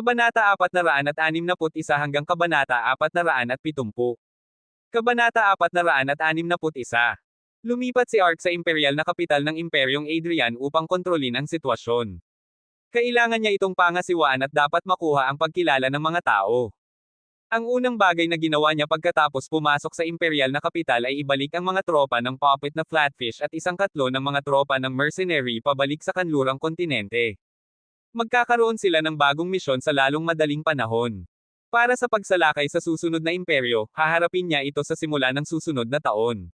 Kabanata 461 hanggang Kabanata 470. Kabanata 461. Lumipat si Ark sa imperial na kapital ng Imperyong Adrian upang kontrolin ang sitwasyon. Kailangan niya itong pangasiwaan at dapat makuha ang pagkilala ng mga tao. Ang unang bagay na ginawa niya pagkatapos pumasok sa imperial na kapital ay ibalik ang mga tropa ng puppet na Flatfish at isang katlo ng mga tropa ng mercenary pabalik sa kanlurang kontinente. Magkakaroon sila ng bagong misyon sa lalong madaling panahon. Para sa pagsalakay sa susunod na imperyo, haharapin niya ito sa simula ng susunod na taon.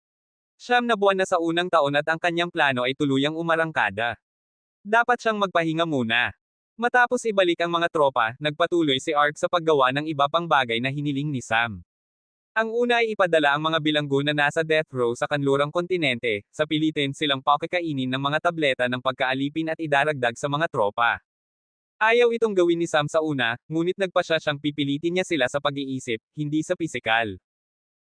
9 na buwan na sa unang taon at ang kanyang plano ay tuluyang umarangkada. Dapat siyang magpahinga muna. Matapos ibalik ang mga tropa, nagpatuloy si Ark sa paggawa ng iba pang bagay na hiniling ni Sam. Ang una ay ipadala ang mga bilanggo na nasa death row sa kanlurang kontinente, sa pilitin silang pakikainin ng mga tableta ng pagkaalipin at idaragdag sa mga tropa. Ayaw itong gawin ni Sam sa una, ngunit nagpasya siyang pipilitin niya sila sa pag-iisip, hindi sa pisikal.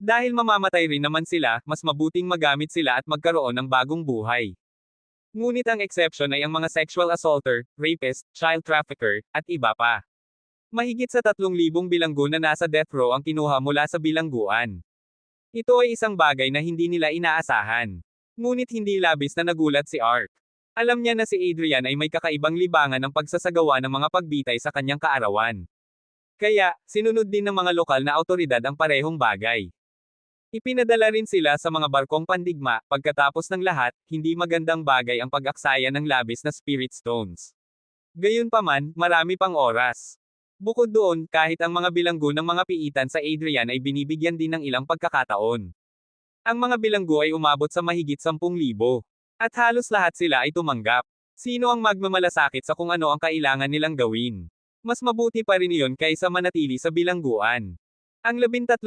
Dahil mamamatay rin naman sila, mas mabuting magamit sila at magkaroon ng bagong buhay. Ngunit ang exception ay ang mga sexual assaulter, rapist, child trafficker, at iba pa. Mahigit sa 3,000 bilanggo na nasa death row ang kinuha mula sa bilangguan. Ito ay isang bagay na hindi nila inaasahan. Ngunit hindi labis na nagulat si Ark. Alam niya na si Adrian ay may kakaibang libangan ng pagsasagawa ng mga pagbitay sa kanyang kaarawan. Kaya, sinunod din ng mga lokal na awtoridad ang parehong bagay. Ipinadala rin sila sa mga barkong pandigma, pagkatapos ng lahat, hindi magandang bagay ang pag-aksaya ng labis na spirit stones. Gayunpaman, marami pang oras. Bukod doon, kahit ang mga bilanggo ng mga piitan sa Adrian ay binibigyan din ng ilang pagkakataon. Ang mga bilanggo ay umabot sa mahigit 10,000. At halos lahat sila ay tumanggap. Sino ang magmamalasakit sa kung ano ang kailangan nilang gawin? Mas mabuti pa rin iyon kaysa manatili sa bilangguan. Ang 13,000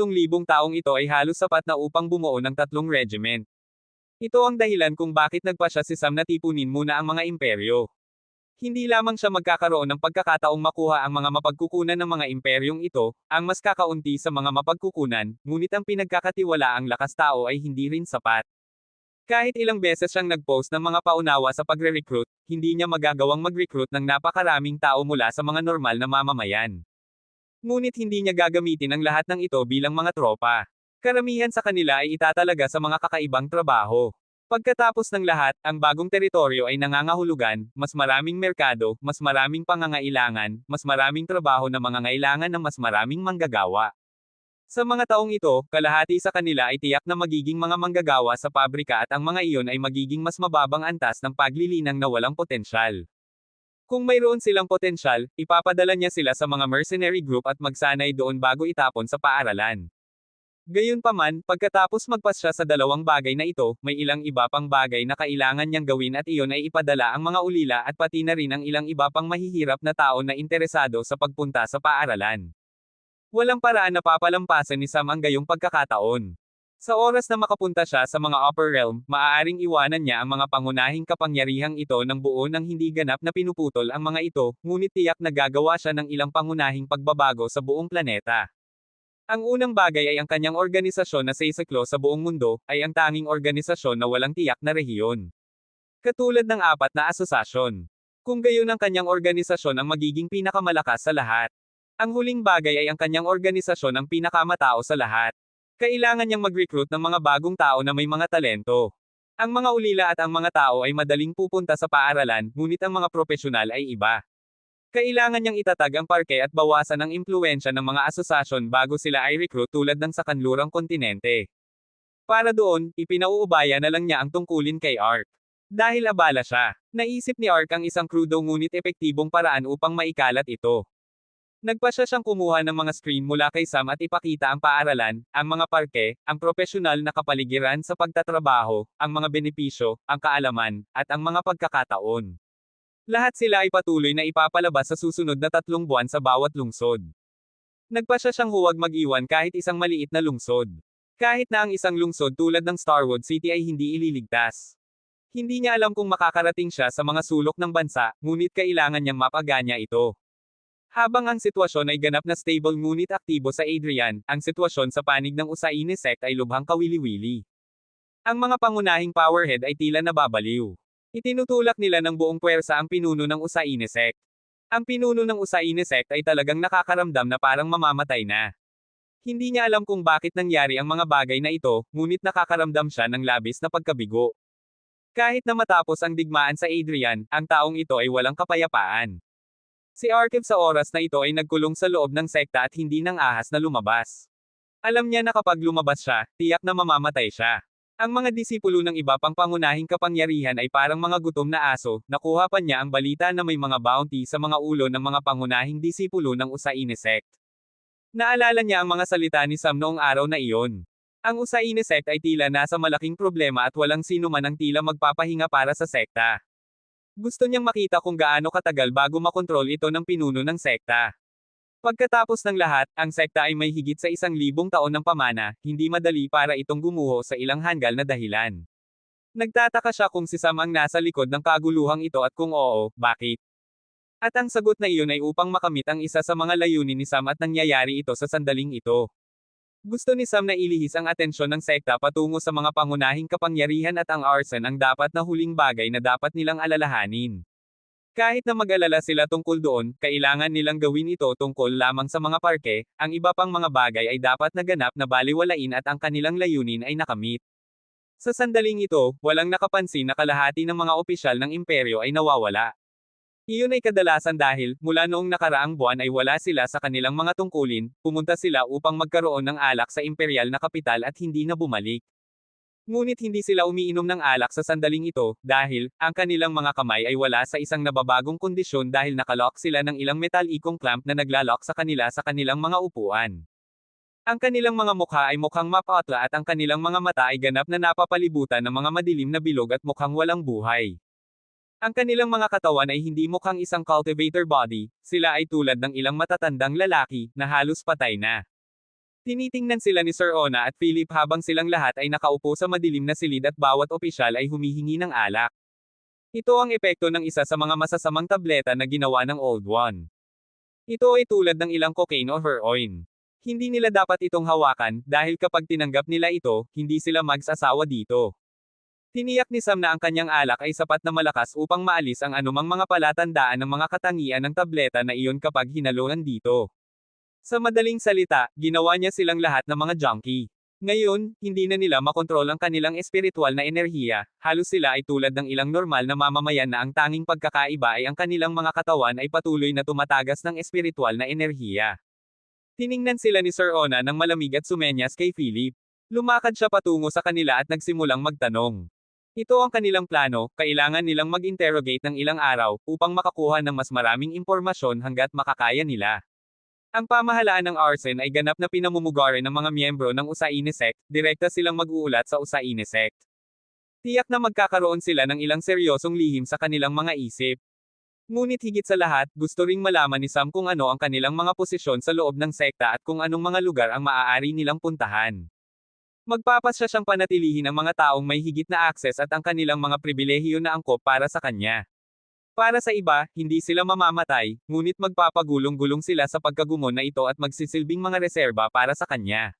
taong ito ay halos sapat na upang bumuo ng 3 regiment. Ito ang dahilan kung bakit nagpasya si Sam na tipunin muna ang mga imperyo. Hindi lamang siya magkakaroon ng pagkakataong makuha ang mga mapagkukunan ng mga imperyong ito, ang mas kakaunti sa mga mapagkukunan, ngunit ang pinagkakatiwalaang lakas tao ay hindi rin sapat. Kahit ilang beses siyang nag-post ng mga paunawa sa pagre-recruit, hindi niya magagawang mag-recruit ng napakaraming tao mula sa mga normal na mamamayan. Ngunit hindi niya gagamitin ang lahat ng ito bilang mga tropa. Karamihan sa kanila ay itatalaga sa mga kakaibang trabaho. Pagkatapos ng lahat, ang bagong teritoryo ay nangangahulugan, mas maraming merkado, mas maraming pangangailangan, mas maraming trabaho na mangangailangan ng mas maraming manggagawa. Sa mga taong ito, kalahati sa kanila ay tiyak na magiging mga manggagawa sa pabrika at ang mga iyon ay magiging mas mababang antas ng paglilinang na walang potensyal. Kung mayroon silang potensyal, ipapadala niya sila sa mga mercenary group at magsanay doon bago itapon sa paaralan. Gayunpaman, pagkatapos magpasya sa dalawang bagay na ito, may ilang iba pang bagay na kailangan niyang gawin at iyon ay ipadala ang mga ulila at pati na rin ang ilang iba pang mahihirap na tao na interesado sa pagpunta sa paaralan. Walang paraan na papalampasan ni Sam ang gayong pagkakataon. Sa oras na makapunta siya sa mga upper realm, maaaring iwanan niya ang mga pangunahing kapangyarihang ito ng buo nang hindi ganap na pinuputol ang mga ito, ngunit tiyak na gagawa siya ng ilang pangunahing pagbabago sa buong planeta. Ang unang bagay ay ang kanyang organisasyon na sisaklo sa buong mundo, ay ang tanging organisasyon na walang tiyak na rehiyon. Katulad ng 4 na asosasyon. Kung gayon ang kanyang organisasyon ang magiging pinakamalakas sa lahat. Ang huling bagay ay ang kanyang organisasyon ang pinakamatao sa lahat. Kailangan niyang mag-recruit ng mga bagong tao na may mga talento. Ang mga ulila at ang mga tao ay madaling pupunta sa paaralan, ngunit ang mga profesional ay iba. Kailangan niyang itatag ang parke at bawasan ang impluwensya ng mga asosasyon bago sila ay recruit tulad ng sa kanlurang kontinente. Para doon, ipinauubaya na lang niya ang tungkulin kay Ark. Dahil abala siya, naisip ni Ark ang isang krudo ngunit epektibong paraan upang maikalat ito. Nagpasya siyang kumuha ng mga screen mula kay Sam at ipakita ang paaralan, ang mga parke, ang propesyonal na kapaligiran sa pagtatrabaho, ang mga benepisyo, ang kaalaman, at ang mga pagkakataon. Lahat sila ay patuloy na ipapalabas sa susunod na 3 buwan sa bawat lungsod. Nagpasya siyang huwag mag-iwan kahit isang maliit na lungsod. Kahit na ang isang lungsod tulad ng Starwood City ay hindi ililigtas. Hindi niya alam kung makakarating siya sa mga sulok ng bansa, ngunit kailangan niyang mapaganya ito. Habang ang sitwasyon ay ganap na stable ngunit aktibo sa Adrian, ang sitwasyon sa panig ng Usaine sect ay lubhang kawili-wili. Ang mga pangunahing powerhead ay tila nababaliw. Itinutulak nila ng buong puwersa ang pinuno ng Usaine sect. Ang pinuno ng Usaine sect ay talagang nakakaramdam na parang mamamatay na. Hindi niya alam kung bakit nangyari ang mga bagay na ito, ngunit nakakaramdam siya ng labis na pagkabigo. Kahit na matapos ang digmaan sa Adrian, ang taong ito ay walang kapayapaan. Si Arkev sa oras na ito ay nagkulong sa loob ng sekta at hindi nang ahas na lumabas. Alam niya na kapag lumabas siya, tiyak na mamamatay siya. Ang mga disipulo ng iba pang pangunahing kapangyarihan ay parang mga gutom na aso, nakuha pa niya ang balita na may mga bounty sa mga ulo ng mga pangunahing disipulo ng Usaine sect. Naalala niya ang mga salita ni Sam noong araw na iyon. Ang Usaine sect ay tila nasa malaking problema at walang sino man ang tila magpapahinga para sa sekta. Gusto niyang makita kung gaano katagal bago makontrol ito ng pinuno ng sekta. Pagkatapos ng lahat, ang sekta ay may higit sa 1,000 taon ng pamana, hindi madali para itong gumuho sa ilang hanggal na dahilan. Nagtataka siya kung si Sam ang nasa likod ng kaguluhang ito at kung oo, bakit? At ang sagot na iyon ay upang makamit ang isa sa mga layunin ni Sam at nangyayari ito sa sandaling ito. Gusto ni Sam na ilihis ang atensyon ng sekta patungo sa mga pangunahing kapangyarihan at ang arson ang dapat na huling bagay na dapat nilang alalahanin. Kahit na mag-alala sila tungkol doon, kailangan nilang gawin ito tungkol lamang sa mga parke, ang iba pang mga bagay ay dapat naganap na baliwalain at ang kanilang layunin ay nakamit. Sa sandaling ito, walang nakapansin na kalahati ng mga opisyal ng imperyo ay nawawala. Iyon ay kadalasan dahil, mula noong nakaraang buwan ay wala sila sa kanilang mga tungkulin, pumunta sila upang magkaroon ng alak sa imperial na kapital at hindi na bumalik. Ngunit hindi sila umiinom ng alak sa sandaling ito, dahil, ang kanilang mga kamay ay wala sa isang nababagong kondisyon dahil nakalock sila ng ilang metalikong clamp na naglalok sa kanilang mga upuan. Ang kanilang mga mukha ay mukhang mapatla at ang kanilang mga mata ay ganap na napapalibutan ng mga madilim na bilog at mukhang walang buhay. Ang kanilang mga katawan ay hindi mukhang isang cultivator body, sila ay tulad ng ilang matatandang lalaki, na halos patay na. Tinitingnan sila ni Sir Ona at Philip habang silang lahat ay nakaupo sa madilim na silid at bawat opisyal ay humihingi ng alak. Ito ang epekto ng isa sa mga masasamang tableta na ginawa ng Old One. Ito ay tulad ng ilang cocaine o heroin. Hindi nila dapat itong hawakan, dahil kapag tinanggap nila ito, hindi sila mag-asawa dito. Tiniyak ni Sam na ang kanyang alak ay sapat na malakas upang maalis ang anumang mga palatandaan ng mga katangian ng tableta na iyon kapag hinaluan dito. Sa madaling salita, ginawa niya silang lahat ng mga junkie. Ngayon, hindi na nila makontrol ang kanilang espiritual na enerhiya, halos sila ay tulad ng ilang normal na mamamayan na ang tanging pagkakaiba ay ang kanilang mga katawan ay patuloy na tumatagas ng espiritual na enerhiya. Tiningnan sila ni Sir Ona ng malamig at sumenyas kay Philip. Lumakad siya patungo sa kanila at nagsimulang magtanong. Ito ang kanilang plano, kailangan nilang mag-interrogate ng ilang araw, upang makakuha ng mas maraming impormasyon hanggat makakaya nila. Ang pamahalaan ng arson ay ganap na pinamumugaran ng mga miyembro ng Usaine sect, direkta silang mag-uulat sa Usaine sect. Tiyak na magkakaroon sila ng ilang seryosong lihim sa kanilang mga isip. Ngunit higit sa lahat, gusto ring malaman ni Sam kung ano ang kanilang mga posisyon sa loob ng sekta at kung anong mga lugar ang maaari nilang puntahan. Magpapasya siyang panatilihin ang mga taong may higit na akses at ang kanilang mga pribilehiyo na angkop para sa kanya. Para sa iba, hindi sila mamamatay, ngunit magpapagulong-gulong sila sa pagkagumon na ito at magsisilbing mga reserba para sa kanya.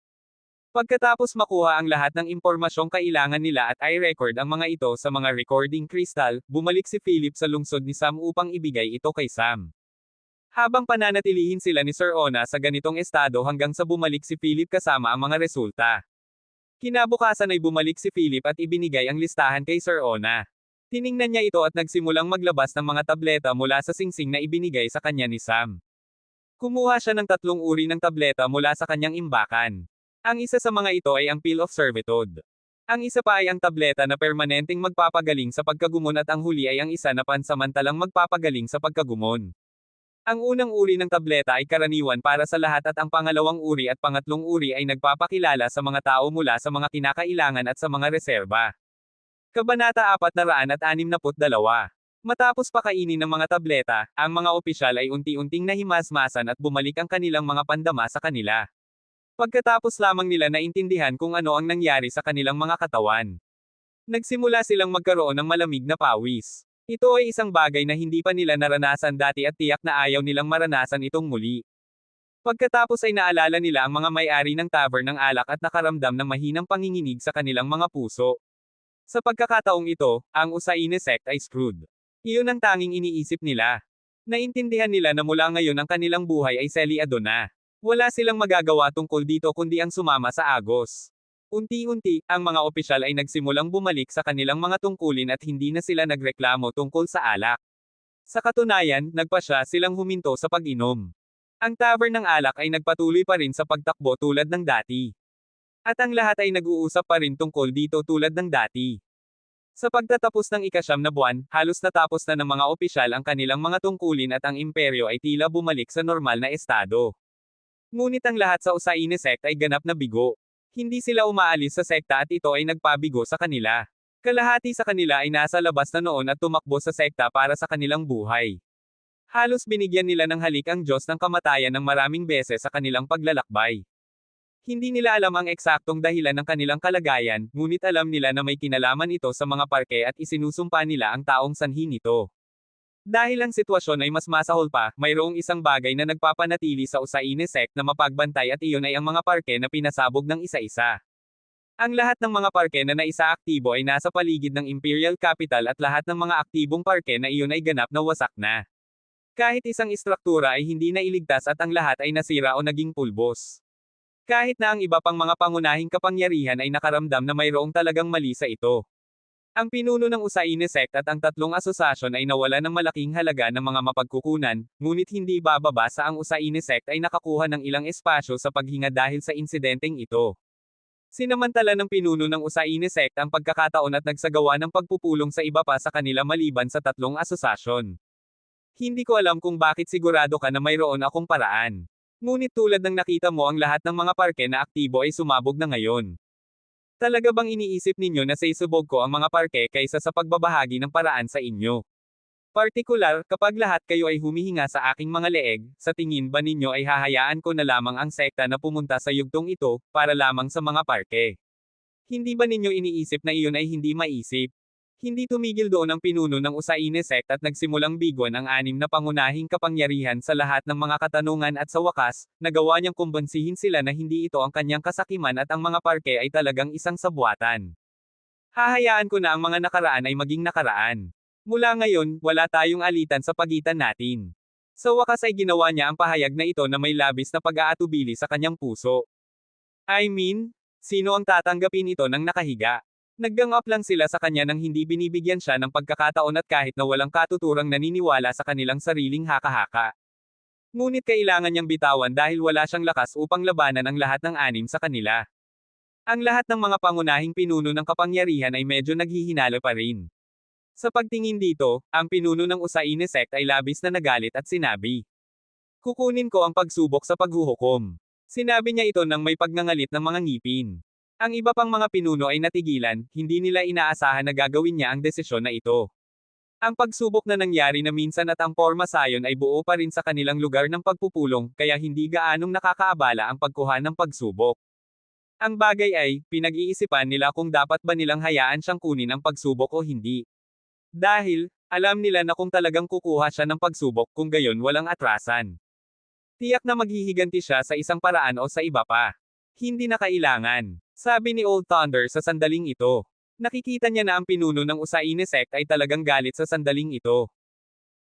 Pagkatapos makuha ang lahat ng impormasyong kailangan nila at i-record ang mga ito sa mga recording crystal, bumalik si Philip sa lungsod ni Sam upang ibigay ito kay Sam. Habang pananatilihin sila ni Sir Ona sa ganitong estado hanggang sa bumalik si Philip kasama ang mga resulta. Kinabukasan ay bumalik si Philip at ibinigay ang listahan kay Sir Ona. Tiningnan niya ito at nagsimulang maglabas ng mga tableta mula sa singsing na ibinigay sa kanya ni Sam. Kumuha siya ng 3 uri ng tableta mula sa kanyang imbakan. Ang isa sa mga ito ay ang Pill of Servitude. Ang isa pa ay ang tableta na permanenteng magpapagaling sa pagkagumon at ang huli ay ang isa na pansamantalang magpapagaling sa pagkagumon. Ang unang uri ng tableta ay karaniwan para sa lahat at ang pangalawang uri at pangatlong uri ay nagpapakilala sa mga tao mula sa mga kinakailangan at sa mga reserba. Kabanata 462. Matapos pakainin ng mga tableta, ang mga opisyal ay unti-unting nahimasmasan at bumalik ang kanilang mga pandama sa kanila. Pagkatapos lamang nila naintindihan kung ano ang nangyari sa kanilang mga katawan. Nagsimula silang magkaroon ng malamig na pawis. Ito ay isang bagay na hindi pa nila naranasan dati at tiyak na ayaw nilang maranasan itong muli. Pagkatapos ay naalala nila ang mga may-ari ng tavern ng alak at nakaramdam ng mahinang panginginig sa kanilang mga puso. Sa pagkakataong ito, ang Usaine sect ay screwed. Iyon ang tanging iniisip nila. Naintindihan nila na mula ngayon ang kanilang buhay ay selyado na. Wala silang magagawa tungkol dito kundi ang sumama sa Agos. Unti-unti, ang mga opisyal ay nagsimulang bumalik sa kanilang mga tungkulin at hindi na sila nagreklamo tungkol sa alak. Sa katunayan, nagpasya silang huminto sa pag-inom. Ang tavern ng alak ay nagpatuloy pa rin sa pagtakbo tulad ng dati. At ang lahat ay nag-uusap pa rin tungkol dito tulad ng dati. Sa pagtatapos ng ika-9 na buwan, halos natapos na ng mga opisyal ang kanilang mga tungkulin at ang imperyo ay tila bumalik sa normal na estado. Ngunit ang lahat sa Usaine sect ay ganap na bigo. Hindi sila umaalis sa sekta at ito ay nagpabigo sa kanila. Kalahati sa kanila ay nasa labas na noon at tumakbo sa sekta para sa kanilang buhay. Halos binigyan nila ng halik ang Diyos ng kamatayan ng maraming beses sa kanilang paglalakbay. Hindi nila alam ang eksaktong dahilan ng kanilang kalagayan, ngunit alam nila na may kinalaman ito sa mga parke at isinusumpa nila ang taong sanhi nito. Dahil ang sitwasyon ay mas masahol pa, mayroong isang bagay na nagpapanatili sa Usaine sect na mapagbantay at iyon ay ang mga parke na pinasabog ng isa-isa. Ang lahat ng mga parke na naisaaktibo ay nasa paligid ng Imperial Capital at lahat ng mga aktibong parke na iyon ay ganap na wasak na. Kahit isang istruktura ay hindi na iligtas at ang lahat ay nasira o naging pulbos. Kahit na ang iba pang mga pangunahing kapangyarihan ay nakaramdam na mayroong talagang mali sa ito. Ang pinuno ng Usaine sect at ang tatlong asosasyon ay nawala ng malaking halaga ng mga mapagkukunan, ngunit hindi bababa sa ang Usaine sect ay nakakuha ng ilang espasyo sa paghinga dahil sa insidenteng ito. Sinamantala ng pinuno ng Usaine sect ang pagkakataon at nagsagawa ng pagpupulong sa iba pa sa kanila maliban sa tatlong asosasyon. Hindi ko alam kung bakit sigurado ka na mayroon akong paraan. Ngunit tulad ng nakita mo ang lahat ng mga parke na aktibo ay sumabog na ngayon. Talaga bang iniisip ninyo na saysubog ko ang mga parke kaysa sa pagbabahagi ng paraan sa inyo? Partikular, kapag lahat kayo ay humihinga sa aking mga leeg, sa tingin ba ninyo ay hahayaan ko na lamang ang sekta na pumunta sa yugtong ito, para lamang sa mga parke? Hindi ba ninyo iniisip na iyon ay hindi maisip? Hindi tumigil doon ang pinuno ng Usaine sect at nagsimulang bigwan ang 6 na pangunahing kapangyarihan sa lahat ng mga katanungan at sa wakas, nagawa niyang kumbansihin sila na hindi ito ang kanyang kasakiman at ang mga parke ay talagang isang sabwatan. Hahayaan ko na ang mga nakaraan ay maging nakaraan. Mula ngayon, wala tayong alitan sa pagitan natin. Sa wakas ay ginawa niya ang pahayag na ito na may labis na pag-aatubili sa kanyang puso. I mean, sino ang tatanggapin ito ng nakahiga? Nag-gang up lang sila sa kanya nang hindi binibigyan siya ng pagkakataon at kahit na walang katuturang naniniwala sa kanilang sariling haka-haka. Ngunit kailangan niyang bitawan dahil wala siyang lakas upang labanan ang lahat ng 6 sa kanila. Ang lahat ng mga pangunahing pinuno ng kapangyarihan ay medyo naghihinalo pa rin. Sa pagtingin dito, ang pinuno ng Usaine sect ay labis na nagalit at sinabi, "Kukunin ko ang pagsubok sa paghuhukom." Sinabi niya ito nang may pagngangalit ng mga ngipin. Ang iba pang mga pinuno ay natigilan, hindi nila inaasahan na gagawin niya ang desisyon na ito. Ang pagsubok na nangyari na minsan at ang porma sayon ay buo pa rin sa kanilang lugar ng pagpupulong, kaya hindi gaanong nakakaabala ang pagkuha ng pagsubok. Ang bagay ay, pinag-iisipan nila kung dapat ba nilang hayaan siyang kunin ang pagsubok o hindi. Dahil, alam nila na kung talagang kukuha siya ng pagsubok kung gayon walang atrasan. Tiyak na maghihiganti siya sa isang paraan o sa iba pa. Hindi na kailangan. Sabi ni Old Thunder sa sandaling ito. Nakikita niya na ang pinuno ng Usaine sect ay talagang galit sa sandaling ito.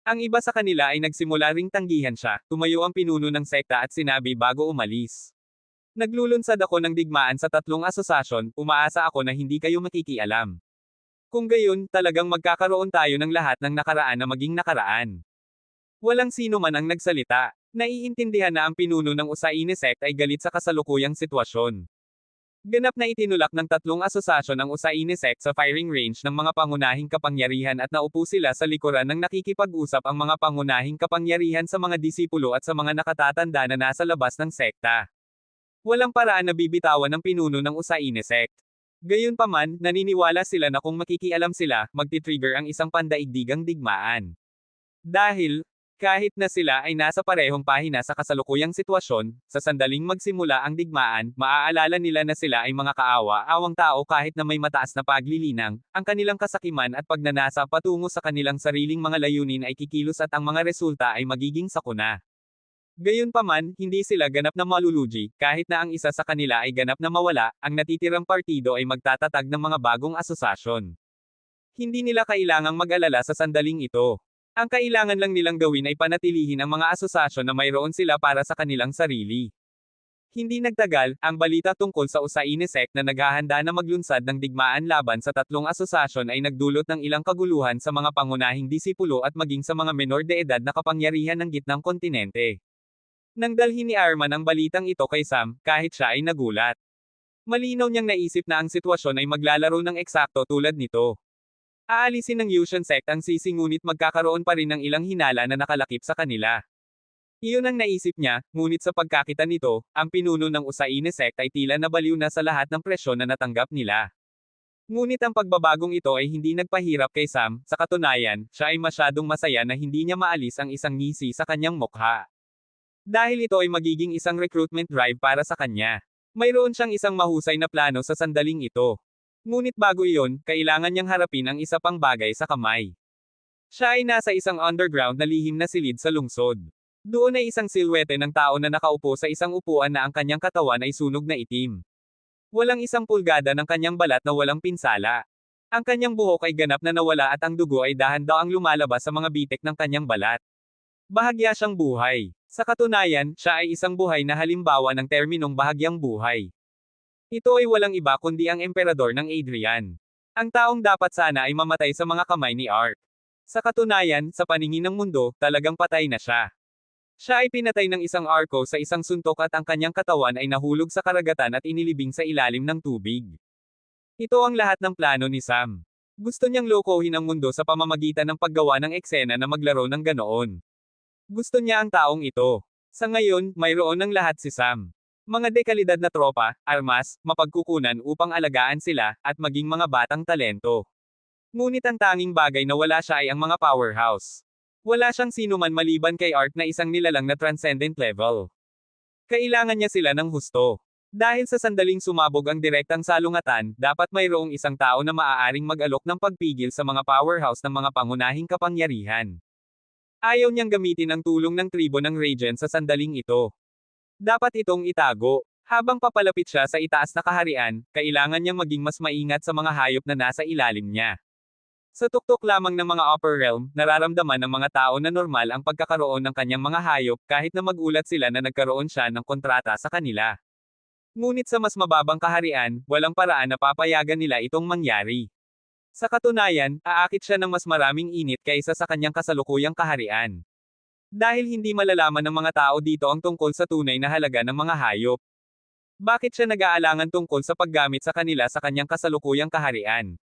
Ang iba sa kanila ay nagsimula ring tanggihan siya, tumayo ang pinuno ng sekta at sinabi bago umalis. Naglulunsad ako ng digmaan sa tatlong asosasyon, umaasa ako na hindi kayo makikialam. Kung gayon, talagang magkakaroon tayo ng lahat ng nakaraan na maging nakaraan. Walang sino man ang nagsalita. Naiintindihan na ang pinuno ng Usaine sect ay galit sa kasalukuyang sitwasyon. Ganap na itinulak ng tatlong asosasyon ang Usaine sect sa firing range ng mga pangunahing kapangyarihan at naupo sila sa likuran ng nakikipag-usap ang mga pangunahing kapangyarihan sa mga disipulo at sa mga nakatatanda na nasa labas ng sekta. Walang paraan na bibitawan ng pinuno ng Usaine sect. Gayunpaman, naniniwala sila na kung makikialam sila, magti-trigger ang isang pandaigdigang digmaan. Dahil, kahit na sila ay nasa parehong pahina sa kasalukuyang sitwasyon, sa sandaling magsimula ang digmaan, maaalala nila na sila ay mga kaawa-awang tao kahit na may mataas na paglilinang, ang kanilang kasakiman at pagnanasa patungo sa kanilang sariling mga layunin ay kikilos at ang mga resulta ay magiging sakuna. Gayunpaman, hindi sila ganap na malulugi, kahit na ang isa sa kanila ay ganap na mawala, ang natitirang partido ay magtatatag ng mga bagong asosasyon. Hindi nila kailangang mag-alala sa sandaling ito. Ang kailangan lang nilang gawin ay panatilihin ang mga asosasyon na mayroon sila para sa kanilang sarili. Hindi nagtagal, ang balita tungkol sa Usaine sect na naghahanda na maglunsad ng digmaan laban sa tatlong asosasyon ay nagdulot ng ilang kaguluhan sa mga pangunahing disipulo at maging sa mga menor de edad na kapangyarihan ng gitnang kontinente. Nang dalhin ni Arman ang balitang ito kay Sam, kahit siya ay nagulat. Malinaw niyang naisip na ang sitwasyon ay maglalaro ng eksakto tulad nito. Aalisin ng Yushan sect ang sisi ngunit magkakaroon pa rin ng ilang hinala na nakalakip sa kanila. Iyon ang naisip niya, ngunit sa pagkakita nito, ang pinuno ng Usaine sect ay tila nabaliw na sa lahat ng presyon na natanggap nila. Ngunit ang pagbabagong ito ay hindi nagpahirap kay Sam, sa katunayan, siya ay masyadong masaya na hindi niya maalis ang isang ngisi sa kanyang mukha. Dahil ito ay magiging isang recruitment drive para sa kanya. Mayroon siyang isang mahusay na plano sa sandaling ito. Ngunit bago iyon, kailangan niyang harapin ang isa pang bagay sa kamay. Siya ay nasa isang underground na lihim na silid sa lungsod. Doon ay isang silwete ng tao na nakaupo sa isang upuan na ang kanyang katawan ay sunog na itim. Walang isang pulgada ng kanyang balat na walang pinsala. Ang kanyang buhok ay ganap na nawala at ang dugo ay dahan-daang lumalabas sa mga bitek ng kanyang balat. Bahagya siyang buhay. Sa katunayan, siya ay isang buhay na halimbawa ng terminong bahagyang buhay. Ito ay walang iba kundi ang emperador ng Adrian. Ang taong dapat sana ay mamatay sa mga kamay ni Ark. Sa katunayan, sa paningin ng mundo, talagang patay na siya. Siya ay pinatay ng isang arko sa isang suntok at ang kanyang katawan ay nahulog sa karagatan at inilibing sa ilalim ng tubig. Ito ang lahat ng plano ni Sam. Gusto niyang lokohin ang mundo sa pamamagitan ng paggawa ng eksena na maglaro ng ganoon. Gusto niya ang taong ito. Sa ngayon, mayroon ng lahat si Sam. Mga dekalidad na tropa, armas, mapagkukunan upang alagaan sila, at maging mga batang talento. Ngunit ang tanging bagay na wala siya ay ang mga powerhouse. Wala siyang sinuman maliban kay Ark na isang nilalang na transcendent level. Kailangan niya sila ng husto. Dahil sa sandaling sumabog ang direktang salungatan, dapat mayroong isang tao na maaaring mag-alok ng pagpigil sa mga powerhouse ng mga pangunahing kapangyarihan. Ayaw niyang gamitin ang tulong ng tribo ng Radiant sa sandaling ito. Dapat itong itago. Habang papalapit siya sa itaas na kaharian, kailangan niyang maging mas maingat sa mga hayop na nasa ilalim niya. Sa tuktok lamang ng mga upper realm, nararamdaman ng mga tao na normal ang pagkakaroon ng kanyang mga hayop kahit na magulat sila na nagkaroon siya ng kontrata sa kanila. Ngunit sa mas mababang kaharian, walang paraan na papayagan nila itong mangyari. Sa katunayan, aakit siya ng mas maraming init kaysa sa kanyang kasalukuyang kaharian. Dahil hindi malalaman ng mga tao dito ang tungkol sa tunay na halaga ng mga hayop. Bakit siya nag-aalangan tungkol sa paggamit sa kanila sa kanyang kasalukuyang kaharian?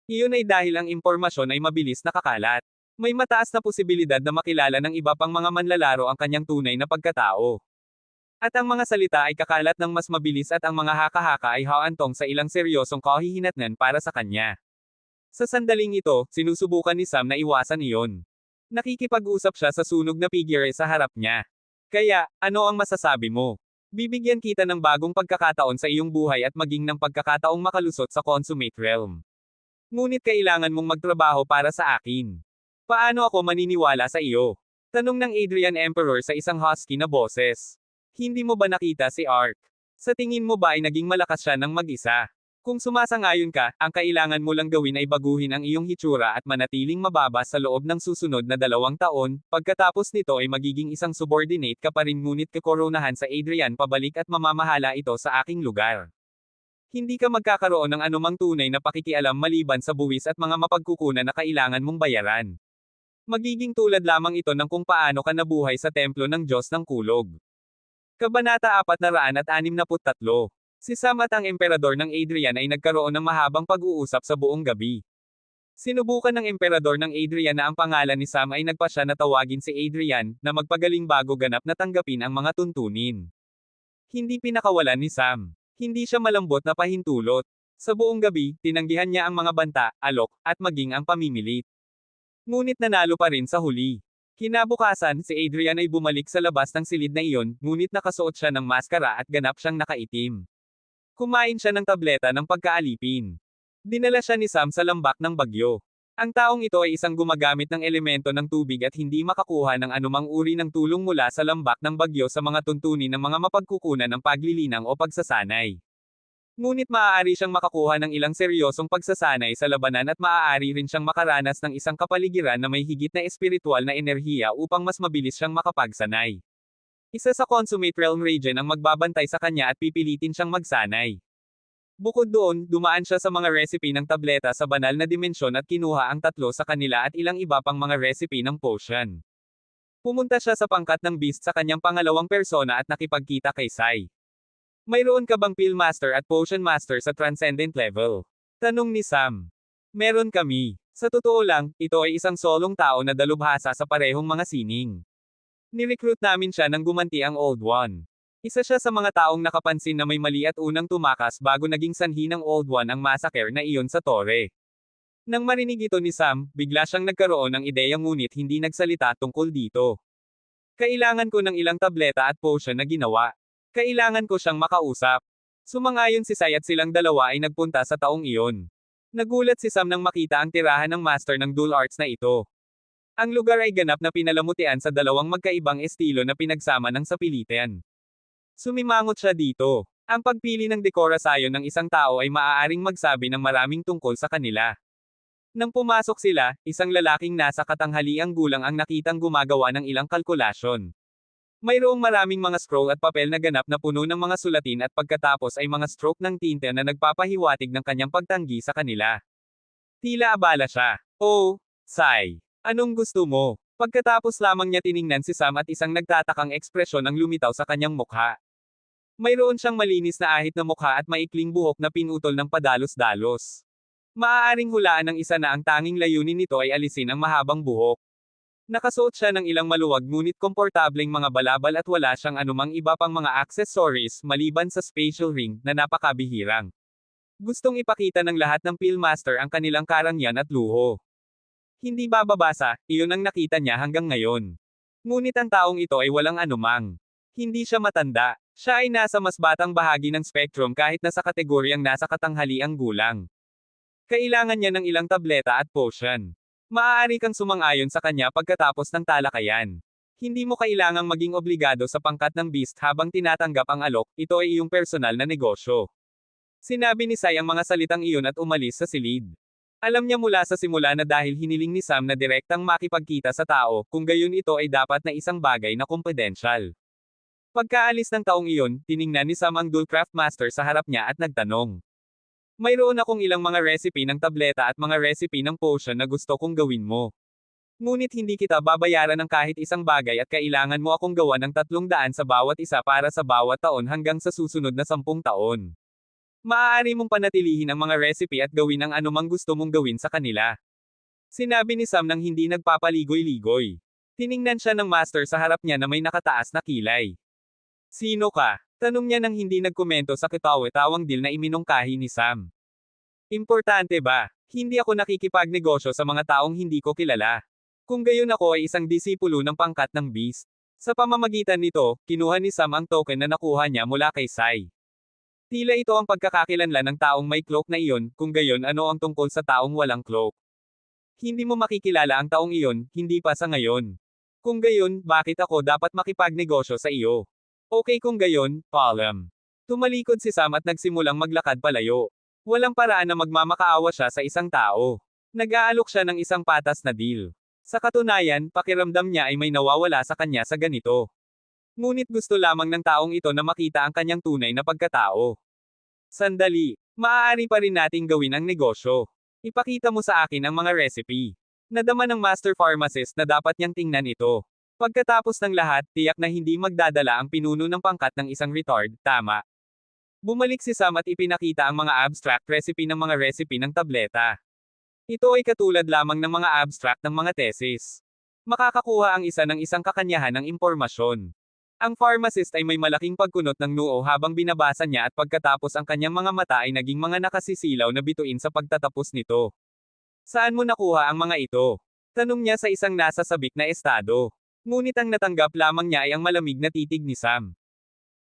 Iyon ay dahil ang impormasyon ay mabilis nakakalat. May mataas na posibilidad na makilala ng iba pang mga manlalaro ang kanyang tunay na pagkatao. At ang mga salita ay kakalat ng mas mabilis at ang mga haka-haka ay haantong sa ilang seryosong kahihinatnan para sa kanya. Sa sandaling ito, sinusubukan ni Sam na iwasan iyon. Nakikipag-usap siya sa sunog na figure sa harap niya. Kaya, ano ang masasabi mo? Bibigyan kita ng bagong pagkakataon sa iyong buhay at maging ng pagkakataong makalusot sa consummate realm. Ngunit kailangan mong magtrabaho para sa akin. Paano ako maniniwala sa iyo? Tanong ng Adrian Emperor sa isang husky na boses. Hindi mo ba nakita si Ark? Sa tingin mo ba ay naging malakas siya ng mag-isa? Kung sumasangayon ka, ang kailangan mo lang gawin ay baguhin ang iyong hitsura at manatiling mababa sa loob ng susunod na 2 taon, pagkatapos nito ay magiging isang subordinate ka pa rin ngunit kakoronahan sa Adrian pabalik at mamamahala ito sa aking lugar. Hindi ka magkakaroon ng anumang tunay na pakikialam maliban sa buwis at mga mapagkukunan na kailangan mong bayaran. Magiging tulad lamang ito ng kung paano ka nabuhay sa templo ng Diyos ng Kulog. Kabanata 463. Si Sam at ang emperador ng Adrian ay nagkaroon ng mahabang pag-uusap sa buong gabi. Sinubukan ng emperador ng Adrian na ang pangalan ni Sam ay nagpasya na tawagin si Adrian, na magpagaling bago ganap na tanggapin ang mga tuntunin. Hindi pinakawalan ni Sam. Hindi siya malambot na pahintulot. Sa buong gabi, tinanggihan niya ang mga banta, alok, at maging ang pamimilit. Ngunit nanalo pa rin sa huli. Kinabukasan, si Adrian ay bumalik sa labas ng silid na iyon, ngunit nakasuot siya ng maskara at ganap siyang nakaitim. Kumain siya ng tableta ng pagkaalipin. Dinala siya ni Sam sa lambak ng bagyo. Ang taong ito ay isang gumagamit ng elemento ng tubig at hindi makakuha ng anumang uri ng tulong mula sa lambak ng bagyo sa mga tuntunin ng mga mapagkukunan ng paglilinang o pagsasanay. Ngunit maaari siyang makakuha ng ilang seryosong pagsasanay sa labanan at maaari rin siyang makaranas ng isang kapaligiran na may higit na espiritual na enerhiya upang mas mabilis siyang makapagsanay. Isa sa consummate realm region ang magbabantay sa kanya at pipilitin siyang magsanay. Bukod doon, dumaan siya sa mga recipe ng tableta sa banal na dimensyon at kinuha ang tatlo sa kanila at ilang iba pang mga recipe ng potion. Pumunta siya sa pangkat ng beast sa kanyang pangalawang persona at nakipagkita kay Sai. Mayroon ka bang Pill Master at Potion Master sa Transcendent level? Tanong ni Sam. Meron kami. Sa totoo lang, ito ay isang solong tao na dalubhasa sa parehong mga sining. Nirecruit namin siya nang gumanti ang Old One. Isa siya sa mga taong nakapansin na may mali at unang tumakas bago naging sanhi ng Old One ang massacre na iyon sa tore. Nang marinig ito ni Sam, bigla siyang nagkaroon ng ideya ngunit hindi nagsalita tungkol dito. Kailangan ko ng ilang tableta at potion na ginawa. Kailangan ko siyang makausap. Sumang-ayon si Sai at silang dalawa ay nagpunta sa taong iyon. Nagulat si Sam nang makita ang tirahan ng master ng dual arts na ito. Ang lugar ay ganap na pinalamutian sa dalawang magkaibang estilo na pinagsama ng sapilitan. Sumimangot siya dito. Ang pagpili ng dekorasyon ng isang tao ay maaaring magsabi ng maraming tungkol sa kanila. Nang pumasok sila, isang lalaking nasa katanghaliang gulang ang nakitang gumagawa ng ilang kalkulasyon. Mayroong maraming mga scroll at papel na ganap na puno ng mga sulatin at pagkatapos ay mga stroke ng tinta na nagpapahiwatig ng kanyang pagtanggi sa kanila. Tila abala siya. Oh, Sai. Anong gusto mo? Pagkatapos lamang niya tiningnan si Sam at isang nagtatakang ekspresyon ang lumitaw sa kanyang mukha. Mayroon siyang malinis na ahit na mukha at maikling buhok na pinutol ng padalos-dalos. Maaaring hulaan ng isa na ang tanging layunin nito ay alisin ang mahabang buhok. Nakasuot siya ng ilang maluwag ngunit komportableng mga balabal at wala siyang anumang iba pang mga accessories maliban sa spatial ring na napakabihirang. Gustong ipakita ng lahat ng Pill Master ang kanilang karangyaan at luho. Hindi bababasa, iyon ang nakita niya hanggang ngayon. Ngunit ang taong ito ay walang anumang. Hindi siya matanda. Siya ay nasa mas batang bahagi ng spectrum kahit na sa kategoryang nasa katanghaliang gulang. Kailangan niya ng ilang tableta at potion. Maaari kang sumang-ayon sa kanya pagkatapos ng talakayan. Hindi mo kailangang maging obligado sa pangkat ng beast habang tinatanggap ang alok, ito ay iyong personal na negosyo. Sinabi ni Sai ang mga salitang iyon at umalis sa silid. Alam niya mula sa simula na dahil hiniling ni Sam na direktang makipagkita sa tao, kung gayon ito ay dapat na isang bagay na kumpidensyal. Pagkaalis ng taong iyon, tiningnan ni Sam ang Dualcraft Master sa harap niya at nagtanong. Mayroon akong ilang mga recipe ng tableta at mga recipe ng potion na gusto kong gawin mo. Ngunit hindi kita babayaran ng kahit isang bagay at kailangan mo akong gawa ng 300 sa bawat isa para sa bawat taon hanggang sa susunod na 10 taon. Maaari mong panatilihin ang mga recipe at gawin ang anumang gusto mong gawin sa kanila. Sinabi ni Sam nang hindi nagpapaligoy-ligoy. Tiningnan siya ng master sa harap niya na may nakataas na kilay. Sino ka? Tanong niya nang hindi nagkomento sa katawa-tawang deal na iminungkahi ni Sam. Importante ba? Hindi ako nakikipagnegosyo sa mga taong hindi ko kilala. Kung gayon ako ay isang disipulo ng pangkat ng beast. Sa pamamagitan nito, kinuha ni Sam ang token na nakuha niya mula kay Sai. Tila ito ang pagkakakilanlan ng taong may cloak na iyon, kung gayon ano ang tungkol sa taong walang cloak. Hindi mo makikilala ang taong iyon, hindi pa sa ngayon. Kung gayon, bakit ako dapat makipagnegosyo sa iyo? Okay kung gayon, paalam. Tumalikod si Sam at nagsimulang maglakad palayo. Walang paraan na magmamakaawa siya sa isang tao. Nag-aalok siya ng isang patas na deal. Sa katunayan, pakiramdam niya ay may nawawala sa kanya sa ganito. Ngunit gusto lamang ng taong ito na makita ang kanyang tunay na pagkatao. Sandali, maaari pa rin nating gawin ang negosyo. Ipakita mo sa akin ang mga recipe. Nadama ng Master Pharmacist na dapat niyang tingnan ito. Pagkatapos ng lahat, tiyak na hindi magdadala ang pinuno ng pangkat ng isang retard, tama. Bumalik si Sam at ipinakita ang mga abstract recipe ng mga recipe ng tableta. Ito ay katulad lamang ng mga abstract ng mga thesis. Makakakuha ang isa ng isang kakanyahan ng impormasyon. Ang pharmacist ay may malaking pagkunot ng noo habang binabasa niya at pagkatapos ang kanyang mga mata ay naging mga nakasisilaw na bituin sa pagtatapos nito. Saan mo nakuha ang mga ito? Tanong niya sa isang nasa sabik na estado. Ngunit ang natanggap lamang niya ay ang malamig na titig ni Sam.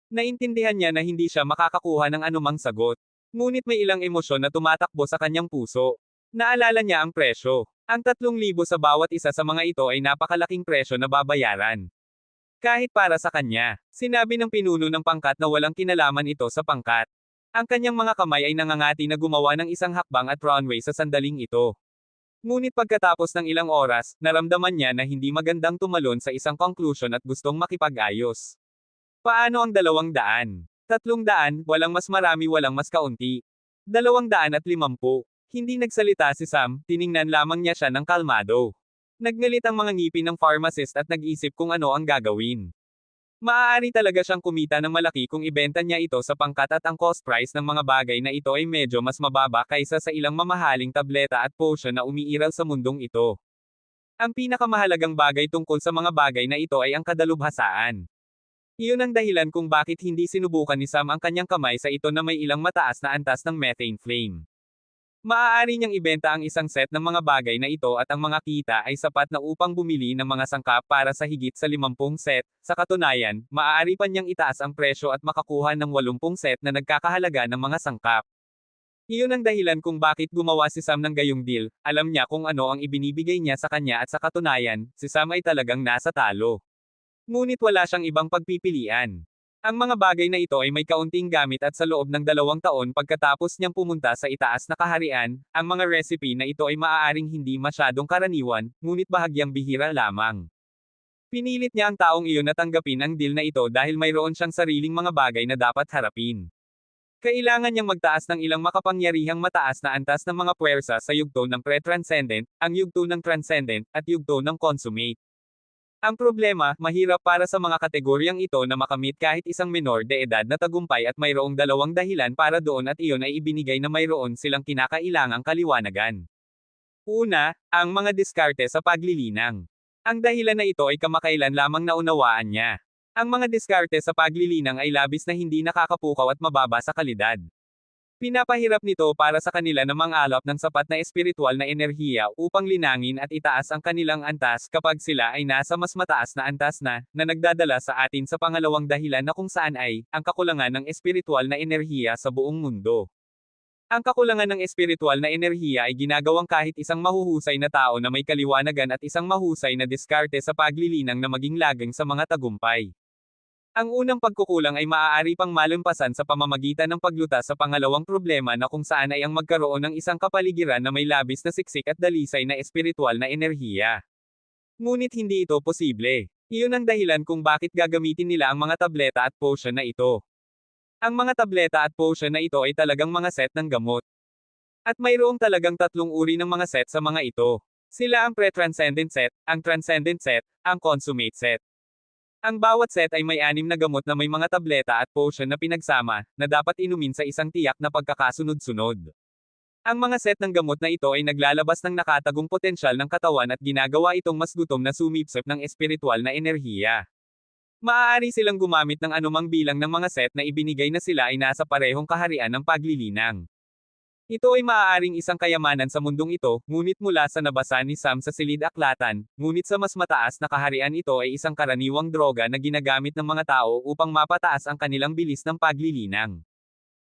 Naintindihan niya na hindi siya makakakuha ng anumang sagot. Ngunit may ilang emosyon na tumatakbo sa kanyang puso. Naalala niya ang presyo. Ang 3,000 sa bawat isa sa mga ito ay napakalaking presyo na babayaran. Kahit para sa kanya, sinabi ng pinuno ng pangkat na walang kinalaman ito sa pangkat. Ang kanyang mga kamay ay nangangati na gumawa ng isang hakbang at runway sa sandaling ito. Ngunit pagkatapos ng ilang oras, naramdaman niya na hindi magandang tumalon sa isang conclusion at gustong makipag-ayos. Paano ang 200? 300, walang mas marami walang mas kaunti. 250. Hindi nagsalita si Sam, tiningnan lamang niya siya ng kalmado. Nagngalit ang mga ngipin ng pharmacist at nag-isip kung ano ang gagawin. Maaari talaga siyang kumita ng malaki kung ibenta niya ito sa pangkat at ang cost price ng mga bagay na ito ay medyo mas mababa kaysa sa ilang mamahaling tableta at potion na umiiral sa mundong ito. Ang pinakamahalagang bagay tungkol sa mga bagay na ito ay ang kadalubhasaan. Iyon ang dahilan kung bakit hindi sinubukan ni Sam ang kanyang kamay sa ito na may ilang mataas na antas ng methane flame. Maaari niyang ibenta ang isang set ng mga bagay na ito at ang mga kita ay sapat na upang bumili ng mga sangkap para sa higit sa 50 set. Sa katunayan, maaari pa niyang itaas ang presyo at makakuha ng 80 set na nagkakahalaga ng mga sangkap. Iyon ang dahilan kung bakit gumawa si Sam ng gayong deal. Alam niya kung ano ang ibinibigay niya sa kanya at sa katunayan, si Sam ay talagang nasa talo. Ngunit wala siyang ibang pagpipilian. Ang mga bagay na ito ay may kaunting gamit at sa loob ng 2 taon pagkatapos niyang pumunta sa itaas na kaharian, ang mga recipe na ito ay maaaring hindi masyadong karaniwan, ngunit bahagyang bihira lamang. Pinilit niya ang taong iyon na tanggapin ang deal na ito dahil mayroon siyang sariling mga bagay na dapat harapin. Kailangan niyang magtaas ng ilang makapangyarihang mataas na antas ng mga puwersa sa yugto ng pre-transcendent, ang yugto ng transcendent, at yugto ng consummate. Ang problema, mahirap para sa mga kategoryang ito na makamit kahit isang menor de edad na tagumpay at mayroong 2 dahilan para doon at iyon ay ibinigay na mayroon silang kinakailangang kaliwanagan. Una, ang mga diskarte sa paglilinang. Ang dahilan na ito ay kamakailan lamang naunawaan niya. Ang mga diskarte sa paglilinang ay labis na hindi nakakapukaw at mababa sa kalidad. Pinapahirap nito para sa kanila na mangalap ng sapat na espiritual na enerhiya upang linangin at itaas ang kanilang antas kapag sila ay nasa mas mataas na antas na nagdadala sa atin sa pangalawang dahilan na kung saan ay, ang kakulangan ng espiritual na enerhiya sa buong mundo. Ang kakulangan ng espiritual na enerhiya ay ginagawang kahit isang mahuhusay na tao na may kaliwanagan at isang mahusay na diskarte sa paglilinang na maging laging sa mga tagumpay. Ang unang pagkukulang ay maaari pang malampasan sa pamamagitan ng paglutas sa pangalawang problema na kung saan ay ang magkaroon ng isang kapaligiran na may labis na siksik at dalisay na espiritual na enerhiya. Ngunit hindi ito posible. Iyon ang dahilan kung bakit gagamitin nila ang mga tableta at potion na ito. Ang mga tableta at potion na ito ay talagang mga set ng gamot. At mayroong talagang 3 uri ng mga set sa mga ito. Sila ang pre-transcendent set, ang transcendent set, ang consummate set. Ang bawat set ay may 6 na gamot na may mga tableta at potion na pinagsama, na dapat inumin sa isang tiyak na pagkakasunod-sunod. Ang mga set ng gamot na ito ay naglalabas ng nakatagong potensyal ng katawan at ginagawa itong mas gutom na sumipsip ng espiritual na enerhiya. Maaari silang gumamit ng anumang bilang ng mga set na ibinigay na sila ay nasa parehong kaharian ng paglilinang. Ito ay maaaring isang kayamanan sa mundong ito, ngunit mula sa nabasa ni Sam sa silid-aklatan, ngunit sa mas mataas na kaharian ito ay isang karaniwang droga na ginagamit ng mga tao upang mapataas ang kanilang bilis ng paglilinang.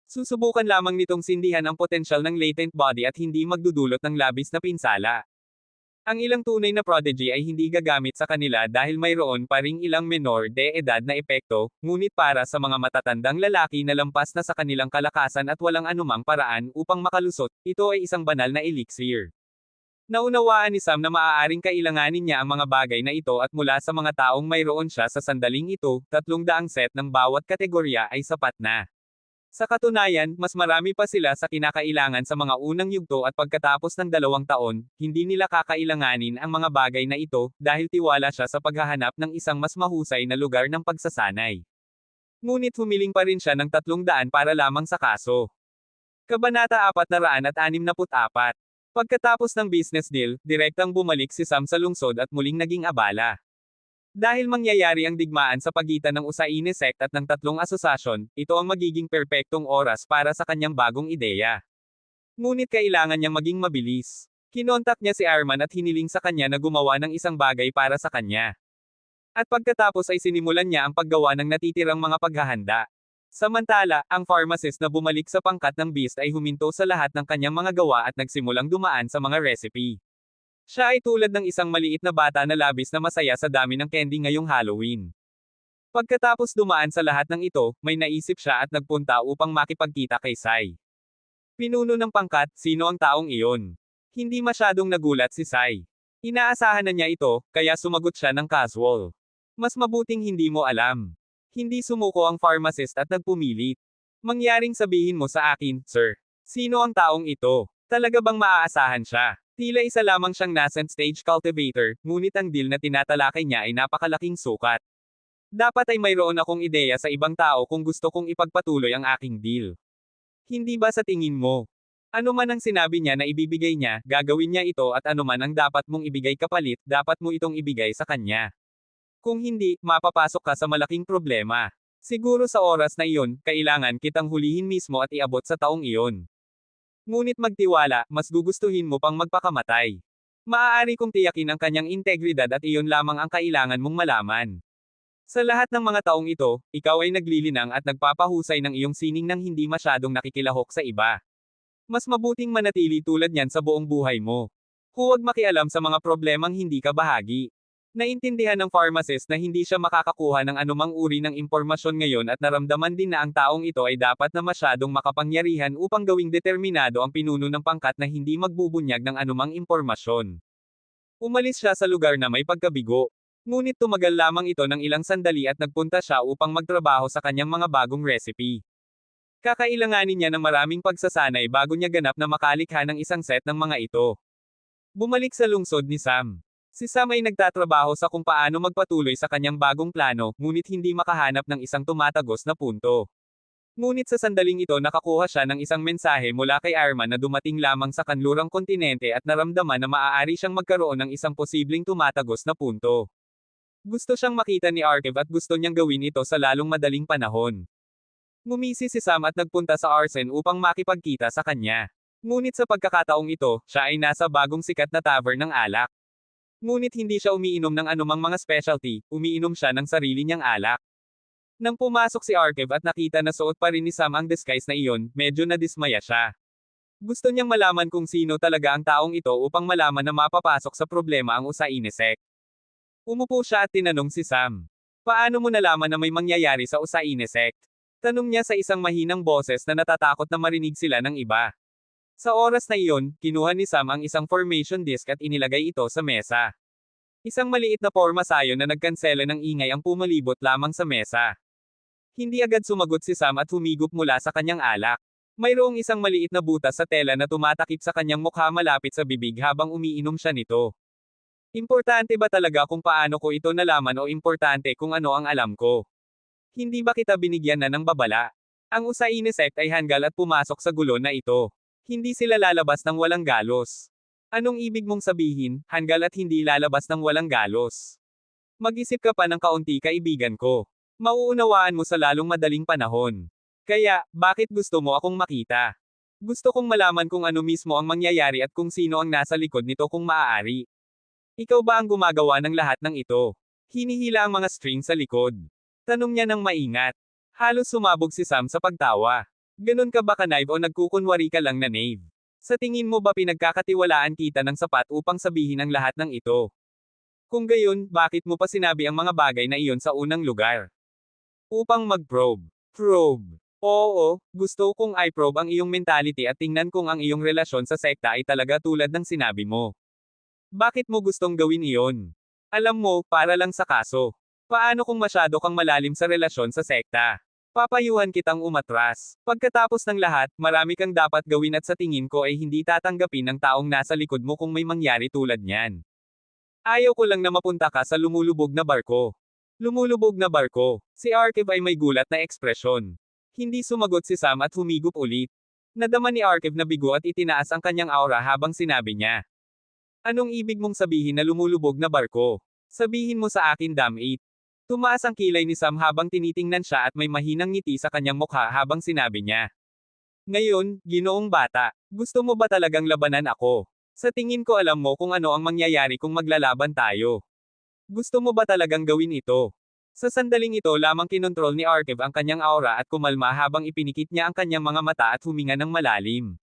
Susubukan lamang nitong sindihan ang potensyal ng latent body at hindi magdudulot ng labis na pinsala. Ang ilang tunay na prodigy ay hindi gagamit sa kanila dahil mayroon pa ring ilang menor de edad na epekto, ngunit para sa mga matatandang lalaki na lampas na sa kanilang kalakasan at walang anumang paraan upang makalusot, ito ay isang banal na elixir. Naunawaan ni Sam na maaaring kailanganin niya ang mga bagay na ito at mula sa mga taong mayroon siya sa sandaling ito, 300 set ng bawat kategorya ay sapat na. Sa katunayan, mas marami pa sila sa kinakailangan sa mga unang yugto at pagkatapos ng 2 taon, hindi nila kakailanganin ang mga bagay na ito, dahil tiwala siya sa paghahanap ng isang mas mahusay na lugar ng pagsasanay. Ngunit humiling pa rin siya ng 300 para lamang sa kaso. Kabanata 464. Pagkatapos ng business deal, direktang bumalik si Sam sa lungsod at muling naging abala. Dahil mangyayari ang digmaan sa pagitan ng Usaine sect at ng 3 asosasyon, ito ang magiging perpektong oras para sa kanyang bagong ideya. Ngunit kailangan niyang maging mabilis. Kinontak niya si Arman at hiniling sa kanya na gumawa ng isang bagay para sa kanya. At pagkatapos ay sinimulan niya ang paggawa ng natitirang mga paghahanda. Samantala, ang pharmacist na bumalik sa pangkat ng beast ay huminto sa lahat ng kanyang mga gawa at nagsimulang dumaan sa mga recipe. Siya ay tulad ng isang maliit na bata na labis na masaya sa dami ng candy ngayong Halloween. Pagkatapos dumaan sa lahat ng ito, may naisip siya at nagpunta upang makipagkita kay Sai. Pinuno ng pangkat, sino ang taong iyon? Hindi masyadong nagulat si Sai. Inaasahan na niya ito, kaya sumagot siya ng casual. Mas mabuting hindi mo alam. Hindi sumuko ang pharmacist at nagpumilit. Mangyaring sabihin mo sa akin, sir. Sino ang taong ito? Talaga bang maaasahan siya? Tila isa lamang siyang nascent stage cultivator, ngunit ang deal na tinatalakay niya ay napakalaking sukat. Dapat ay mayroon akong ideya sa ibang tao kung gusto kong ipagpatuloy ang aking deal. Hindi ba sa tingin mo? Ano man ang sinabi niya na ibibigay niya, gagawin niya ito at ano man ang dapat mong ibigay kapalit, dapat mo itong ibigay sa kanya. Kung hindi, mapapasok ka sa malaking problema. Siguro sa oras na iyon, kailangan kitang hulihin mismo at iabot sa taong iyon. Ngunit magtiwala, mas gugustuhin mo pang magpakamatay. Maaari kong tiyakin ang kanyang integridad at iyon lamang ang kailangan mong malaman. Sa lahat ng mga taong ito, ikaw ay naglilinang at nagpapahusay ng iyong sining nang hindi masyadong nakikilahok sa iba. Mas mabuting manatili tulad niyan sa buong buhay mo. Huwag makialam sa mga problemang hindi ka bahagi. Naintindihan ng pharmacist na hindi siya makakakuha ng anumang uri ng impormasyon ngayon at naramdaman din na ang taong ito ay dapat na masyadong makapangyarihan upang gawing determinado ang pinuno ng pangkat na hindi magbubunyag ng anumang impormasyon. Umalis siya sa lugar na may pagkabigo. Ngunit tumagal lamang ito ng ilang sandali at nagpunta siya upang magtrabaho sa kanyang mga bagong recipe. Kakailanganin niya ng maraming pagsasanay bago niya ganap na makalikha ng isang set ng mga ito. Bumalik sa lungsod ni Sam. Si Sam ay nagtatrabaho sa kung paano magpatuloy sa kanyang bagong plano, ngunit hindi makahanap ng isang tumatagos na punto. Ngunit sa sandaling ito nakakuha siya ng isang mensahe mula kay Arman na dumating lamang sa kanlurang kontinente at naramdaman na maaari siyang magkaroon ng isang posibleng tumatagos na punto. Gusto siyang makita ni Arkev at gusto niyang gawin ito sa lalong madaling panahon. Ngumisi si Sam at nagpunta sa Arsen upang makipagkita sa kanya. Ngunit sa pagkakataong ito, siya ay nasa bagong sikat na tavern ng alak. Ngunit hindi siya umiinom ng anumang mga specialty, umiinom siya ng sarili niyang alak. Nang pumasok si Arkev at nakita na suot pa rin ni Sam ang disguise na iyon, medyo nadismaya siya. Gusto niyang malaman kung sino talaga ang taong ito upang malaman na mapapasok sa problema ang Usainisek. Umupo siya at tinanong si Sam. Paano mo nalaman na may mangyayari sa Usainisek? Tanong niya sa isang mahinang boses na natatakot na marinig sila ng iba. Sa oras na iyon, kinuha ni Sam ang isang formation disk at inilagay ito sa mesa. Isang maliit na pormasayo na nagkansela ng ingay ang pumalibot lamang sa mesa. Hindi agad sumagot si Sam at humigop mula sa kanyang alak. Mayroong isang maliit na butas sa tela na tumatakip sa kanyang mukha malapit sa bibig habang umiinom siya nito. Importante ba talaga kung paano ko ito nalaman o importante kung ano ang alam ko? Hindi ba kita binigyan na ng babala? Ang Usainisek ay hanggal at pumasok sa gulo na ito. Hindi sila lalabas ng walang galos. Anong ibig mong sabihin, hanggal at hindi lalabas ng walang galos? Mag-isip ka pa ng kaunti kaibigan ko. Mauunawaan mo sa lalong madaling panahon. Kaya, bakit gusto mo akong makita? Gusto kong malaman kung ano mismo ang mangyayari at kung sino ang nasa likod nito kung maaari. Ikaw ba ang gumagawa ng lahat ng ito? Hinihila ang mga string sa likod. Tanong niya ng maingat. Halos sumabog si Sam sa pagtawa. Ganon ka ba ka-naive o nagkukunwari ka lang na naive? Sa tingin mo ba pinagkakatiwalaan kita ng sapat upang sabihin ang lahat ng ito? Kung gayon, bakit mo pa sinabi ang mga bagay na iyon sa unang lugar? Upang mag-probe. Probe. Oo, gusto kong i-probe ang iyong mentality at tingnan kung ang iyong relasyon sa sekta ay talaga tulad ng sinabi mo. Bakit mo gustong gawin iyon? Alam mo, para lang sa kaso. Paano kung masyado kang malalim sa relasyon sa sekta? Papayuhan kitang umatras. Pagkatapos ng lahat, marami kang dapat gawin at sa tingin ko ay hindi tatanggapin ng taong nasa likod mo kung may mangyari tulad niyan. Ayaw ko lang na mapunta ka sa lumulubog na barko. Lumulubog na barko. Si Arkev ay may gulat na ekspresyon. Hindi sumagot si Sam at humigop ulit. Nadama ni Arkev na bigo at itinaas ang kanyang aura habang sinabi niya. Anong ibig mong sabihin na lumulubog na barko? Sabihin mo sa akin damn-it. Tumaas ang kilay ni Sam habang tinitingnan siya at may mahinang ngiti sa kanyang mukha habang sinabi niya. Ngayon, ginoong bata, gusto mo ba talagang labanan ako? Sa tingin ko alam mo kung ano ang mangyayari kung maglalaban tayo. Gusto mo ba talagang gawin ito? Sa sandaling ito lamang kinontrol ni Arkev ang kanyang aura at kumalma habang ipinikit niya ang kanyang mga mata at huminga ng malalim.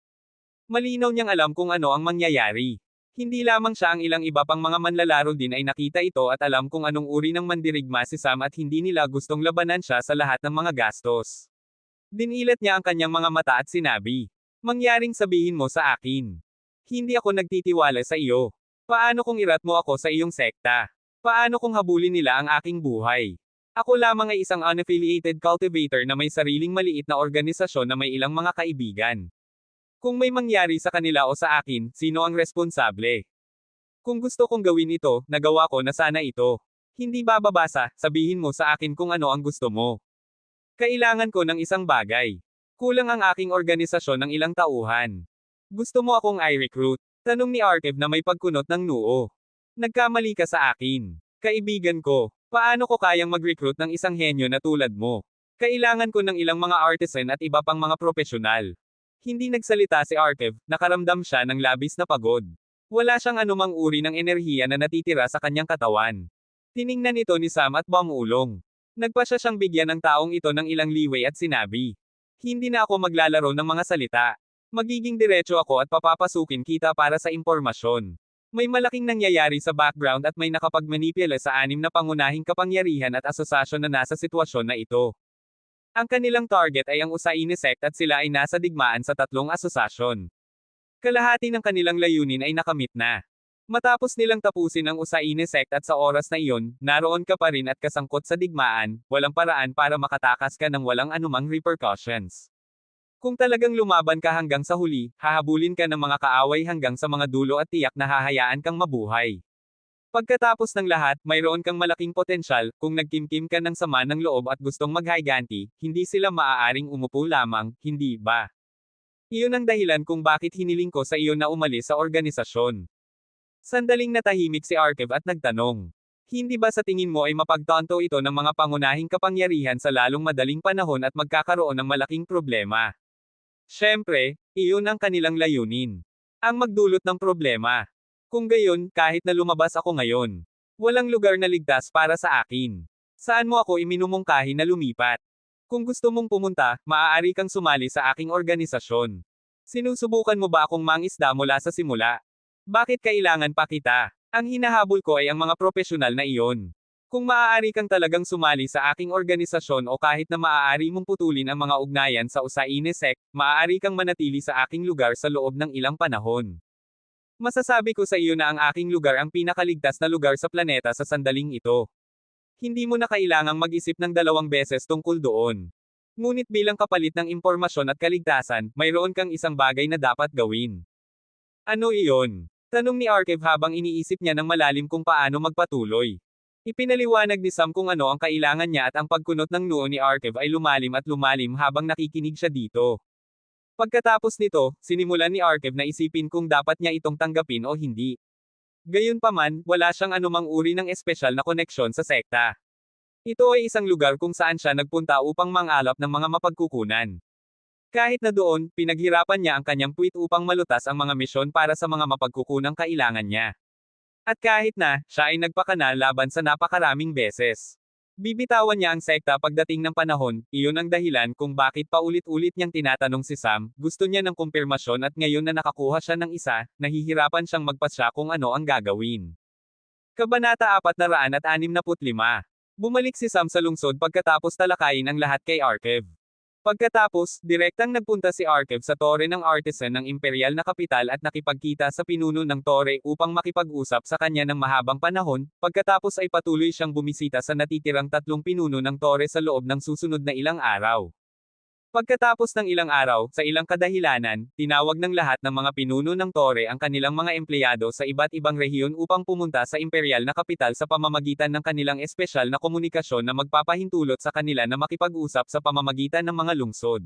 Malinaw niyang alam kung ano ang mangyayari. Hindi lamang siya, ang ilang iba pang mga manlalaro din ay nakita ito at alam kung anong uri ng mandirigma si Sam at hindi nila gustong labanan siya sa lahat ng mga gastos. Dinilat niya ang kanyang mga mata at sinabi, "Mangyaring sabihin mo sa akin. Hindi ako nagtitiwala sa iyo. Paano kung irat mo ako sa iyong sekta? Paano kung habulin nila ang aking buhay? Ako lamang ay isang unaffiliated cultivator na may sariling maliit na organisasyon na may ilang mga kaibigan. Kung may mangyari sa kanila o sa akin, sino ang responsable? Kung gusto kong gawin ito, nagawa ko na sana ito. Hindi bababasa, sabihin mo sa akin kung ano ang gusto mo. Kailangan ko ng isang bagay. Kulang ang aking organisasyon ng ilang tauhan. Gusto mo akong i-recruit?" Tanong ni Arkev na may pagkunot ng noo. "Nagkamali ka sa akin. Kaibigan ko. Paano ko kayang mag-recruit ng isang henyo na tulad mo? Kailangan ko ng ilang mga artisan at iba pang mga profesional." Hindi nagsalita si Arkev, nakaramdam siya ng labis na pagod. Wala siyang anumang uri ng enerhiya na natitira sa kanyang katawan. Tiningnan ito ni Sam at bumulong. Nagpasya siyang bigyan ng taong ito ng ilang leeway at sinabi, "Hindi na ako maglalaro ng mga salita. Magiging diretso ako at papapasukin kita para sa impormasyon. May malaking nangyayari sa background at may nakapagmanipula sa 6 na pangunahing kapangyarihan at asosasyon na nasa sitwasyon na ito. Ang kanilang target ay ang Usaine Sect at sila ay nasa digmaan sa 3 asosasyon. Kalahati ng kanilang layunin ay nakamit na. Matapos nilang tapusin ang Usaine Sect at sa oras na iyon, naroon ka pa rin at kasangkot sa digmaan, walang paraan para makatakas ka ng walang anumang repercussions. Kung talagang lumaban ka hanggang sa huli, hahabulin ka ng mga kaaway hanggang sa mga dulo at tiyak na hahayaan kang mabuhay. Pagkatapos ng lahat, mayroon kang malaking potensyal, kung nagkimkim ka ng sama ng loob at gustong maghiganti, hindi sila maaaring umupo lamang, hindi ba? Iyon ang dahilan kung bakit hiniling ko sa iyo na umalis sa organisasyon." Sandaling natahimik si Arkev at nagtanong, "Hindi ba sa tingin mo ay mapagtanto ito ng mga pangunahing kapangyarihan sa lalong madaling panahon at magkakaroon ng malaking problema? Siyempre, iyon ang kanilang layunin. Ang magdulot ng problema. Kung gayon, kahit na lumabas ako ngayon, walang lugar na ligtas para sa akin. Saan mo ako iminumungkahi na lumipat? Kung gusto mong pumunta, maaari kang sumali sa aking organisasyon. Sinusubukan mo ba akong mangisda mula sa simula? Bakit kailangan pa kita? Ang hinahabol ko ay ang mga profesional na iyon. Kung maaari kang talagang sumali sa aking organisasyon o kahit na maaari mong putulin ang mga ugnayan sa Usaine Sect, maaari kang manatili sa aking lugar sa loob ng ilang panahon. Masasabi ko sa iyo na ang aking lugar ang pinakaligtas na lugar sa planeta sa sandaling ito. Hindi mo na kailangang mag-isip ng 2 beses tungkol doon. Ngunit bilang kapalit ng impormasyon at kaligtasan, mayroon kang isang bagay na dapat gawin. Ano iyon? Tanong ni Arkev habang iniisip niya ng malalim kung paano magpatuloy. Ipinaliwanag ni Sam kung ano ang kailangan niya at ang pagkunot ng noo ni Arkev ay lumalim at lumalim habang nakikinig siya dito. Pagkatapos nito, sinimulan ni Arkev na isipin kung dapat niya itong tanggapin o hindi. Gayunpaman, wala siyang anumang uri ng espesyal na koneksyon sa sekta. Ito ay isang lugar kung saan siya nagpunta upang mangalap ng mga mapagkukunan. Kahit na doon, pinaghirapan niya ang kanyang puwit upang malutas ang mga misyon para sa mga mapagkukunang kailangan niya. At kahit na, siya ay nagpakana laban sa napakaraming beses. Bibitawan niya ang sekta pagdating ng panahon, iyon ang dahilan kung bakit paulit-ulit niyang tinatanong si Sam, gusto niya ng kumpirmasyon at ngayon na nakakuha siya ng isa, nahihirapan siyang magpasya kung ano ang gagawin. Kabanata 465. Bumalik si Sam sa lungsod pagkatapos talakayin ang lahat kay Arkev. Pagkatapos, direktang nagpunta si Arkev sa tore ng artisan ng imperial na kapital at nakipagkita sa pinuno ng tore upang makipag-usap sa kanya ng mahabang panahon, pagkatapos ay patuloy siyang bumisita sa natitirang 3 pinuno ng tore sa loob ng susunod na ilang araw. Pagkatapos ng ilang araw, sa ilang kadahilanan, tinawag ng lahat ng mga pinuno ng tore ang kanilang mga empleyado sa iba't ibang rehiyon upang pumunta sa imperial na kapital sa pamamagitan ng kanilang espesyal na komunikasyon na magpapahintulot sa kanila na makipag-usap sa pamamagitan ng mga lungsod.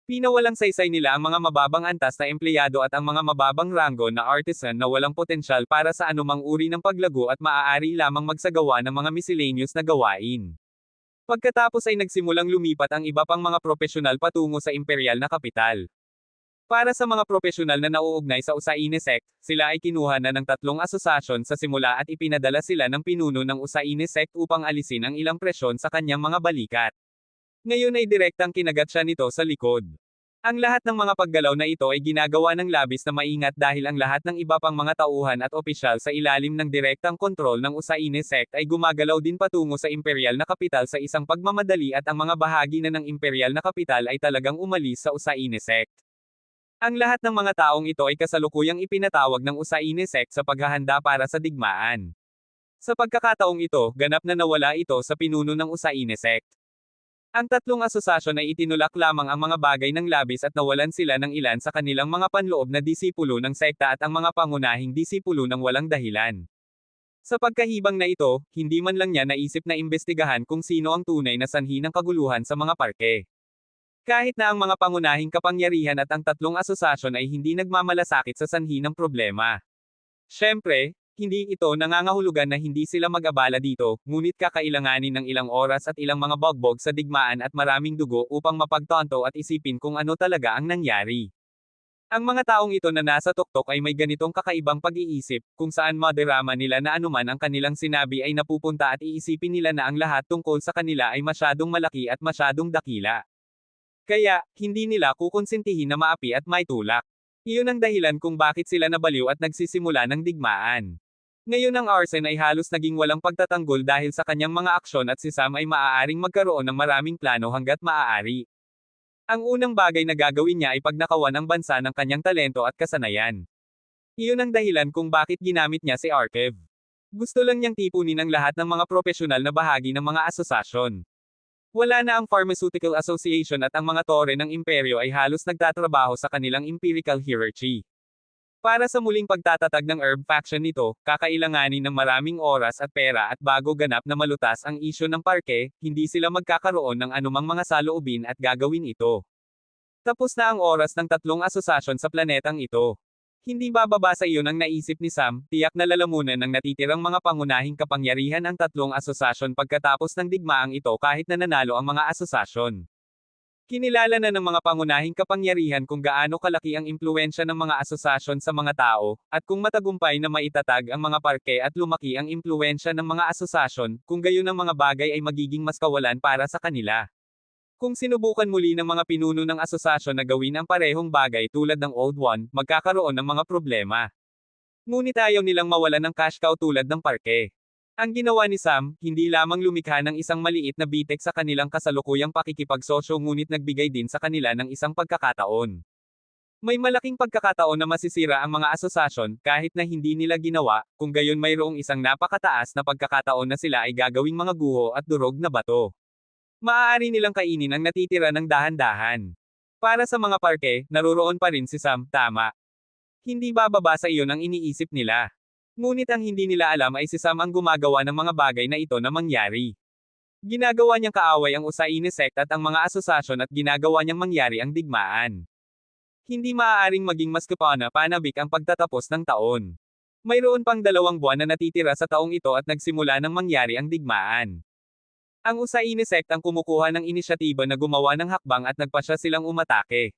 Pinawalang saysay nila ang mga mababang antas na empleyado at ang mga mababang ranggo na artisan na walang potensyal para sa anumang uri ng paglago at maaari lamang magsagawa ng mga miscellaneous na gawain. Pagkatapos ay nagsimulang lumipat ang iba pang mga profesional patungo sa imperial na kapital. Para sa mga profesional na nauugnay sa Usaine Sect, sila ay kinuha na ng 3 asosasyon sa simula at ipinadala sila ng pinuno ng Usaine Sect upang alisin ang ilang presyon sa kanyang mga balikat. Ngayon ay direktang kinagat siya nito sa likod. Ang lahat ng mga paggalaw na ito ay ginagawa ng labis na maingat dahil ang lahat ng iba pang mga tauhan at opisyal sa ilalim ng direktang kontrol ng Usaine sect ay gumagalaw din patungo sa imperial na kapital sa isang pagmamadali at ang mga bahagi na ng imperial na kapital ay talagang umalis sa Usaine sect. Ang lahat ng mga taong ito ay kasalukuyang ipinatawag ng Usaine sect sa paghahanda para sa digmaan. Sa pagkakataong ito, ganap na nawala ito sa pinuno ng Usaine sect. Ang tatlong asosasyon ay itinulak lamang ang mga bagay ng labis at nawalan sila ng ilan sa kanilang mga panloob na disipulo ng sekta at ang mga pangunahing disipulo ng walang dahilan. Sa pagkahibang na ito, hindi man lang niya naisip na imbestigahan kung sino ang tunay na sanhi ng kaguluhan sa mga parke. Kahit na ang mga pangunahing kapangyarihan at ang tatlong asosasyon ay hindi nagmamalasakit sa sanhi ng problema. Siyempre, hindi ito nangangahulugan na hindi sila mag-abala dito, ngunit kakailanganin ng ilang oras at ilang mga bogbog sa digmaan at maraming dugo upang mapagtanto at isipin kung ano talaga ang nangyari. Ang mga taong ito na nasa tuktok ay may ganitong kakaibang pag-iisip, kung saan madarama nila na anuman ang kanilang sinabi ay napupunta at iisipin nila na ang lahat tungkol sa kanila ay masyadong malaki at masyadong dakila. Kaya, hindi nila kukonsintihin na maapi at maitulak. Iyon ang dahilan kung bakit sila nabaliw at nagsisimula ng digmaan. Ngayon ang Arsen ay halos naging walang pagtatanggol dahil sa kanyang mga aksyon at si Sam ay maaaring magkaroon ng maraming plano hanggat maaari. Ang unang bagay na gagawin niya ay pagnakawan ang bansa ng kanyang talento at kasanayan. Iyon ang dahilan kung bakit ginamit niya si Arkev. Gusto lang niyang tipunin ang lahat ng mga profesional na bahagi ng mga asosasyon. Wala na ang Pharmaceutical Association at ang mga tore ng imperyo ay halos nagtatrabaho sa kanilang empirical hierarchy. Para sa muling pagtatatag ng herb faction nito, kakailanganin ng maraming oras at pera at bago ganap na malutas ang isyu ng parke, hindi sila magkakaroon ng anumang mga saloobin at gagawin ito. Tapos na ang oras ng tatlong asosasyon sa planetang ito. Hindi bababa sa iyon ang naisip ni Sam, tiyak na lalamunan ng natitirang mga pangunahing kapangyarihan ang tatlong asosasyon pagkatapos ng digmaang ito kahit na nanalo ang mga asosasyon. Kinilala na ng mga pangunahing kapangyarihan kung gaano kalaki ang impluwensya ng mga asosasyon sa mga tao, at kung matagumpay na maitatag ang mga parke at lumaki ang impluwensya ng mga asosasyon, kung gayon ang mga bagay ay magiging mas kawalan para sa kanila. Kung sinubukan muli ng mga pinuno ng asosasyon na gawin ang parehong bagay tulad ng Old One, magkakaroon ng mga problema. Ngunit ayaw nilang mawalan ng cash cow tulad ng parke. Ang ginawa ni Sam, hindi lamang lumikha ng isang maliit na bitek sa kanilang kasalukuyang pakikipagsosyo ngunit nagbigay din sa kanila ng isang pagkakataon. May malaking pagkakataon na masisira ang mga asosasyon kahit na hindi nila ginawa, kung gayon mayroong isang napakataas na pagkakataon na sila ay gagawing mga guho at durog na bato. Maaari nilang kainin ang natitira ng dahan-dahan. Para sa mga parke, naruroon pa rin si Sam, tama. Hindi bababa sa iyon ang iniisip nila. Ngunit ang hindi nila alam ay si Sam ang gumagawa ng mga bagay na ito na mangyari. Ginagawa niyang kaaway ang Usaine sect at ang mga asosasyon at ginagawa niyang mangyari ang digmaan. Hindi maaaring maging mas panabik ang pagtatapos ng taon. Mayroon pang 2 buwan na natitira sa taong ito at nagsimula ng mangyari ang digmaan. Ang Usaine sect ang kumukuha ng inisyatiba na gumawa ng hakbang at nagpasya silang umatake.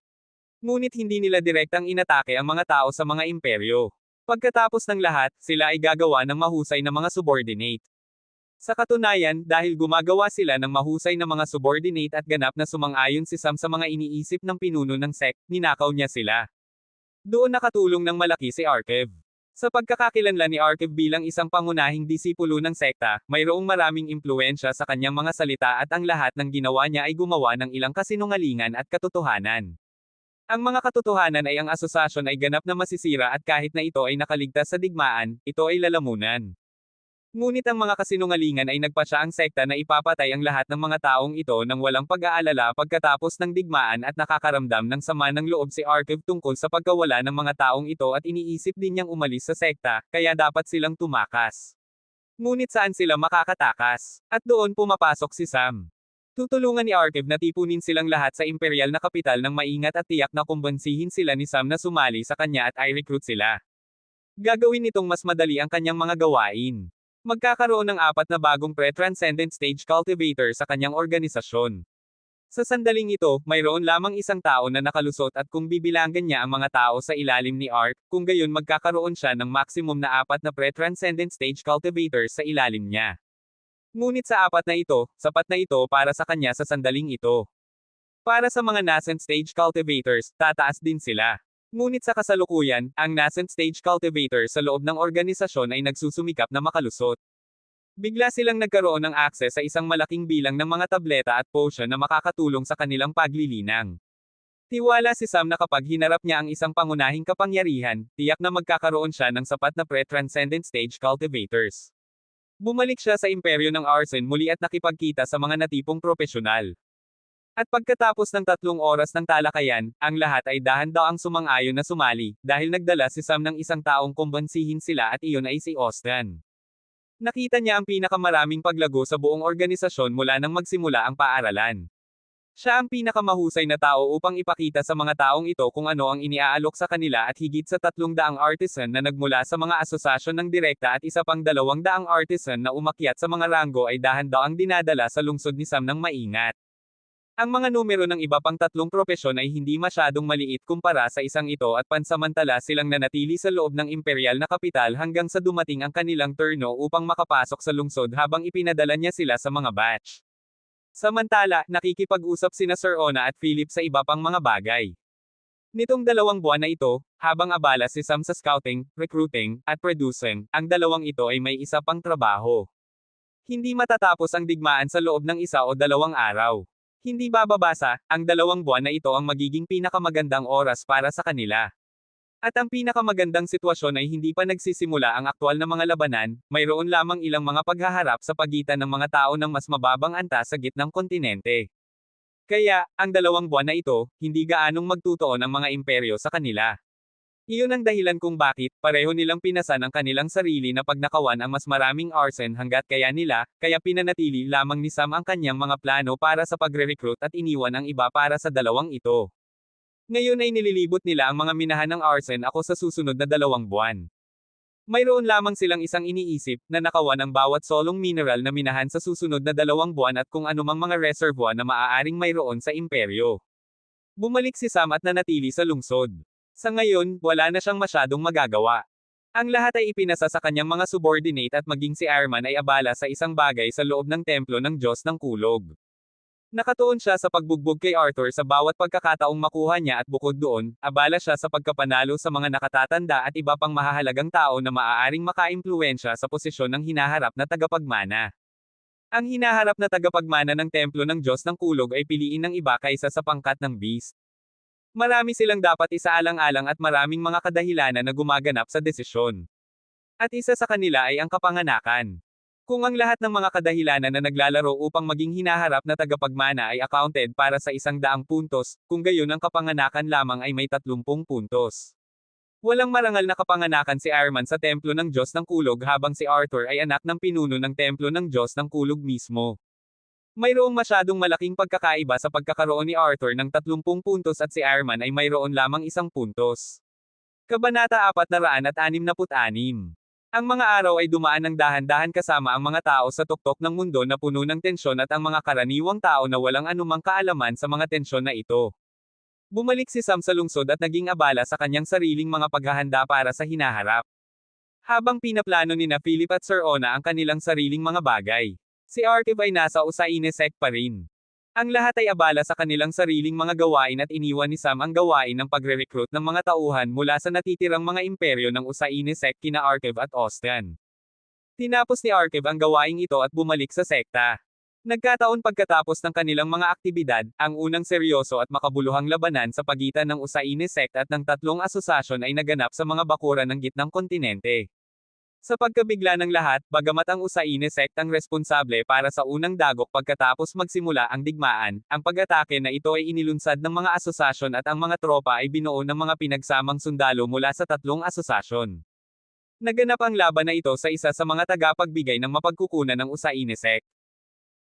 Ngunit hindi nila direktang inatake ang mga tao sa mga imperyo. Pagkatapos ng lahat, sila ay gagawa ng mahusay na mga subordinate. Sa katunayan, dahil gumagawa sila ng mahusay na mga subordinate at ganap na sumang-ayon si Sam sa mga iniisip ng pinuno ng sect, ninakaw niya sila. Doon nakatulong ng malaki si Arkev. Sa pagkakakilanlan ni Arkev bilang isang pangunahing disipulo ng sekta, mayroong maraming impluwensya sa kanyang mga salita at ang lahat ng ginawa niya ay gumawa ng ilang kasinungalingan at katotohanan. Ang mga katotohanan ay ang asosasyon ay ganap na masisira at kahit na ito ay nakaligtas sa digmaan, ito ay lalamunan. Ngunit ang mga kasinungalingan ay nagpasya ang sekta na ipapatay ang lahat ng mga taong ito nang walang pag-aalala pagkatapos ng digmaan at nakakaramdam ng sama ng loob si Arkev tungkol sa pagkawala ng mga taong ito at iniisip din niyang umalis sa sekta, kaya dapat silang tumakas. Ngunit saan sila makakatakas? At doon pumapasok si Sam. Tutulungan ni Arkev na tipunin silang lahat sa imperial na kapital ng maingat at tiyak na kumbansihin sila ni Sam na sumali sa kanya at i-recruit sila. Gagawin nitong mas madali ang kanyang mga gawain. Magkakaroon ng 4 na bagong pre-transcendent stage cultivator sa kanyang organisasyon. Sa sandaling ito, mayroon lamang isang tao na nakalusot at kung bibilangan niya ang mga tao sa ilalim ni Ark, kung gayon magkakaroon siya ng maximum na 4 na pre-transcendent stage cultivators sa ilalim niya. Ngunit sa 4 na ito, sapat na ito para sa kanya sa sandaling ito. Para sa mga nascent stage cultivators, tataas din sila. Ngunit sa kasalukuyan, ang nascent stage cultivator sa loob ng organisasyon ay nagsusumikap na makalusot. Bigla silang nagkaroon ng akses sa isang malaking bilang ng mga tableta at potion na makakatulong sa kanilang paglilinang. Tiwala si Sam na kapag hinarap niya ang isang pangunahing kapangyarihan, tiyak na magkakaroon siya ng sapat na pre-transcendent stage cultivators. Bumalik siya sa imperyo ng Arsen muli at nakipagkita sa mga natipong propesyonal. At pagkatapos ng 3 oras ng talakayan, ang lahat ay dahan-daang sumang-ayon na sumali, dahil nagdala si Sam ng isang taong kumbansihin sila at iyon ay si Austin. Nakita niya ang pinakamaraming paglago sa buong organisasyon mula nang magsimula ang paaralan. Siya ang pinakamahusay na tao upang ipakita sa mga taong ito kung ano ang iniaalok sa kanila at higit sa 300 artisan na nagmula sa mga asosasyon ng direkta at isa pang 200 artisan na umakyat sa mga ranggo ay dahan-daang dinadala sa lungsod ni Sam ng maingat. Ang mga numero ng iba pang 3 propesyon ay hindi masyadong maliit kumpara sa isang ito at pansamantala silang nanatili sa loob ng imperial na kapital hanggang sa dumating ang kanilang turno upang makapasok sa lungsod habang ipinadala niya sila sa mga batch. Samantala, nakikipag-usap sina Sir Ona at Philip sa iba pang mga bagay. Nitong 2 buwan na ito, habang abala si Sam sa scouting, recruiting, at producing, ang dalawang ito ay may isa pang trabaho. Hindi matatapos ang digmaan sa loob ng 1 o 2 araw. Hindi bababasa, ang 2 buwan na ito ang magiging pinakamagandang oras para sa kanila. At ang pinakamagandang sitwasyon ay hindi pa nagsisimula ang aktwal na mga labanan, mayroon lamang ilang mga paghaharap sa pagitan ng mga tao ng mas mababang antas sa gitnang kontinente. Kaya, ang 2 buwan na ito, hindi gaanong magtutuon ang mga imperyo sa kanila. Iyon ang dahilan kung bakit, pareho nilang pinasan ang kanilang sarili na pagnakawan ang mas maraming arsen hanggat kaya nila, kaya pinanatili lamang ni Sam ang kanyang mga plano para sa pagre-recruit at iniwan ang iba para sa dalawang ito. Ngayon ay nililibot nila ang mga minahan ng arsen ako sa susunod na 2 buwan. Mayroon lamang silang isang iniisip, na nakawan ang bawat solong mineral na minahan sa susunod na 2 buwan at kung anumang mga reservoir na maaaring mayroon sa imperyo. Bumalik si Sam at nanatili sa lungsod. Sa ngayon, wala na siyang masyadong magagawa. Ang lahat ay ipinasa sa kanyang mga subordinate at maging si Arman ay abala sa isang bagay sa loob ng templo ng Diyos ng Kulog. Nakatuon siya sa pagbugbog kay Arthur sa bawat pagkakataong makuha niya at bukod doon, abala siya sa pagkapanalo sa mga nakatatanda at iba pang mahahalagang tao na maaaring makaimpluwensya sa posisyon ng hinaharap na tagapagmana. Ang hinaharap na tagapagmana ng templo ng Diyos ng Kulog ay piliin ng iba kaysa sa pangkat ng beast. Marami silang dapat isaalang-alang at maraming mga kadahilanan na gumaganap sa desisyon. At isa sa kanila ay ang kapanganakan. Kung ang lahat ng mga kadahilanan na naglalaro upang maging hinaharap na tagapagmana ay accounted para sa 100 puntos, kung gayon ang kapanganakan lamang ay may 30 puntos. Walang marangal na kapanganakan si Arman sa templo ng Diyos ng Kulog habang si Arthur ay anak ng pinuno ng templo ng Diyos ng Kulog mismo. Mayroong masyadong malaking pagkakaiba sa pagkakaroon ni Arthur ng 30 puntos at si Arman ay mayroon lamang 1 puntos. Kabanata 466. Ang mga araw ay dumaan ng dahan-dahan kasama ang mga tao sa tuktok ng mundo na puno ng tensyon at ang mga karaniwang tao na walang anumang kaalaman sa mga tensyon na ito. Bumalik si Sam sa lungsod at naging abala sa kanyang sariling mga paghahanda para sa hinaharap. Habang pinaplano ni na Philip at Sir Ona ang kanilang sariling mga bagay, si Archive ay nasa Usaine-sect pa rin. Ang lahat ay abala sa kanilang sariling mga gawain at iniwan ni Sam ang gawain ng pagre-recruit ng mga tauhan mula sa natitirang mga imperyo ng Usaine-sect kina Archive at Austin. Tinapos ni Archive ang gawaing ito at bumalik sa sekta. Nagkataon pagkatapos ng kanilang mga aktibidad, ang unang seryoso at makabuluhang labanan sa pagitan ng Usaine-sect at ng 3 asosasyon ay naganap sa mga bakuran ng gitnang kontinente. Sa pagkabigla ng lahat, bagamat ang Usaine-sect ang responsable para sa unang dagok pagkatapos magsimula ang digmaan, ang pag-atake na ito ay inilunsad ng mga asosasyon at ang mga tropa ay binuo ng mga pinagsamang sundalo mula sa 3 asosasyon. Naganap ang laban na ito sa isa sa mga tagapagbigay ng mapagkukunan ng Usaine-sect.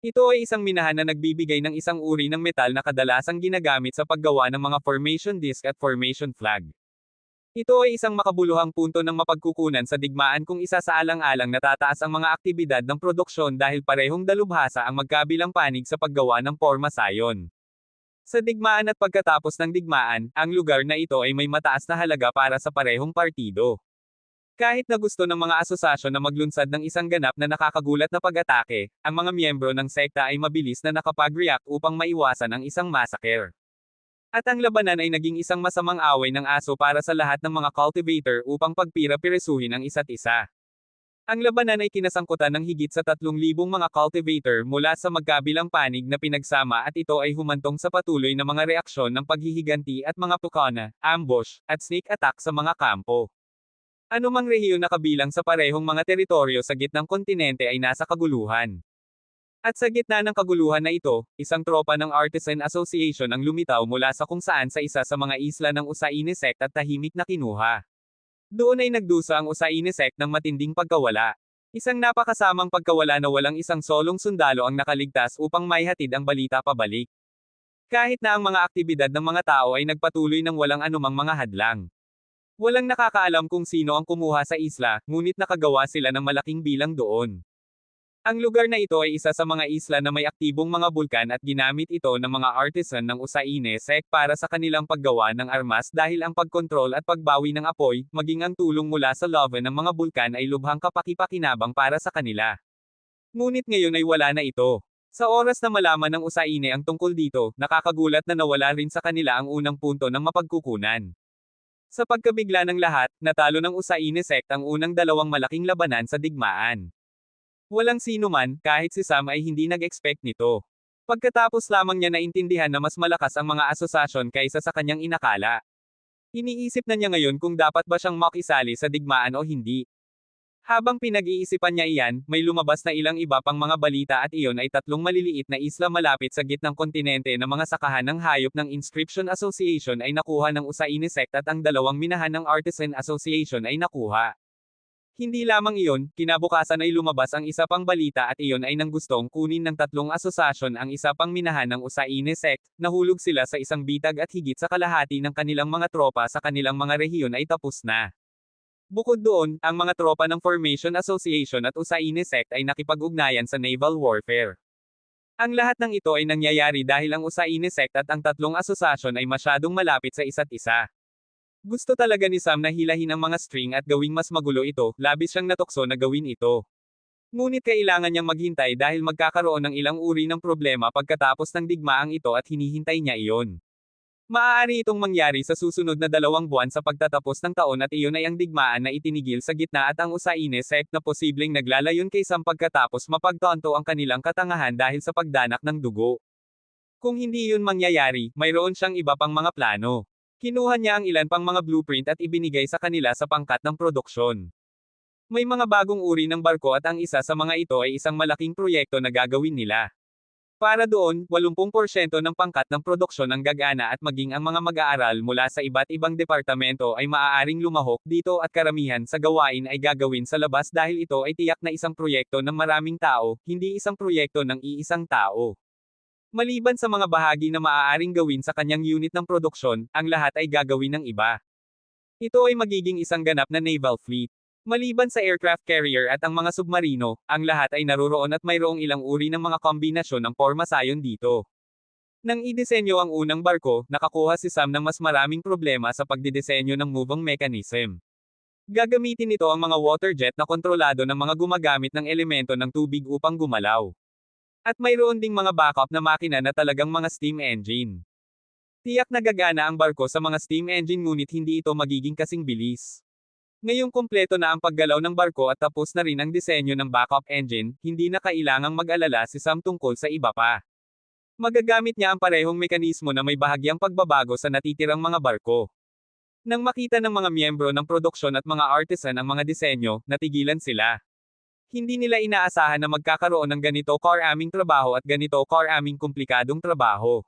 Ito ay isang minahan na nagbibigay ng isang uri ng metal na kadalasang ginagamit sa paggawa ng mga formation disc at formation flag. Ito ay isang makabuluhang punto ng mapagkukunan sa digmaan kung isasaalang-alang natataas ang mga aktibidad ng produksyon dahil parehong dalubhasa ang magkabilang panig sa paggawa ng porma sayon. Sa digmaan at pagkatapos ng digmaan, ang lugar na ito ay may mataas na halaga para sa parehong partido. Kahit na gusto ng mga asosasyon na maglunsad ng isang ganap na nakakagulat na pag-atake, ang mga miyembro ng sekta ay mabilis na nakapag-react upang maiwasan ang isang massacre. At ang labanan ay naging isang masamang away ng aso para sa lahat ng mga cultivator upang pagpira-pirisuhin ang isa't isa. Ang labanan ay kinasangkutan ng higit sa 3,000 mga cultivator mula sa magkabilang panig na pinagsama at ito ay humantong sa patuloy na mga reaksyon ng paghihiganti at mga pukana, ambush, at sneak attack sa mga kampo. Anumang rehiyon na kabilang sa parehong mga teritoryo sa gitnang kontinente ay nasa kaguluhan. At sa gitna ng kaguluhan na ito, isang tropa ng Artisan Association ang lumitaw mula sa kung saan sa isa sa mga isla ng Usaine sect at tahimik na kinuha. Doon ay nagdusa ang Usaine sect ng matinding pagkawala. Isang napakasamang pagkawala na walang isang solong sundalo ang nakaligtas upang maihatid ang balita pabalik. Kahit na ang mga aktibidad ng mga tao ay nagpatuloy ng walang anumang mga hadlang. Walang nakakaalam kung sino ang kumuha sa isla, ngunit nakagawa sila ng malaking bilang doon. Ang lugar na ito ay isa sa mga isla na may aktibong mga bulkan at ginamit ito ng mga artisan ng Usaine sect para sa kanilang paggawa ng armas dahil ang pagkontrol at pagbawi ng apoy, maging ang tulong mula sa lava ng mga bulkan ay lubhang kapakipakinabang para sa kanila. Ngunit ngayon ay wala na ito. Sa oras na malaman ng Usaine ang tungkol dito, nakakagulat na nawala rin sa kanila ang unang punto ng mapagkukunan. Sa pagkabigla ng lahat, natalo ng Usaine sect ang unang dalawang malaking labanan sa digmaan. Walang sino man, kahit si Sam ay hindi nag-expect nito. Pagkatapos lamang niya naintindihan na mas malakas ang mga asosasyon kaysa sa kanyang inakala. Iniisip na niya ngayon kung dapat ba siyang makisali sa digmaan o hindi. Habang pinag-iisipan niya iyan, may lumabas na ilang iba pang mga balita at iyon ay 3 maliliit na isla malapit sa gitnang kontinente na mga sakahan ng hayop ng Inscription Association ay nakuha ng Usaine sect at ang 2 minahan ng Artisan Association ay nakuha. Hindi lamang iyon, kinabukasan ay lumabas ang isa pang balita at iyon ay nang gustong kunin ng 3 asosasyon ang isa pang minahan ng Usaine sect, nahulog sila sa isang bitag at higit sa kalahati ng kanilang mga tropa sa kanilang mga rehiyon ay tapos na. Bukod doon, ang mga tropa ng Formation Association at Usaine sect ay nakipag-ugnayan sa naval warfare. Ang lahat ng ito ay nangyayari dahil ang Usaine sect at ang 3 asosasyon ay masyadong malapit sa isa't isa. Gusto talaga ni Sam na hilahin ang mga string at gawing mas magulo ito, labis siyang natukso na gawin ito. Ngunit kailangan niyang maghintay dahil magkakaroon ng ilang uri ng problema pagkatapos ng digmaang ito at hinihintay niya iyon. Maaari itong mangyari sa susunod na 2 buwan sa pagtatapos ng taon at iyon ay ang digmaan na itinigil sa gitna at ang Usaine sect na posibleng naglalayon kay Sam pagkatapos mapagtanto ang kanilang katangahan dahil sa pagdanak ng dugo. Kung hindi iyon mangyayari, mayroon siyang iba pang mga plano. Kinuha niya ang ilan pang mga blueprint at ibinigay sa kanila sa pangkat ng produksyon. May mga bagong uri ng barko at ang isa sa mga ito ay isang malaking proyekto na gagawin nila. Para doon, 80% ng pangkat ng produksyon ang gagana at maging ang mga mag-aaral mula sa iba't ibang departamento ay maaaring lumahok dito at karamihan sa gawain ay gagawin sa labas dahil ito ay tiyak na isang proyekto ng maraming tao, hindi isang proyekto ng iisang tao. Maliban sa mga bahagi na maaaring gawin sa kanyang unit ng produksyon, ang lahat ay gagawin ng iba. Ito ay magiging isang ganap na naval fleet. Maliban sa aircraft carrier at ang mga submarino, ang lahat ay naroroon at mayroong ilang uri ng mga kombinasyon ng pormasayon dito. Nang idisenyo ang unang barko, nakakuha si Sam ng mas maraming problema sa pagdidisenyo ng moving mechanism. Gagamitin nito ang mga water jet na kontrolado ng mga gumagamit ng elemento ng tubig upang gumalaw. At mayroon ding mga backup na makina na talagang mga steam engine. Tiyak na gagana ang barko sa mga steam engine ngunit hindi ito magiging kasing bilis. Ngayong kumpleto na ang paggalaw ng barko at tapos na rin ang disenyo ng backup engine, hindi na kailangang mag-alala si Sam tungkol sa iba pa. Magagamit niya ang parehong mekanismo na may bahagyang pagbabago sa natitirang mga barko. Nang makita ng mga miyembro ng produksyon at mga artisan ang mga disenyo, natigilan sila. Hindi nila inaasahan na magkakaroon ng ganito karaming trabaho at ganito karaming komplikadong trabaho.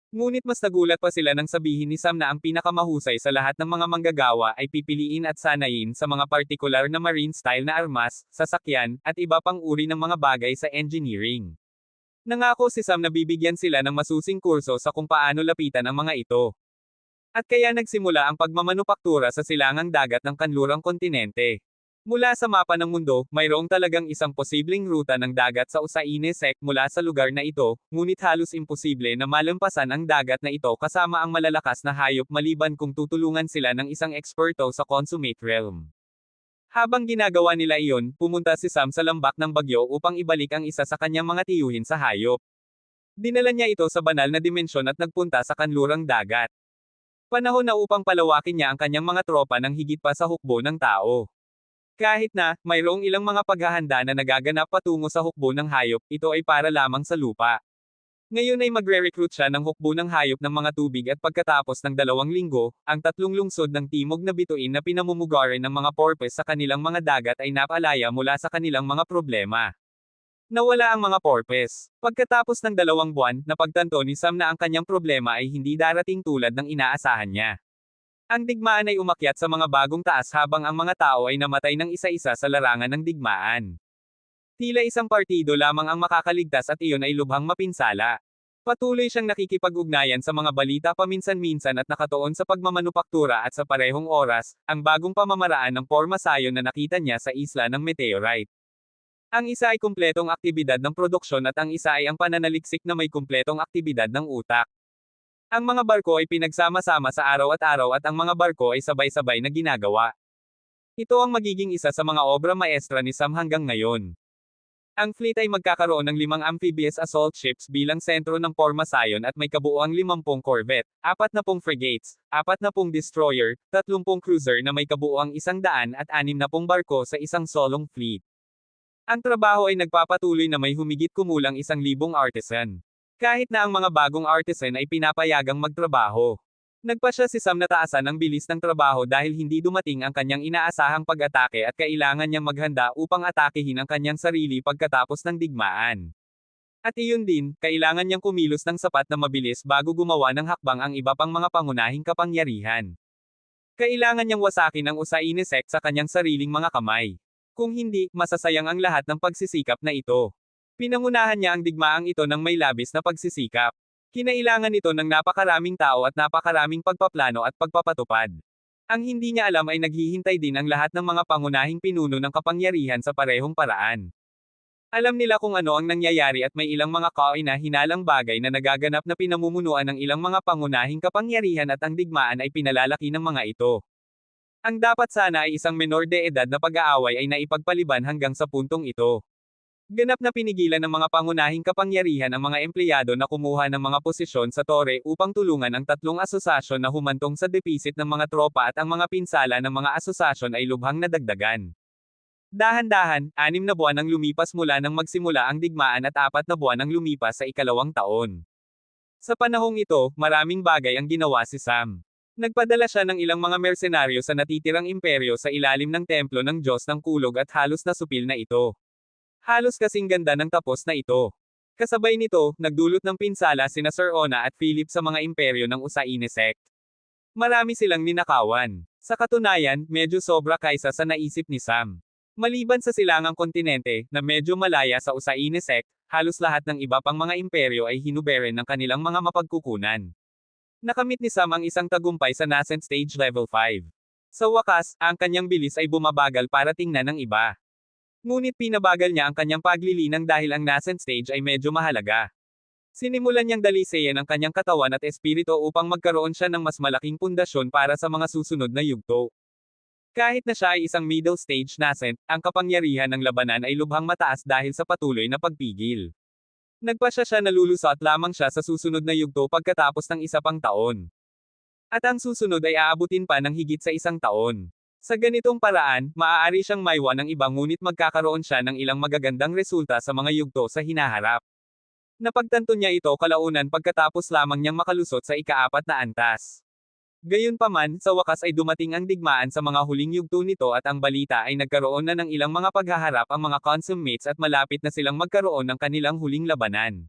Ngunit mas nagulat pa sila nang sabihin ni Sam na ang pinakamahusay sa lahat ng mga manggagawa ay pipiliin at sanayin sa mga partikular na marine style na armas, sasakyan, at iba pang uri ng mga bagay sa engineering. Nangako si Sam na bibigyan sila ng masusing kurso sa kung paano lapitan ang mga ito. At kaya nagsimula ang pagmamanupaktura sa silangang dagat ng kanlurang kontinente. Mula sa mapa ng mundo, mayroong talagang isang posibleng ruta ng dagat sa Usaine sect mula sa lugar na ito, ngunit halos imposible na malampasan ang dagat na ito kasama ang malalakas na hayop maliban kung tutulungan sila ng isang eksperto sa consummate realm. Habang ginagawa nila iyon, pumunta si Sam sa lambak ng bagyo upang ibalik ang isa sa kanyang mga tiyuhin sa hayop. Dinala niya ito sa banal na dimensyon at nagpunta sa kanlurang dagat. Panahon na upang palawakin niya ang kanyang mga tropa ng higit pa sa hukbo ng tao. Kahit na, mayroong ilang mga paghahanda na nagaganap patungo sa hukbo ng hayop, ito ay para lamang sa lupa. Ngayon ay magre-recruit siya ng hukbo ng hayop ng mga tubig at pagkatapos ng 2 linggo, ang 3 lungsod ng timog na bituin na pinamumugaran ng mga porpoise sa kanilang mga dagat ay napalaya mula sa kanilang mga problema. Nawala ang mga porpoise. Pagkatapos ng 2 buwan, napagtanto ni Sam na ang kanyang problema ay hindi darating tulad ng inaasahan niya. Ang digmaan ay umakyat sa mga bagong taas habang ang mga tao ay namatay ng isa-isa sa larangan ng digmaan. Tila isang partido lamang ang makakaligtas at iyon ay lubhang mapinsala. Patuloy siyang nakikipag-ugnayan sa mga balita paminsan-minsan at nakatuon sa pagmamanupaktura at sa parehong oras, ang bagong pamamaraan ng pormasayon na nakita niya sa isla ng meteorite. Ang isa ay kumpletong aktibidad ng produksyon at ang isa ay ang pananaliksik na may kumpletong aktibidad ng utak. Ang mga barko ay pinagsama-sama sa araw at araw at ang mga barko ay sabay-sabay na ginagawa. Ito ang magiging isa sa mga obra maestra ni Sam hanggang ngayon. Ang fleet ay magkakaroon ng 5 amphibious assault ships bilang sentro ng pormasayon at may kabuuang 50 corvette, 40 frigates, 40 destroyer, 30 cruiser na may kabuuang 160 barko sa isang solong fleet. Ang trabaho ay nagpapatuloy na may humigit kumulang 1,000 artisan. Kahit na ang mga bagong artisan ay pinapayagang magtrabaho. Nagpasya si Sam na taasan ang bilis ng trabaho dahil hindi dumating ang kanyang inaasahang pag-atake at kailangan niyang maghanda upang atakehin ang kanyang sarili pagkatapos ng digmaan. At iyon din, kailangan niyang kumilos ng sapat na mabilis bago gumawa ng hakbang ang iba pang mga pangunahing kapangyarihan. Kailangan niyang wasakin ang Usain sect sa kanyang sariling mga kamay. Kung hindi, masasayang ang lahat ng pagsisikap na ito. Pinangunahan niya ang digmaang ito ng may labis na pagsisikap. Kinailangan ito ng napakaraming tao at napakaraming pagpaplano at pagpapatupad. Ang hindi niya alam ay naghihintay din ang lahat ng mga pangunahing pinuno ng kapangyarihan sa parehong paraan. Alam nila kung ano ang nangyayari at may ilang mga kauna-hinalang bagay na nagaganap na pinamumunuan ng ilang mga pangunahing kapangyarihan at ang digmaan ay pinalalaki ng mga ito. Ang dapat sana ay isang menor de edad na pag-aaway ay naipagpaliban hanggang sa puntong ito. Ganap na pinigilan ng mga pangunahing kapangyarihan ang mga empleyado na kumuha ng mga posisyon sa tore upang tulungan ang 3 asosasyon na humantong sa depisit ng mga tropa at ang mga pinsala ng mga asosasyon ay lubhang nadagdagan. Dahan-dahan, 6 na buwan ang lumipas mula nang magsimula ang digmaan at 4 na buwan ang lumipas sa ika-2 taon. Sa panahong ito, maraming bagay ang ginawa si Sam. Nagpadala siya ng ilang mga mersenaryo sa natitirang imperyo sa ilalim ng templo ng Diyos ng Kulog at halos nasupil na ito. Halos kasing ganda ng tapos na ito. Kasabay nito, nagdulot ng pinsala sina Sir Ona at Philip sa mga imperyo ng Usain sect. Marami silang ninakawan. Sa katunayan, medyo sobra kaysa sa naisip ni Sam. Maliban sa silangang kontinente, na medyo malaya sa Usain sect, halos lahat ng iba pang mga imperyo ay hinuberen ng kanilang mga mapagkukunan. Nakamit ni Sam ang isang tagumpay sa nascent stage level 5. Sa wakas, ang kanyang bilis ay bumabagal para tingnan ng iba. Ngunit pinabagal niya ang kanyang paglilinang dahil ang nascent stage ay medyo mahalaga. Sinimulan niyang dalisayan ang kanyang katawan at espiritu upang magkaroon siya ng mas malaking pundasyon para sa mga susunod na yugto. Kahit na siya ay isang middle stage nascent, ang kapangyarihan ng labanan ay lubhang mataas dahil sa patuloy na pagpigil. Nagpasya na lulusot lamang siya sa susunod na yugto pagkatapos ng 1 pang taon. At ang susunod ay aabutin pa ng higit sa 1 taon. Sa ganitong paraan, maaari siyang maiwan ng iba ngunit magkakaroon siya ng ilang magagandang resulta sa mga yugto sa hinaharap. Napagtanto niya ito kalaunan pagkatapos lamang niyang makalusot sa ika-4 na antas. Gayunpaman, sa wakas ay dumating ang digmaan sa mga huling yugto nito at ang balita ay nagkaroon na ng ilang mga paghaharap ang mga consummates at malapit na silang magkaroon ng kanilang huling labanan.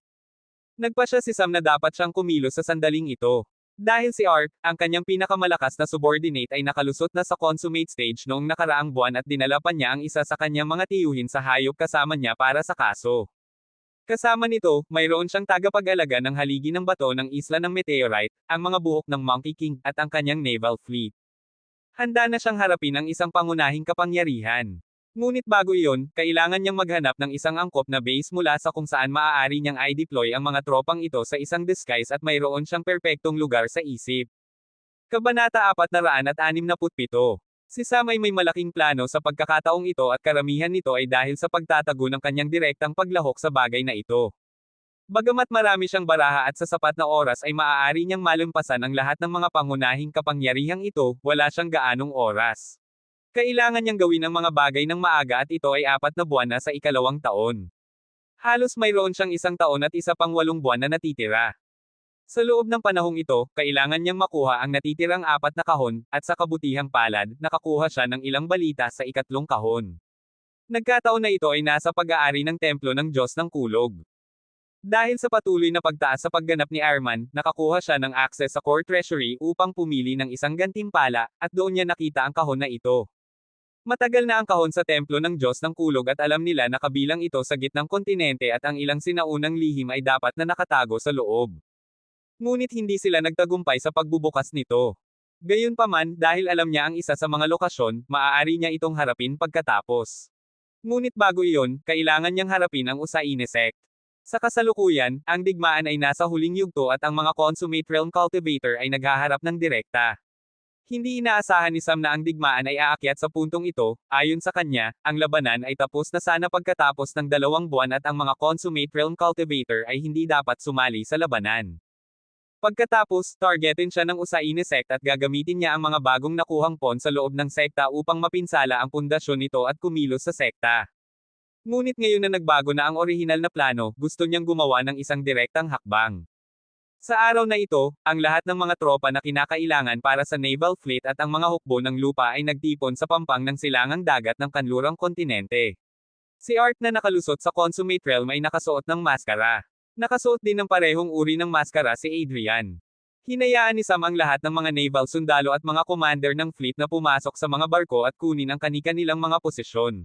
Nagpasya si Sam na dapat siyang kumilos sa sandaling ito. Dahil si Ark, ang kanyang pinakamalakas na subordinate ay nakalusot na sa consummate stage noong nakaraang buwan at dinala pa niya ang isa sa kanyang mga tiyuhin sa hayop kasama niya para sa kaso. Kasama nito, mayroon siyang tagapag-alaga ng haligi ng bato ng isla ng meteorite, ang mga buhok ng Monkey King, at ang kanyang naval fleet. Handa na siyang harapin ang isang pangunahing kapangyarihan. Ngunit bago iyon, kailangan niyang maghanap ng isang angkop na base mula sa kung saan maaari niyang i-deploy ang mga tropang ito sa isang disguise at mayroon siyang perpektong lugar sa isip. Kabanata 467. Si Sam ay may malaking plano sa pagkakataong ito at karamihan nito ay dahil sa pagtatago ng kanyang direktang paglahok sa bagay na ito. Bagamat marami siyang baraha at sa sapat na oras ay maaari niyang malumpasan ang lahat ng mga pangunahing kapangyarihang ito, wala siyang gaanong oras. Kailangan niyang gawin ang mga bagay ng maaga at ito ay 4 na buwan na sa ikalawang taon. Halos mayroon siyang 1 taon at isa pang 8 buwan na natitira. Sa loob ng panahong ito, kailangan niyang makuha ang natitirang 4 na kahon, at sa kabutihang palad, nakakuha siya ng ilang balita sa ikatlong kahon. Nagkataon na ito ay nasa pag-aari ng templo ng Diyos ng Kulog. Dahil sa patuloy na pagtaas sa pagganap ni Arman, nakakuha siya ng access sa core treasury upang pumili ng isang gantimpala, at doon niya nakita ang kahon na ito. Matagal na ang kahon sa templo ng Diyos ng Kulog at alam nila na kabilang ito sa gitnang kontinente at ang ilang sinaunang lihim ay dapat na nakatago sa loob. Ngunit hindi sila nagtagumpay sa pagbubukas nito. Gayunpaman, dahil alam niya ang isa sa mga lokasyon, maaari niya itong harapin pagkatapos. Ngunit bago iyon, kailangan niyang harapin ang Usaine sect. Sa kasalukuyan, ang digmaan ay nasa huling yugto at ang mga consummate realm cultivator ay naghaharap ng direkta. Hindi inaasahan ni Sam na ang digmaan ay aakyat sa puntong ito, ayon sa kanya, ang labanan ay tapos na sana pagkatapos ng 2 buwan at ang mga consummate realm cultivator ay hindi dapat sumali sa labanan. Pagkatapos, targetin siya ng Usaine sect at gagamitin niya ang mga bagong nakuhang pawn sa loob ng sekta upang mapinsala ang pundasyon nito at kumilos sa sekta. Ngunit ngayon na nagbago na ang orihinal na plano, gusto niyang gumawa ng isang direktang hakbang. Sa araw na ito, ang lahat ng mga tropa na kinakailangan para sa naval fleet at ang mga hukbo ng lupa ay nagtipon sa pampang ng silangang dagat ng kanlurang kontinente. Si Art na nakalusot sa consummate realm ay nakasuot ng maskara. Nakasuot din ng parehong uri ng maskara si Adrian. Hinayaan ni Sam ang lahat ng mga naval sundalo at mga commander ng fleet na pumasok sa mga barko at kunin ang kani-kanilang mga posisyon.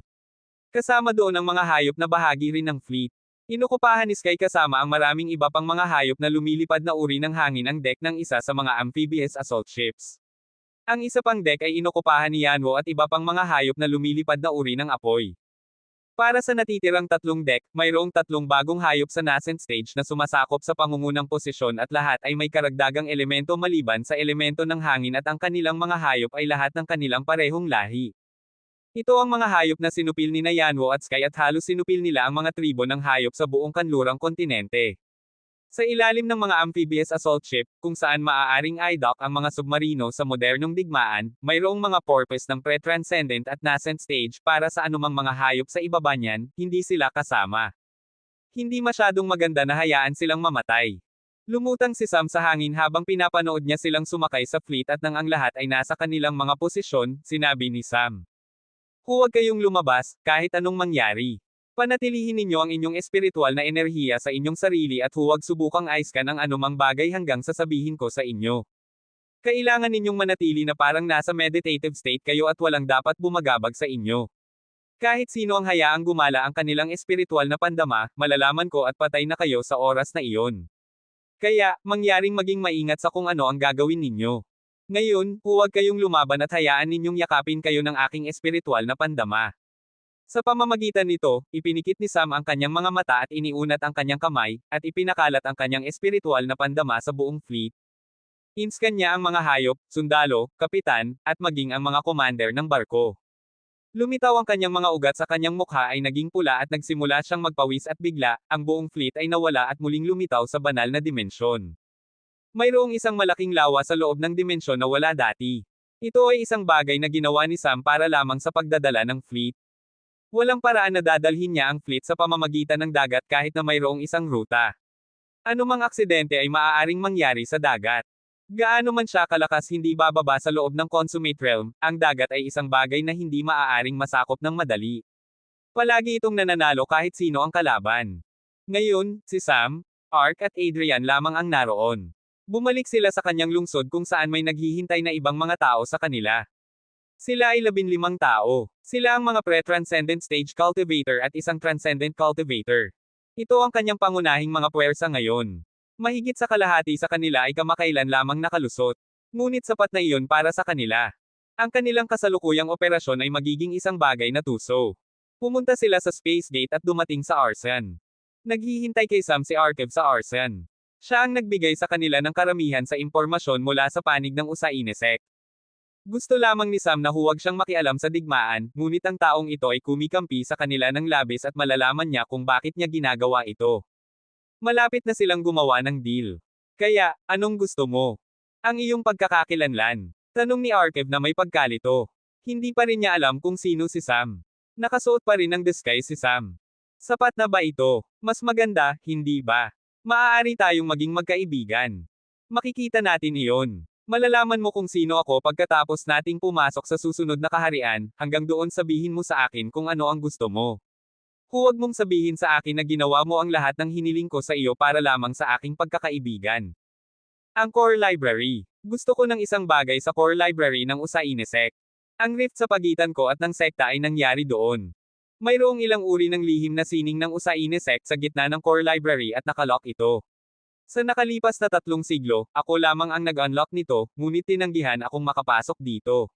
Kasama doon ang mga hayop na bahagi rin ng fleet. Inukupahan ni Sky kasama ang maraming iba pang mga hayop na lumilipad na uri ng hangin ang deck ng isa sa mga amphibious assault ships. Ang isa pang deck ay inukupahan ni Yanwo at iba pang mga hayop na lumilipad na uri ng apoy. Para sa natitirang 3 deck, mayroong 3 bagong hayop sa nascent stage na sumasakop sa pangungunang posisyon at lahat ay may karagdagang elemento maliban sa elemento ng hangin at ang kanilang mga hayop ay lahat ng kanilang parehong lahi. Ito ang mga hayop na sinupil ni Yanwo at Sky at halos sinupil nila ang mga tribo ng hayop sa buong kanlurang kontinente. Sa ilalim ng mga amphibious assault ship, kung saan maaaring i-dock ang mga submarino sa modernong digmaan, mayroong mga purpose ng pre-transcendent at nascent stage para sa anumang mga hayop sa ibaba niyan, hindi sila kasama. Hindi masyadong maganda na hayaan silang mamatay. Lumutang si Sam sa hangin habang pinapanood niya silang sumakay sa fleet at nang ang lahat ay nasa kanilang mga posisyon, sinabi ni Sam. Huwag kayong lumabas, kahit anong mangyari. Panatilihin ninyo ang inyong espiritual na enerhiya sa inyong sarili at huwag subukang aiskan ang anumang bagay hanggang sasabihin ko sa inyo. Kailangan ninyong manatili na parang nasa meditative state kayo at walang dapat bumagabag sa inyo. Kahit sino ang hayaang gumala ang kanilang espiritual na pandama, malalaman ko at patay na kayo sa oras na iyon. Kaya, mangyaring maging maingat sa kung ano ang gagawin ninyo. Ngayon, huwag kayong lumaban at hayaan ninyong yakapin kayo ng aking espiritual na pandama. Sa pamamagitan nito, ipinikit ni Sam ang kanyang mga mata at iniunat ang kanyang kamay, at ipinakalat ang kanyang espiritual na pandama sa buong fleet. Inscan niya ang mga hayop, sundalo, kapitan, at maging ang mga commander ng barko. Lumitaw ang kanyang mga ugat sa kanyang mukha ay naging pula at nagsimula siyang magpawis at bigla, ang buong fleet ay nawala at muling lumitaw sa banal na dimensyon. Mayroong isang malaking lawa sa loob ng dimensyon na wala dati. Ito ay isang bagay na ginawa ni Sam para lamang sa pagdadala ng fleet. Walang paraan na dadalhin niya ang fleet sa pamamagitan ng dagat kahit na mayroong isang ruta. Anumang aksidente ay maaaring mangyari sa dagat. Gaano man siya kalakas hindi bababa sa loob ng consummate realm, ang dagat ay isang bagay na hindi maaaring masakop ng madali. Palagi itong nananalo kahit sino ang kalaban. Ngayon, si Sam, Ark at Adrian lamang ang naroon. Bumalik sila sa kanyang lungsod kung saan may naghihintay na ibang mga tao sa kanila. Sila ay 15 tao. Sila ang mga pre-transcendent stage cultivator at isang transcendent cultivator. Ito ang kanyang pangunahing mga puwersa ngayon. Mahigit sa kalahati sa kanila ay kamakailan lamang nakalusot. Ngunit sapat na iyon para sa kanila. Ang kanilang kasalukuyang operasyon ay magiging isang bagay na tuso. Pumunta sila sa Space Gate at dumating sa Arsan. Naghihintay kay Sam si Arkev sa Arsan. Siya ang nagbigay sa kanila ng karamihan sa impormasyon mula sa panig ng Usaine sect. Gusto lamang ni Sam na huwag siyang makialam sa digmaan, ngunit ang taong ito ay kumikampi sa kanila ng labis at malalaman niya kung bakit niya ginagawa ito. Malapit na silang gumawa ng deal. Kaya, anong gusto mo? Ang iyong pagkakakilanlan. Tanong ni Arkev na may pagkalito. Hindi pa rin niya alam kung sino si Sam. Nakasuot pa rin ng disguise si Sam. Sapat na ba ito? Mas maganda, hindi ba? Maaari tayong maging magkaibigan. Makikita natin iyon. Malalaman mo kung sino ako pagkatapos nating pumasok sa susunod na kaharian, hanggang doon sabihin mo sa akin kung ano ang gusto mo. Huwag mong sabihin sa akin na ginawa mo ang lahat ng hiniling ko sa iyo para lamang sa aking pagkakaibigan. Ang Core Library. Gusto ko ng isang bagay sa Core Library ng Usaine Sect. Ang rift sa pagitan ko at ng sekta ay nangyari doon. Mayroong ilang uri ng lihim na sining ng Usaine Sect sa gitna ng Core Library at nakalock ito. Sa nakalipas na 3 siglo, ako lamang ang nag-unlock nito, ngunit tinanggihan akong makapasok dito.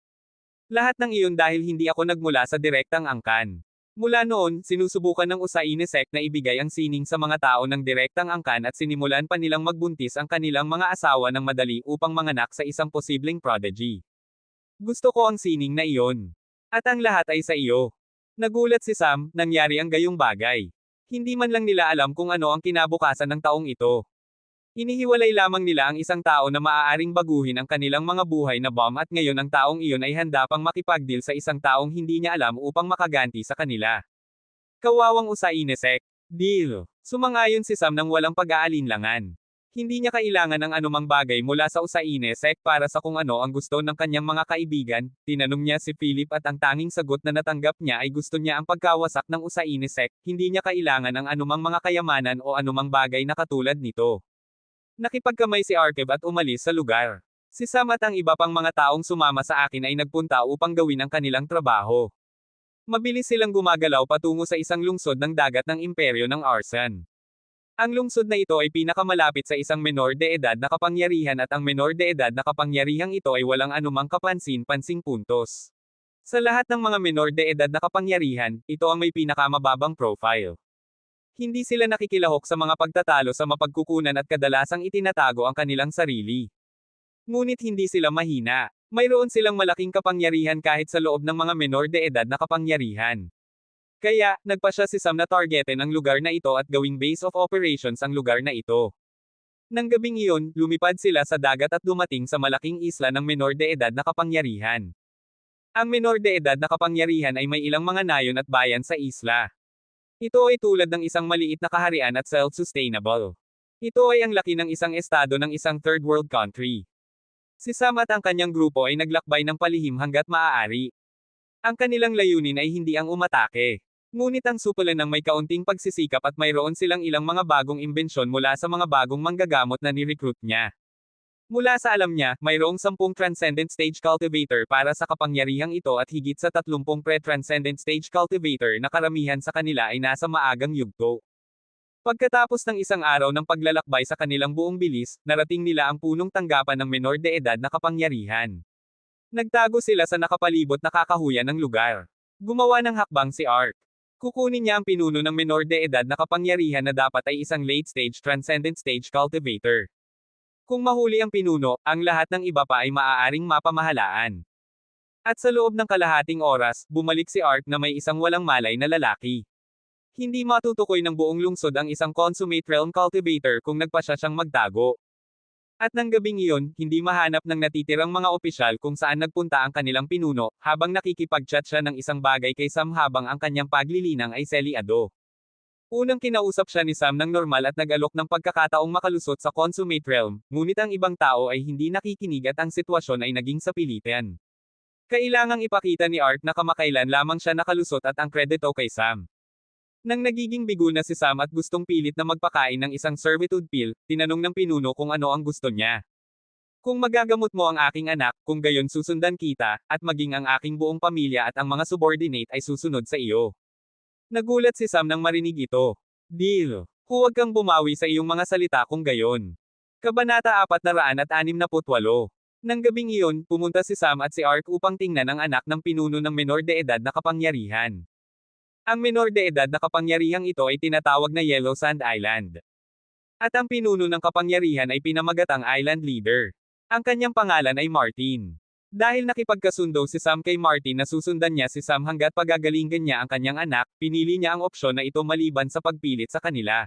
Lahat ng iyon dahil hindi ako nagmula sa direktang angkan. Mula noon, sinusubukan ng Usaine Sect na ibigay ang sining sa mga tao ng direktang angkan at sinimulan pa nilang magbuntis ang kanilang mga asawa ng madali upang manganak sa isang posibleng prodigy. Gusto ko ang sining na iyon. At ang lahat ay sa iyo. Nagulat si Sam, nangyari ang gayong bagay. Hindi man lang nila alam kung ano ang kinabukasan ng taong ito. Inihiwalay lamang nila ang isang tao na maaaring baguhin ang kanilang mga buhay na bomb at ngayon ang taong iyon ay handa pang makipagdeal sa isang taong hindi niya alam upang makaganti sa kanila. Kawawang Usaine Sect. Deal. Sumangayon si Sam nang walang pag-aalinlangan. Hindi niya kailangan ng anumang bagay mula sa Usaine Sect para sa kung ano ang gusto ng kanyang mga kaibigan. Tinanong niya si Philip at ang tanging sagot na natanggap niya ay gusto niya ang pagkawasak ng Usaine Sect. Hindi niya kailangan ng anumang mga kayamanan o anumang bagay na katulad nito. Nakipagkamay si Arkev at umalis sa lugar. Si Sam at ang iba pang mga taong sumama sa akin ay nagpunta upang gawin ang kanilang trabaho. Mabilis silang gumagalaw patungo sa isang lungsod ng dagat ng imperyo ng Arsan. Ang lungsod na ito ay pinakamalapit sa isang menor de edad na kapangyarihan at ang menor de edad na kapangyarihang ito ay walang anumang kapansin-pansing puntos. Sa lahat ng mga menor de edad na kapangyarihan, ito ang may pinakamababang profile. Hindi sila nakikilahok sa mga pagtatalo sa mapagkukunan at kadalasang itinatago ang kanilang sarili. Ngunit hindi sila mahina. Mayroon silang malaking kapangyarihan kahit sa loob ng mga menor de edad na kapangyarihan. Kaya, nagpasya si Sam na targetin ang lugar na ito at gawing base of operations ang lugar na ito. Nang gabing iyon, lumipad sila sa dagat at dumating sa malaking isla ng menor de edad na kapangyarihan. Ang menor de edad na kapangyarihan ay may ilang mga nayon at bayan sa isla. Ito ay tulad ng isang maliit na kaharian at self-sustainable. Ito ay ang laki ng isang estado ng isang third world country. Si Sam at ang kanyang grupo ay naglakbay ng palihim hanggat maaari. Ang kanilang layunin ay hindi ang umatake. Ngunit ang supulan ng may kaunting pagsisikap at mayroon silang ilang mga bagong imbensyon mula sa mga bagong manggagamot na ni-recruit niya. Mula sa alam niya, mayroong 10 Transcendent Stage Cultivator para sa kapangyarihang ito at higit sa 30 Pre-Transcendent Stage Cultivator na karamihan sa kanila ay nasa maagang yugto. Pagkatapos ng isang araw ng paglalakbay sa kanilang buong bilis, narating nila ang punong tanggapan ng menor de edad na kapangyarihan. Nagtago sila sa nakapalibot na kakahuyan ng lugar. Gumawa ng hakbang si Ark. Kukunin niya ang pinuno ng menor de edad na kapangyarihan na dapat ay isang late-stage Transcendent Stage Cultivator. Kung mahuli ang pinuno, ang lahat ng iba pa ay maaaring mapamahalaan. At sa loob ng kalahating oras, bumalik si Ark na may isang walang malay na lalaki. Hindi matutukoy ng buong lungsod ang isang consummate realm cultivator kung nagpasya siyang magtago. At nang gabing iyon, hindi mahanap ng natitirang mga opisyal kung saan nagpunta ang kanilang pinuno, habang nakikipag-chat siya ng isang bagay kay Sam habang ang kanyang paglilinang ay selyado. Unang kinausap siya ni Sam ng normal at nag-alok ng pagkakataong makalusot sa consummate realm, ngunit ang ibang tao ay hindi nakikinig at ang sitwasyon ay naging sapilitan. Kailangang ipakita ni Ark na kamakailan lamang siya nakalusot at ang kredito kay Sam. Nang nagiging bigo na si Sam at gustong pilit na magpakain ng isang servitude pill, tinanong ng pinuno kung ano ang gusto niya. Kung magagamot mo ang aking anak, kung gayon susundan kita, at maging ang aking buong pamilya at ang mga subordinate ay susunod sa iyo. Nagulat si Sam nang marinig ito. Deal. Huwag kang bumawi sa iyong mga salita kung gayon. Kabanata 468. Nang gabing iyon, pumunta si Sam at si Ark upang tingnan ang anak ng pinuno ng menor de edad na kapangyarihan. Ang menor de edad na kapangyarihang ito ay tinatawag na Yellow Sand Island. At ang pinuno ng kapangyarihan ay pinamagatang island leader. Ang kanyang pangalan ay Martin. Dahil nakipagkasundo si Sam kay Martin na susundan niya si Sam hanggat pagagalingan niya ang kanyang anak, pinili niya ang opsyon na ito maliban sa pagpilit sa kanila.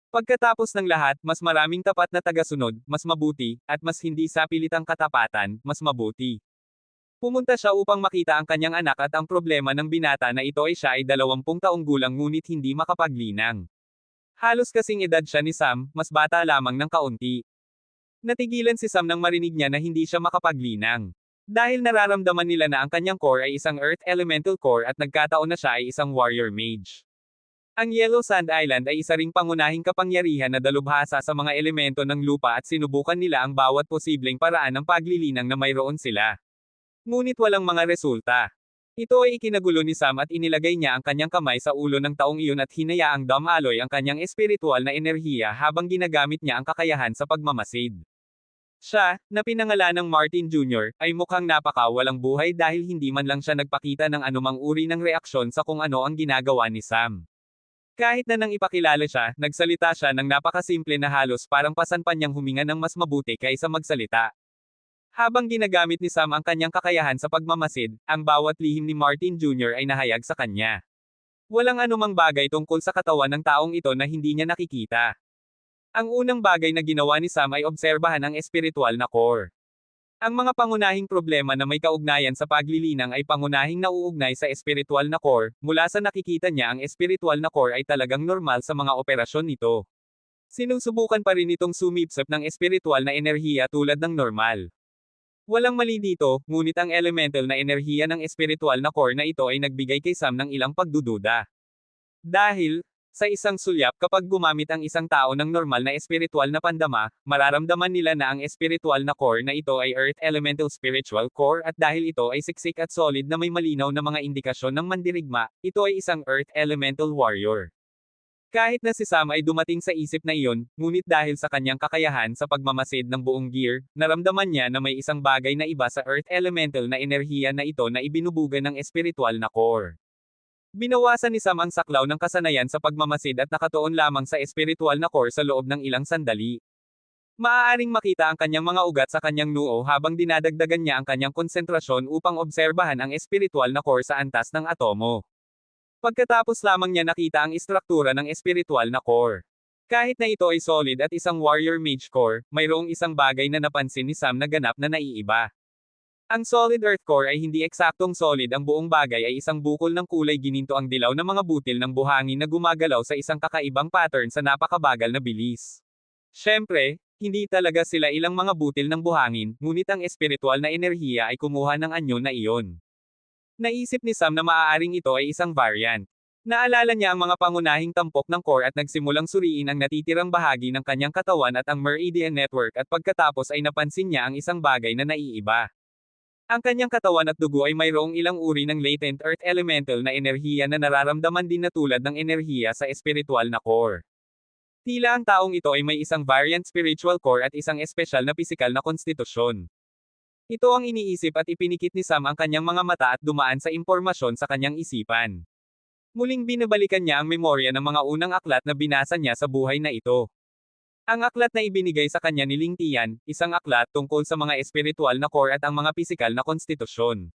Pagkatapos ng lahat, mas maraming tapat na tagasunod, mas mabuti, at mas hindi sapilitang katapatan, mas mabuti. Pumunta siya upang makita ang kanyang anak at ang problema ng binata na ito ay siya ay 20 taong gulang ngunit hindi makapaglinang. Halos kasing edad siya ni Sam, mas bata lamang ng kaunti. Natigilan si Sam nang marinig niya na hindi siya makapaglinang. Dahil nararamdaman nila na ang kanyang core ay isang Earth Elemental Core at nagkataon na siya ay isang Warrior Mage. Ang Yellow Sand Island ay isa ring pangunahing kapangyarihan na dalubhasa sa mga elemento ng lupa at sinubukan nila ang bawat posibleng paraan ng paglilinang na mayroon sila. Ngunit walang mga resulta. Ito ay ikinagulo ni Sam at inilagay niya ang kanyang kamay sa ulo ng taong iyon at hinayaang dumaloy ang kanyang espiritual na enerhiya habang ginagamit niya ang kakayahan sa pagmamasid. Siya, na pinangalan ng Martin Jr., ay mukhang napaka-walang buhay dahil hindi man lang siya nagpakita ng anumang uri ng reaksyon sa kung ano ang ginagawa ni Sam. Kahit na nang ipakilala siya, nagsalita siya ng napakasimple na halos parang pasanpan niyang huminga ng mas mabuti kaysa magsalita. Habang ginagamit ni Sam ang kanyang kakayahan sa pagmamasid, ang bawat lihim ni Martin Jr. ay nahayag sa kanya. Walang anumang bagay tungkol sa katawan ng taong ito na hindi niya nakikita. Ang unang bagay na ginawa ni Sam ay obserbahan ang espiritual na core. Ang mga pangunahing problema na may kaugnayan sa paglilinang ay pangunahing nauugnay sa espiritual na core, mula sa nakikita niya ang espiritual na core ay talagang normal sa mga operasyon nito. Sinusubukan pa rin itong sumipsip ng espiritual na enerhiya tulad ng normal. Walang mali dito, ngunit ang elemental na enerhiya ng espiritual na core na ito ay nagbigay kay Sam ng ilang pagdududa. Dahil, sa isang sulyap kapag gumamit ang isang tao ng normal na espiritual na pandama, mararamdaman nila na ang espiritual na core na ito ay Earth Elemental Spiritual Core at dahil ito ay siksik at solid na may malinaw na mga indikasyon ng mandirigma, ito ay isang Earth Elemental Warrior. Kahit na si Sam ay dumating sa isip na iyon, ngunit dahil sa kanyang kakayahan sa pagmamasid ng buong gear, naramdaman niya na may isang bagay na iba sa Earth Elemental na enerhiya na ito na ibinubuga ng espiritual na core. Binawasan ni Sam ang saklaw ng kasanayan sa pagmamasid at nakatuon lamang sa espiritual na core sa loob ng ilang sandali. Maaaring makita ang kanyang mga ugat sa kanyang noo habang dinadagdagan niya ang kanyang konsentrasyon upang obserbahan ang espiritual na core sa antas ng atomo. Pagkatapos lamang niya nakita ang istruktura ng espiritual na core. Kahit na ito ay solid at isang warrior mage core, mayroong isang bagay na napansin ni Sam na ganap na naiiba. Ang solid earth core ay hindi eksaktong solid, ang buong bagay ay isang bukol ng kulay gininto ang dilaw ng mga butil ng buhangin na gumagalaw sa isang kakaibang pattern sa napakabagal na bilis. Siyempre, hindi talaga sila ilang mga butil ng buhangin, ngunit ang espiritual na enerhiya ay kumuha ng anyo na iyon. Naisip ni Sam na maaaring ito ay isang variant. Naalala niya ang mga pangunahing tampok ng core at nagsimulang suriin ang natitirang bahagi ng kanyang katawan at ang meridian network at pagkatapos ay napansin niya ang isang bagay na naiiba. Ang kanyang katawan at dugo ay mayroong ilang uri ng latent earth elemental na enerhiya na nararamdaman din na tulad ng enerhiya sa espiritual na core. Tila ang taong ito ay may isang variant spiritual core at isang espesyal na pisikal na konstitusyon. Ito ang iniisip at ipinikit ni Sam ang kanyang mga mata at dumaan sa impormasyon sa kanyang isipan. Muling binabalikan niya ang memorya ng mga unang aklat na binasa niya sa buhay na ito. Ang aklat na ibinigay sa kanya ni Ling Tian, isang aklat tungkol sa mga espiritual na core at ang mga pisikal na konstitusyon.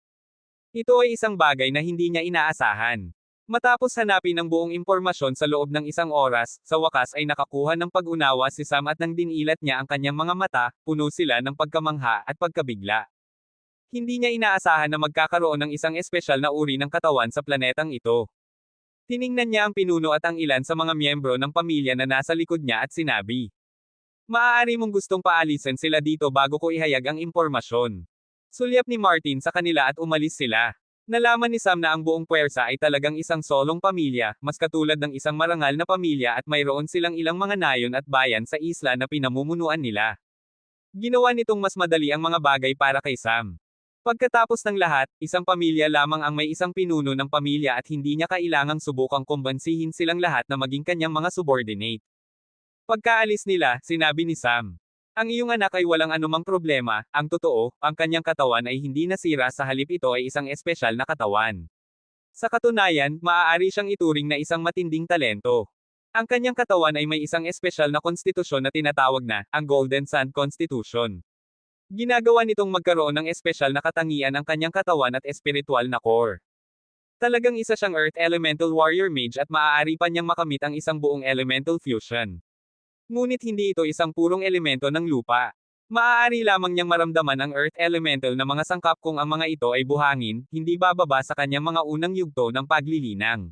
Ito ay isang bagay na hindi niya inaasahan. Matapos hanapin ang buong impormasyon sa loob ng isang oras, sa wakas ay nakakuha ng pag-unawa si Sam at nang dinilat niya ang kanyang mga mata, puno sila ng pagkamangha at pagkabigla. Hindi niya inaasahan na magkakaroon ng isang espesyal na uri ng katawan sa planetang ito. Tiningnan niya ang pinuno at ang ilan sa mga miyembro ng pamilya na nasa likod niya at sinabi, "Maaari mong gustong paalisin sila dito bago ko ihayag ang impormasyon." Sulyap ni Martin sa kanila at umalis sila. Nalaman ni Sam na ang buong puwersa ay talagang isang solong pamilya, mas katulad ng isang marangal na pamilya at mayroon silang ilang mga nayon at bayan sa isla na pinamumunuan nila. Ginawa nitong mas madali ang mga bagay para kay Sam. Pagkatapos ng lahat, isang pamilya lamang ang may isang pinuno ng pamilya at hindi niya kailangang subukang kumbansihin silang lahat na maging kanyang mga subordinate. Pagkaalis nila, sinabi ni Sam, "Ang iyong anak ay walang anumang problema, ang totoo, ang kanyang katawan ay hindi nasira sa halip ito ay isang espesyal na katawan. Sa katunayan, maaari siyang ituring na isang matinding talento. Ang kanyang katawan ay may isang espesyal na konstitusyon na tinatawag na, ang Golden Sun Constitution. Ginagawa nitong magkaroon ng espesyal na katangian ang kanyang katawan at espiritual na core. Talagang isa siyang Earth Elemental Warrior Mage at maaari pa niyang makamit ang isang buong Elemental Fusion. Ngunit hindi ito isang purong elemento ng lupa. Maaari lamang niyang maramdaman ang Earth Elemental na mga sangkap kung ang mga ito ay buhangin, hindi bababa sa kanyang mga unang yugto ng paglilinang.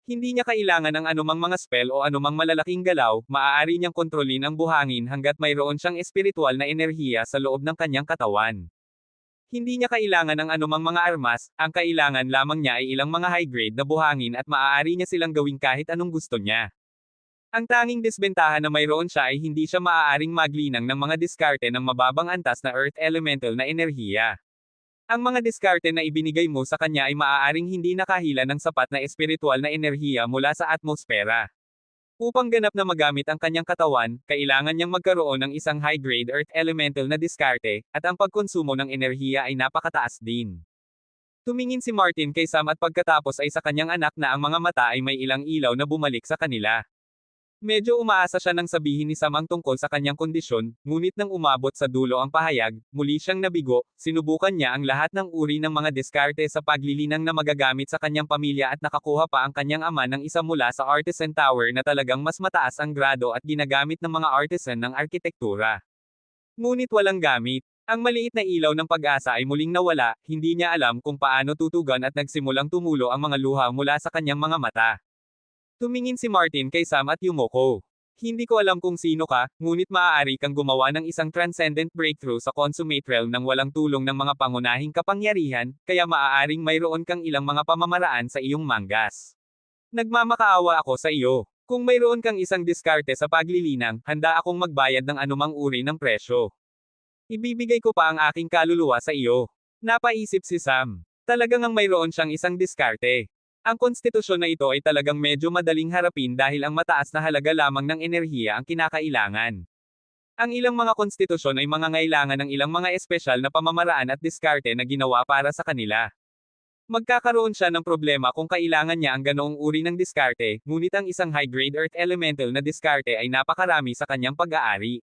Hindi niya kailangan ng anumang mga spell o anumang malalaking galaw, maaari niyang kontrolin ang buhangin hanggat mayroon siyang espiritual na enerhiya sa loob ng kanyang katawan. Hindi niya kailangan ng anumang mga armas, ang kailangan lamang niya ay ilang mga high-grade na buhangin at maaari niya silang gawing kahit anong gusto niya. Ang tanging disbentahan na mayroon siya ay hindi siya maaaring maglinang ng mga diskarte ng mababang antas na Earth Elemental na enerhiya. Ang mga diskarte na ibinigay mo sa kanya ay maaaring hindi nakahila ng sapat na espiritual na enerhiya mula sa atmosfera. Upang ganap na magamit ang kanyang katawan, kailangan niyang magkaroon ng isang high-grade Earth Elemental na diskarte, at ang pagkonsumo ng enerhiya ay napakataas din. Tumingin si Martin kay Sam at pagkatapos ay sa kanyang anak na ang mga mata ay may ilang ilaw na bumalik sa kanila. Medyo umaasa siya nang sabihin ni Sam ang tungkol sa kanyang kondisyon, ngunit nang umabot sa dulo ang pahayag, muli siyang nabigo, sinubukan niya ang lahat ng uri ng mga diskarte sa paglilinang na magagamit sa kanyang pamilya at nakakuha pa ang kanyang ama ng isa mula sa Artisan Tower na talagang mas mataas ang grado at ginagamit ng mga artisan ng arkitektura. Ngunit walang gamit. Ang maliit na ilaw ng pag-asa ay muling nawala, hindi niya alam kung paano tutugan at nagsimulang tumulo ang mga luha mula sa kanyang mga mata. Tumingin si Martin kay Sam at yumoko. Hindi ko alam kung sino ka, ngunit maaari kang gumawa ng isang transcendent breakthrough sa consummate realm nang walang tulong ng mga pangunahing kapangyarihan, kaya maaaring mayroon kang ilang mga pamamaraan sa iyong manggas. Nagmamakaawa ako sa iyo. Kung mayroon kang isang diskarte sa paglilinang, handa akong magbayad ng anumang uri ng presyo. Ibibigay ko pa ang aking kaluluwa sa iyo. Napaisip si Sam. Talagang ang mayroon siyang isang diskarte. Ang konstitusyon na ito ay talagang medyo madaling harapin dahil ang mataas na halaga lamang ng enerhiya ang kinakailangan. Ang ilang mga konstitusyon ay mangangailangan ng ilang mga espesyal na pamamaraan at diskarte na ginawa para sa kanila. Magkakaroon siya ng problema kung kailangan niya ang ganoong uri ng diskarte, ngunit ang isang high-grade Earth Elemental na diskarte ay napakarami sa kanyang pag-aari.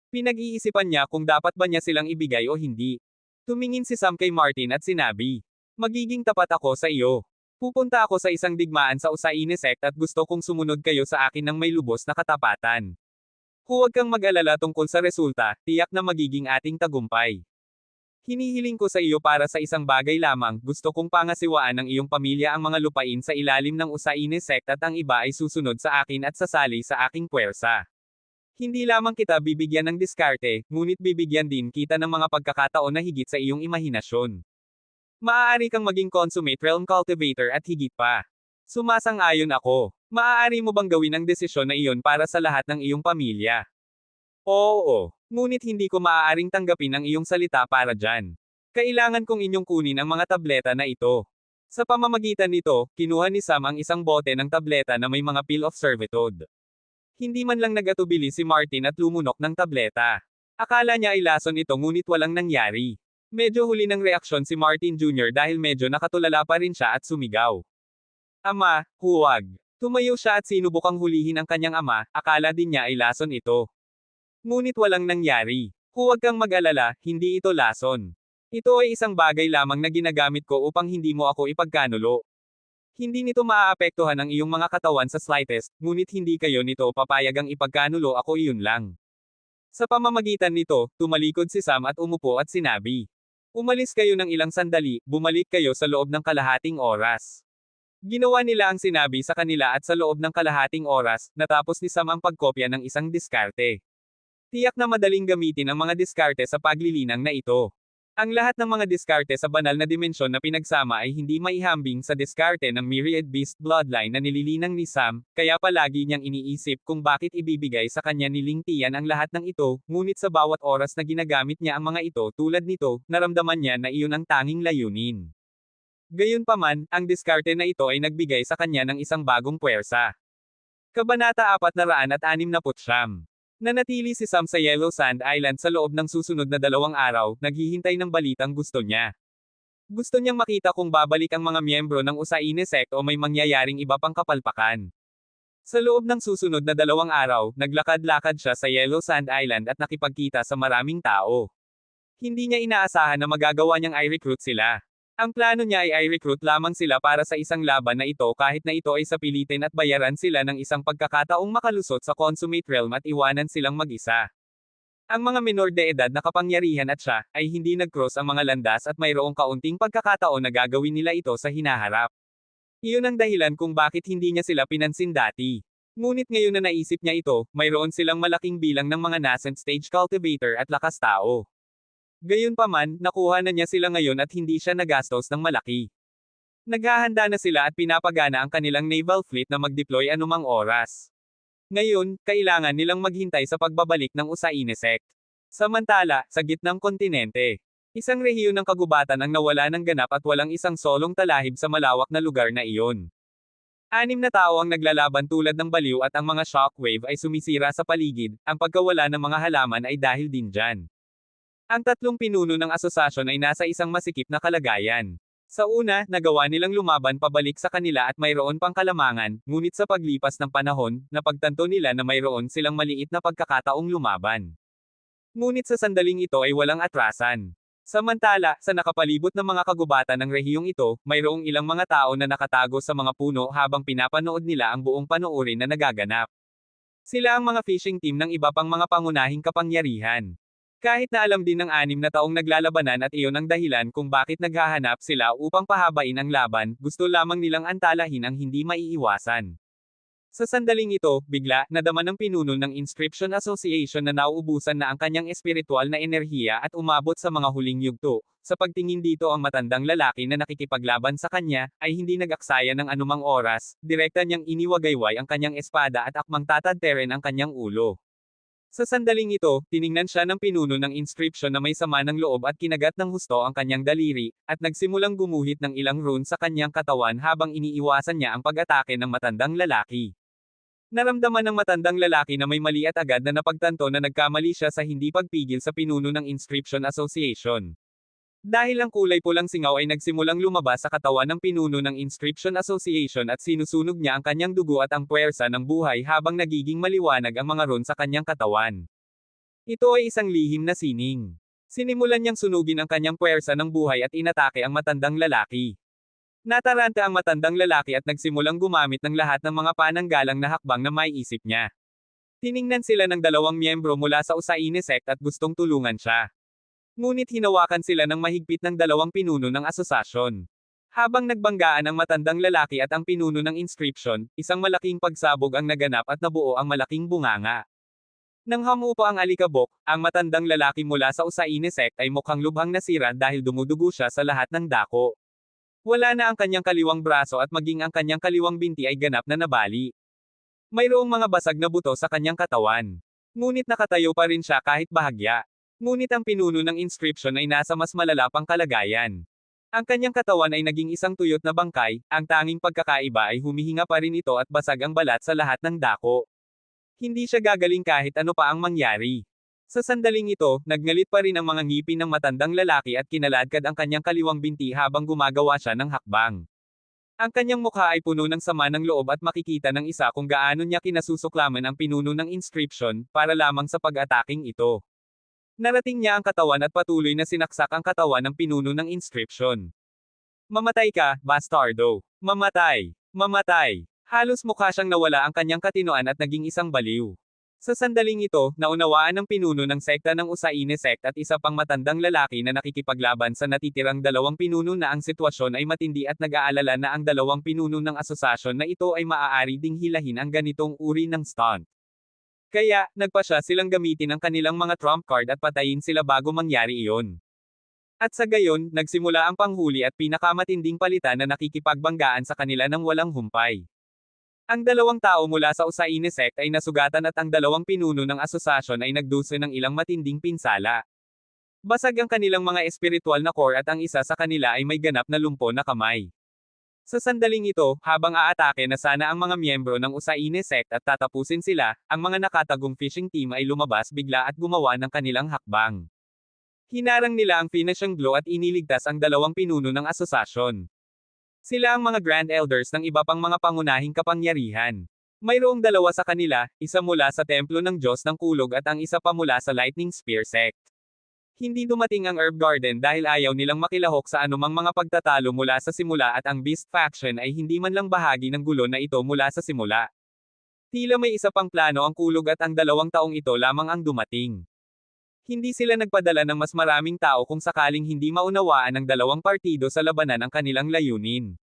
Pinag-iisipan niya kung dapat ba niya silang ibigay o hindi. Tumingin si Sam kay Martin at sinabi, "Magiging tapat ako sa iyo. Pupunta ako sa isang digmaan sa Usaine sect at gusto kong sumunod kayo sa akin ng may lubos na katapatan. Huwag kang mag-alala tungkol sa resulta, tiyak na magiging ating tagumpay. Hinihiling ko sa iyo para sa isang bagay lamang, gusto kong pangasiwaan ng iyong pamilya ang mga lupain sa ilalim ng Usaine sect at ang iba ay susunod sa akin at sasali sa aking puwersa. Hindi lamang kita bibigyan ng diskarte, ngunit bibigyan din kita ng mga pagkakataon na higit sa iyong imahinasyon. Maaari kang maging consummate realm cultivator at higit pa. Sumasang-ayon ako. Maaari mo bang gawin ang desisyon na iyon para sa lahat ng iyong pamilya? Oo. Ngunit hindi ko maaaring tanggapin ang iyong salita para dyan. Kailangan kong inyong kunin ang mga tableta na ito. Sa pamamagitan nito, kinuha ni Sam ang isang bote ng tableta na may mga pill of servitude. Hindi man lang nagatubili si Martin at lumunok ng tableta. Akala niya ay lason ito ngunit walang nangyari. Medyo huli ng reaksyon si Martin Jr. dahil medyo nakatulala pa rin siya at sumigaw. Ama, huwag. Tumayo siya at sinubukang hulihin ang kanyang ama, akala din niya ay lason ito. Ngunit walang nangyari. Huwag kang mag-alala, hindi ito lason. Ito ay isang bagay lamang na ginagamit ko upang hindi mo ako ipagkanulo. Hindi nito maaapektuhan ang iyong mga katawan sa slightest, ngunit hindi kayo nito papayagang ipagkanulo ako, iyon lang. Sa pamamagitan nito, tumalikod si Sam at umupo at sinabi. Umalis kayo ng ilang sandali, bumalik kayo sa loob ng kalahating oras. Ginawa nila ang sinabi sa kanila at sa loob ng kalahating oras, natapos ni Sam ang pagkopya ng isang diskarte. Tiyak na madaling gamitin ang mga diskarte sa paglilinang na ito. Ang lahat ng mga diskarte sa banal na dimensyon na pinagsama ay hindi maihambing sa diskarte ng Myriad Beast Bloodline na nililinang ni Sam, kaya palagi niyang iniisip kung bakit ibibigay sa kanya ni Ling Tian ang lahat ng ito, ngunit sa bawat oras na ginagamit niya ang mga ito tulad nito, naramdaman niya na iyon ang tanging layunin. Gayunpaman, ang diskarte na ito ay nagbigay sa kanya ng isang bagong puwersa. Kabanata 469. Nanatili si Sam sa Yellow Sand Island sa loob ng susunod na 2 araw, naghihintay ng balitang gusto niya. Gusto niyang makita kung babalik ang mga miyembro ng Usaine sect o may mangyayaring iba pang kapalpakan. Sa loob ng susunod na 2 araw, naglakad-lakad siya sa Yellow Sand Island at nakipagkita sa maraming tao. Hindi niya inaasahan na magagawa niyang i-recruit sila. Ang plano niya ay i-recruit lamang sila para sa isang laban na ito kahit na ito ay sapilitin at bayaran sila ng isang pagkakataong makalusot sa consummate realm at iwanan silang mag-isa. Ang mga minor de edad na kapangyarihan at siya, ay hindi nag-cross ang mga landas at mayroong kaunting pagkakataon na gagawin nila ito sa hinaharap. Iyon ang dahilan kung bakit hindi niya sila pinansin dati. Ngunit ngayon na naisip niya ito, mayroon silang malaking bilang ng mga nascent stage cultivator at lakas tao. Gayunpaman, nakuha na niya sila ngayon at hindi siya nagastos ng malaki. Naghahanda na sila at pinapagana ang kanilang naval fleet na mag-deploy anumang oras. Ngayon, kailangan nilang maghintay sa pagbabalik ng Usaine sect. Samantala, sa gitnang kontinente, isang rehiyon ng kagubatan ang nawala ng ganap at walang isang solong talahib sa malawak na lugar na iyon. 6 na tao ang naglalaban tulad ng baliw at ang mga shockwave ay sumisira sa paligid, ang pagkawala ng mga halaman ay dahil din dyan. Ang 3 pinuno ng asosasyon ay nasa isang masikip na kalagayan. Sa una, nagawa nilang lumaban pabalik sa kanila at mayroon pang kalamangan, ngunit sa paglipas ng panahon, napagtanto nila na mayroon silang maliit na pagkakataong lumaban. Ngunit sa sandaling ito ay walang atrasan. Samantala, sa nakapalibot ng mga kagubatan ng rehiyong ito, mayroong ilang mga tao na nakatago sa mga puno habang pinapanood nila ang buong panoorin na nagaganap. Sila ang mga fishing team ng iba pang mga pangunahing kapangyarihan. Kahit na alam din ng 6 na taong naglalabanan at iyon ang dahilan kung bakit naghahanap sila upang pahabain ang laban, gusto lamang nilang antalahin ang hindi maiiwasan. Sa sandaling ito, bigla, nadama ng pinuno ng Inscription Association na nauubusan na ang kanyang espiritual na enerhiya at umabot sa mga huling yugto. Sa pagtingin dito ang matandang lalaki na nakikipaglaban sa kanya, ay hindi nag-aksaya ng anumang oras, direkta niyang iniwagayway ang kanyang espada at akmang tatadteren ang kanyang ulo. Sa sandaling ito, tiningnan siya ng pinuno ng inscription na may sama ng loob at kinagat ng husto ang kanyang daliri, at nagsimulang gumuhit ng ilang rune sa kanyang katawan habang iniiwasan niya ang pag-atake ng matandang lalaki. Naramdaman ng matandang lalaki na may mali at agad na napagtanto na nagkamali siya sa hindi pagpigil sa pinuno ng Inscription Association. Dahil ang kulay pulang singaw ay nagsimulang lumabas sa katawan ng pinuno ng Inscription Association at sinusunog niya ang kanyang dugo at ang puwersa ng buhay habang nagiging maliwanag ang mga rune sa kanyang katawan. Ito ay isang lihim na sining. Sinimulan niyang sunugin ang kanyang puwersa ng buhay at inatake ang matandang lalaki. Nataranta ang matandang lalaki at nagsimulang gumamit ng lahat ng mga pananggalang na hakbang na maiisip niya. Tiningnan sila ng 2 miyembro mula sa Usaine sect at gustong tulungan siya. Ngunit hinawakan sila ng mahigpit ng 2 pinuno ng asosasyon. Habang nagbanggaan ang matandang lalaki at ang pinuno ng inscription, isang malaking pagsabog ang naganap at nabuo ang malaking bunganga. Nang hamupa ang alikabok, ang matandang lalaki mula sa Usaine sect ay mukhang lubhang nasira dahil dumudugo siya sa lahat ng dako. Wala na ang kanyang kaliwang braso at maging ang kanyang kaliwang binti ay ganap na nabali. Mayroong mga basag na buto sa kanyang katawan. Ngunit nakatayo pa rin siya kahit bahagya. Ngunit ang pinuno ng inscription ay nasa mas malala pang kalagayan. Ang kanyang katawan ay naging isang tuyot na bangkay, ang tanging pagkakaiba ay humihinga pa rin ito at basag ang balat sa lahat ng dako. Hindi siya gagaling kahit ano pa ang mangyari. Sa sandaling ito, nagngalit pa rin ang mga ngipin ng matandang lalaki at kinaladkad ang kanyang kaliwang binti habang gumagawa siya ng hakbang. Ang kanyang mukha ay puno ng sama ng loob at makikita ng isa kung gaano niya kinasusuklaman ang pinuno ng inscription, para lamang sa pag-ataking ito. Narating niya ang katawan at patuloy na sinaksak ang katawan ng pinuno ng inscription. Mamatay ka, bastardo! Mamatay! Mamatay! Halos mukha siyang nawala ang kanyang katinoan at naging isang baliw. Sa sandaling ito, naunawaan ng pinuno ng sekta ng Usaine sect at isa pang matandang lalaki na nakikipaglaban sa natitirang 2 pinuno na ang sitwasyon ay matindi at nag-aalala na ang 2 pinuno ng asosasyon na ito ay maaari ding hilahin ang ganitong uri ng stunt. Kaya, nagpasya silang gamitin ang kanilang mga trump card at patayin sila bago mangyari iyon. At sa gayon, nagsimula ang panghuli at pinakamatinding palitan na nakikipagbanggaan sa kanila ng walang humpay. Ang 2 tao mula sa Usaine sect ay nasugatan at ang 2 pinuno ng asosasyon ay nagduso ng ilang matinding pinsala. Basag ang kanilang mga espiritual na core at ang isa sa kanila ay may ganap na lumpo na kamay. Sa sandaling ito, habang aatake na sana ang mga miyembro ng Usaine sect at tatapusin sila, ang mga nakatagong fishing team ay lumabas bigla at gumawa ng kanilang hakbang. Hinarang nila ang finishing blow at iniligtas ang 2 pinuno ng asosasyon. Sila ang mga Grand Elders ng iba pang mga pangunahing kapangyarihan. Mayroong 2 sa kanila, isa mula sa Templo ng Diyos ng Kulog at ang isa pa mula sa Lightning Spear sect. Hindi dumating ang Herb Garden dahil ayaw nilang makilahok sa anumang mga pagtatalo mula sa simula at ang Beast Faction ay hindi man lang bahagi ng gulo na ito mula sa simula. Tila may isa pang plano ang kulog at ang 2 taong ito lamang ang dumating. Hindi sila nagpadala ng mas maraming tao kung sakaling hindi maunawaan ng 2 partido sa labanan ang kanilang layunin.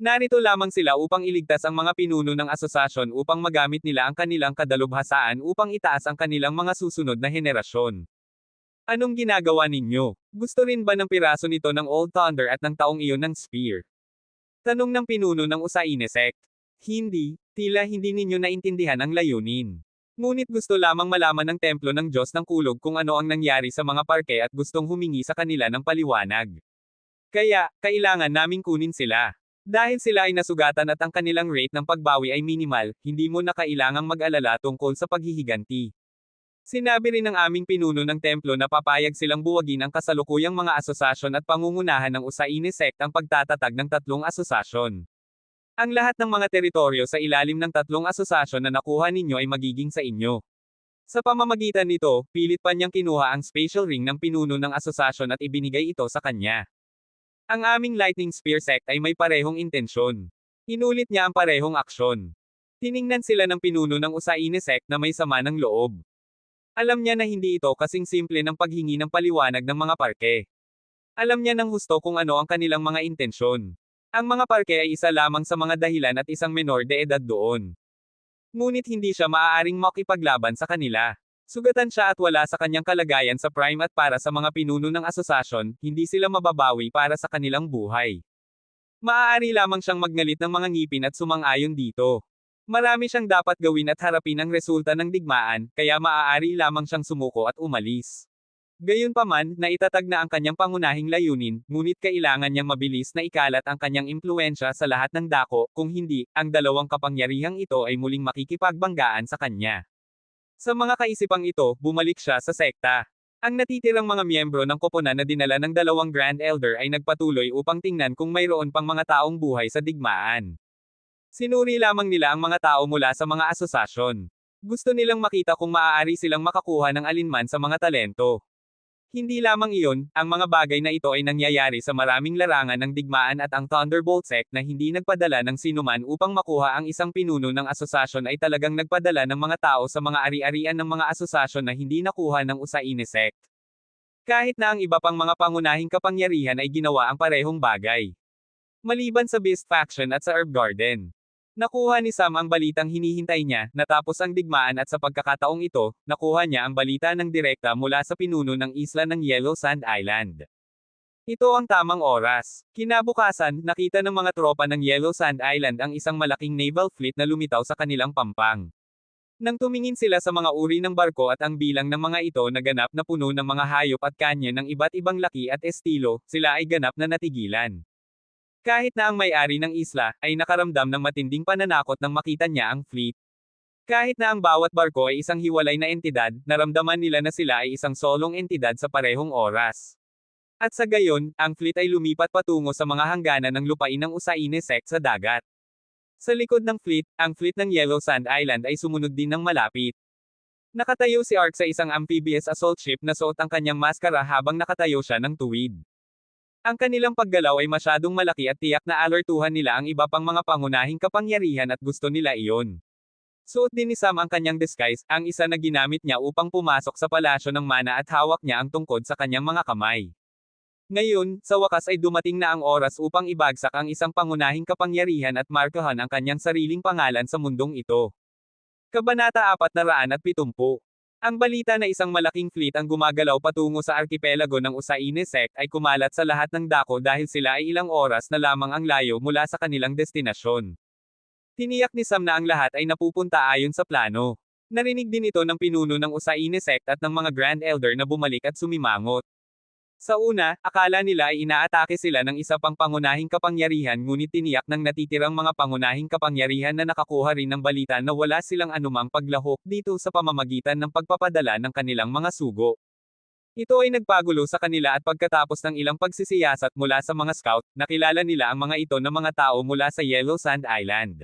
Narito lamang sila upang iligtas ang mga pinuno ng asosasyon upang magamit nila ang kanilang kadalubhasaan upang itaas ang kanilang mga susunod na henerasyon. Anong ginagawa ninyo? Gusto rin ba ng piraso nito ng Old Thunder at ng taong iyon ng Spear? Tanong ng pinuno ng Usaine sect. Hindi, tila hindi ninyo naintindihan ang layunin. Ngunit gusto lamang malaman ng templo ng Diyos ng Kulog kung ano ang nangyari sa mga parke at gustong humingi sa kanila ng paliwanag. Kaya, kailangan naming kunin sila. Dahil sila ay nasugatan at ang kanilang rate ng pagbawi ay minimal, hindi mo na kailangang mag-alala tungkol sa paghihiganti. Sinabi rin ng aming pinuno ng templo na papayag silang buwagin ang kasalukuyang mga asosasyon at pangungunahan ng Usaine sect ang pagtatatag ng 3 asosasyon. Ang lahat ng mga teritoryo sa ilalim ng 3 asosasyon na nakuha ninyo ay magiging sa inyo. Sa pamamagitan nito, pilit pa niyang kinuha ang spatial ring ng pinuno ng asosasyon at ibinigay ito sa kanya. Ang aming Lightning Spear sect ay may parehong intensyon. Inulit niya ang parehong aksyon. Tiningnan sila ng pinuno ng Usaine sect na may sama ng loob. Alam niya na hindi ito kasing simple ng paghingi ng paliwanag ng mga parke. Alam niya ng husto kung ano ang kanilang mga intensyon. Ang mga parke ay isa lamang sa mga dahilan at isang menor de edad doon. Ngunit hindi siya maaaring makipaglaban sa kanila. Sugatan siya at wala sa kanyang kalagayan sa prime at para sa mga pinuno ng asosasyon, hindi sila mababawi para sa kanilang buhay. Maaari lamang siyang magngalit ng mga ngipin at sumang-ayon dito. Marami siyang dapat gawin at harapin ang resulta ng digmaan, kaya maaari lamang siyang sumuko at umalis. Gayunpaman, naitatag na ang kanyang pangunahing layunin, ngunit kailangan niyang mabilis na ikalat ang kanyang impluensya sa lahat ng dako, kung hindi, ang 2 kapangyarihang ito ay muling makikipagbanggaan sa kanya. Sa mga kaisipang ito, bumalik siya sa sekta. Ang natitirang mga miyembro ng koponan na dinala ng 2 Grand Elder ay nagpatuloy upang tingnan kung mayroon pang mga taong buhay sa digmaan. Sinuri lamang nila ang mga tao mula sa mga asosasyon. Gusto nilang makita kung maaari silang makakuha ng alinman sa mga talento. Hindi lamang iyon, ang mga bagay na ito ay nangyayari sa maraming larangan ng digmaan at ang Thunderbolt sect na hindi nagpadala ng sinuman upang makuha ang isang pinuno ng asosasyon ay talagang nagpadala ng mga tao sa mga ari-arian ng mga asosasyon na hindi nakuha ng Usaine sect. Kahit na ang iba pang mga pangunahing kapangyarihan ay ginawa ang parehong bagay. Maliban sa Beast Faction at sa Herb Garden. Nakuha ni Sam ang balitang hinihintay niya, natapos ang digmaan at sa pagkakataong ito, nakuha niya ang balita ng direkta mula sa pinuno ng isla ng Yellow Sand Island. Ito ang tamang oras. Kinabukasan, nakita ng mga tropa ng Yellow Sand Island ang isang malaking naval fleet na lumitaw sa kanilang pampang. Nang tumingin sila sa mga uri ng barko at ang bilang ng mga ito na ganap na puno ng mga hayop at kanya ng iba't ibang laki at estilo, sila ay ganap na natigilan. Kahit na ang may-ari ng isla, ay nakaramdam ng matinding pananakot nang makita niya ang fleet. Kahit na ang bawat barko ay isang hiwalay na entidad, naramdaman nila na sila ay isang solong entidad sa parehong oras. At sa gayon, ang fleet ay lumipat patungo sa mga hangganan ng lupain ng Usaine sect sa dagat. Sa likod ng fleet, ang fleet ng Yellow Sand Island ay sumunod din ng malapit. Nakatayo si Ark sa isang amphibious assault ship na suot ang kanyang maskara habang nakatayo siya ng tuwid. Ang kanilang paggalaw ay masyadong malaki at tiyak na alertuhan nila ang iba pang mga pangunahing kapangyarihan at gusto nila iyon. Suot din ni Sam ang kanyang disguise, ang isa na ginamit niya upang pumasok sa palasyo ng mana at hawak niya ang tungkod sa kanyang mga kamay. Ngayon, sa wakas ay dumating na ang oras upang ibagsak ang isang pangunahing kapangyarihan at markahan ang kanyang sariling pangalan sa mundong ito. Kabanata 470. Ang balita na isang malaking fleet ang gumagalaw patungo sa arkipelago ng Usaine sect ay kumalat sa lahat ng dako dahil sila ay ilang oras na lamang ang layo mula sa kanilang destinasyon. Tiniyak ni Sam na ang lahat ay napupunta ayon sa plano. Narinig din ito ng pinuno ng Usaine sect at ng mga Grand Elder na bumalik at sumimangot. Sa una, akala nila ay inaatake sila ng isa pang pangunahing kapangyarihan ngunit tiniyak ng natitirang mga pangunahing kapangyarihan na nakakuha rin ng balita na wala silang anumang paglahok dito sa pamamagitan ng pagpapadala ng kanilang mga sugo. Ito ay nagpagulo sa kanila at pagkatapos ng ilang pagsisiyasat mula sa mga scout, nakilala nila ang mga ito na mga tao mula sa Yellow Sand Island.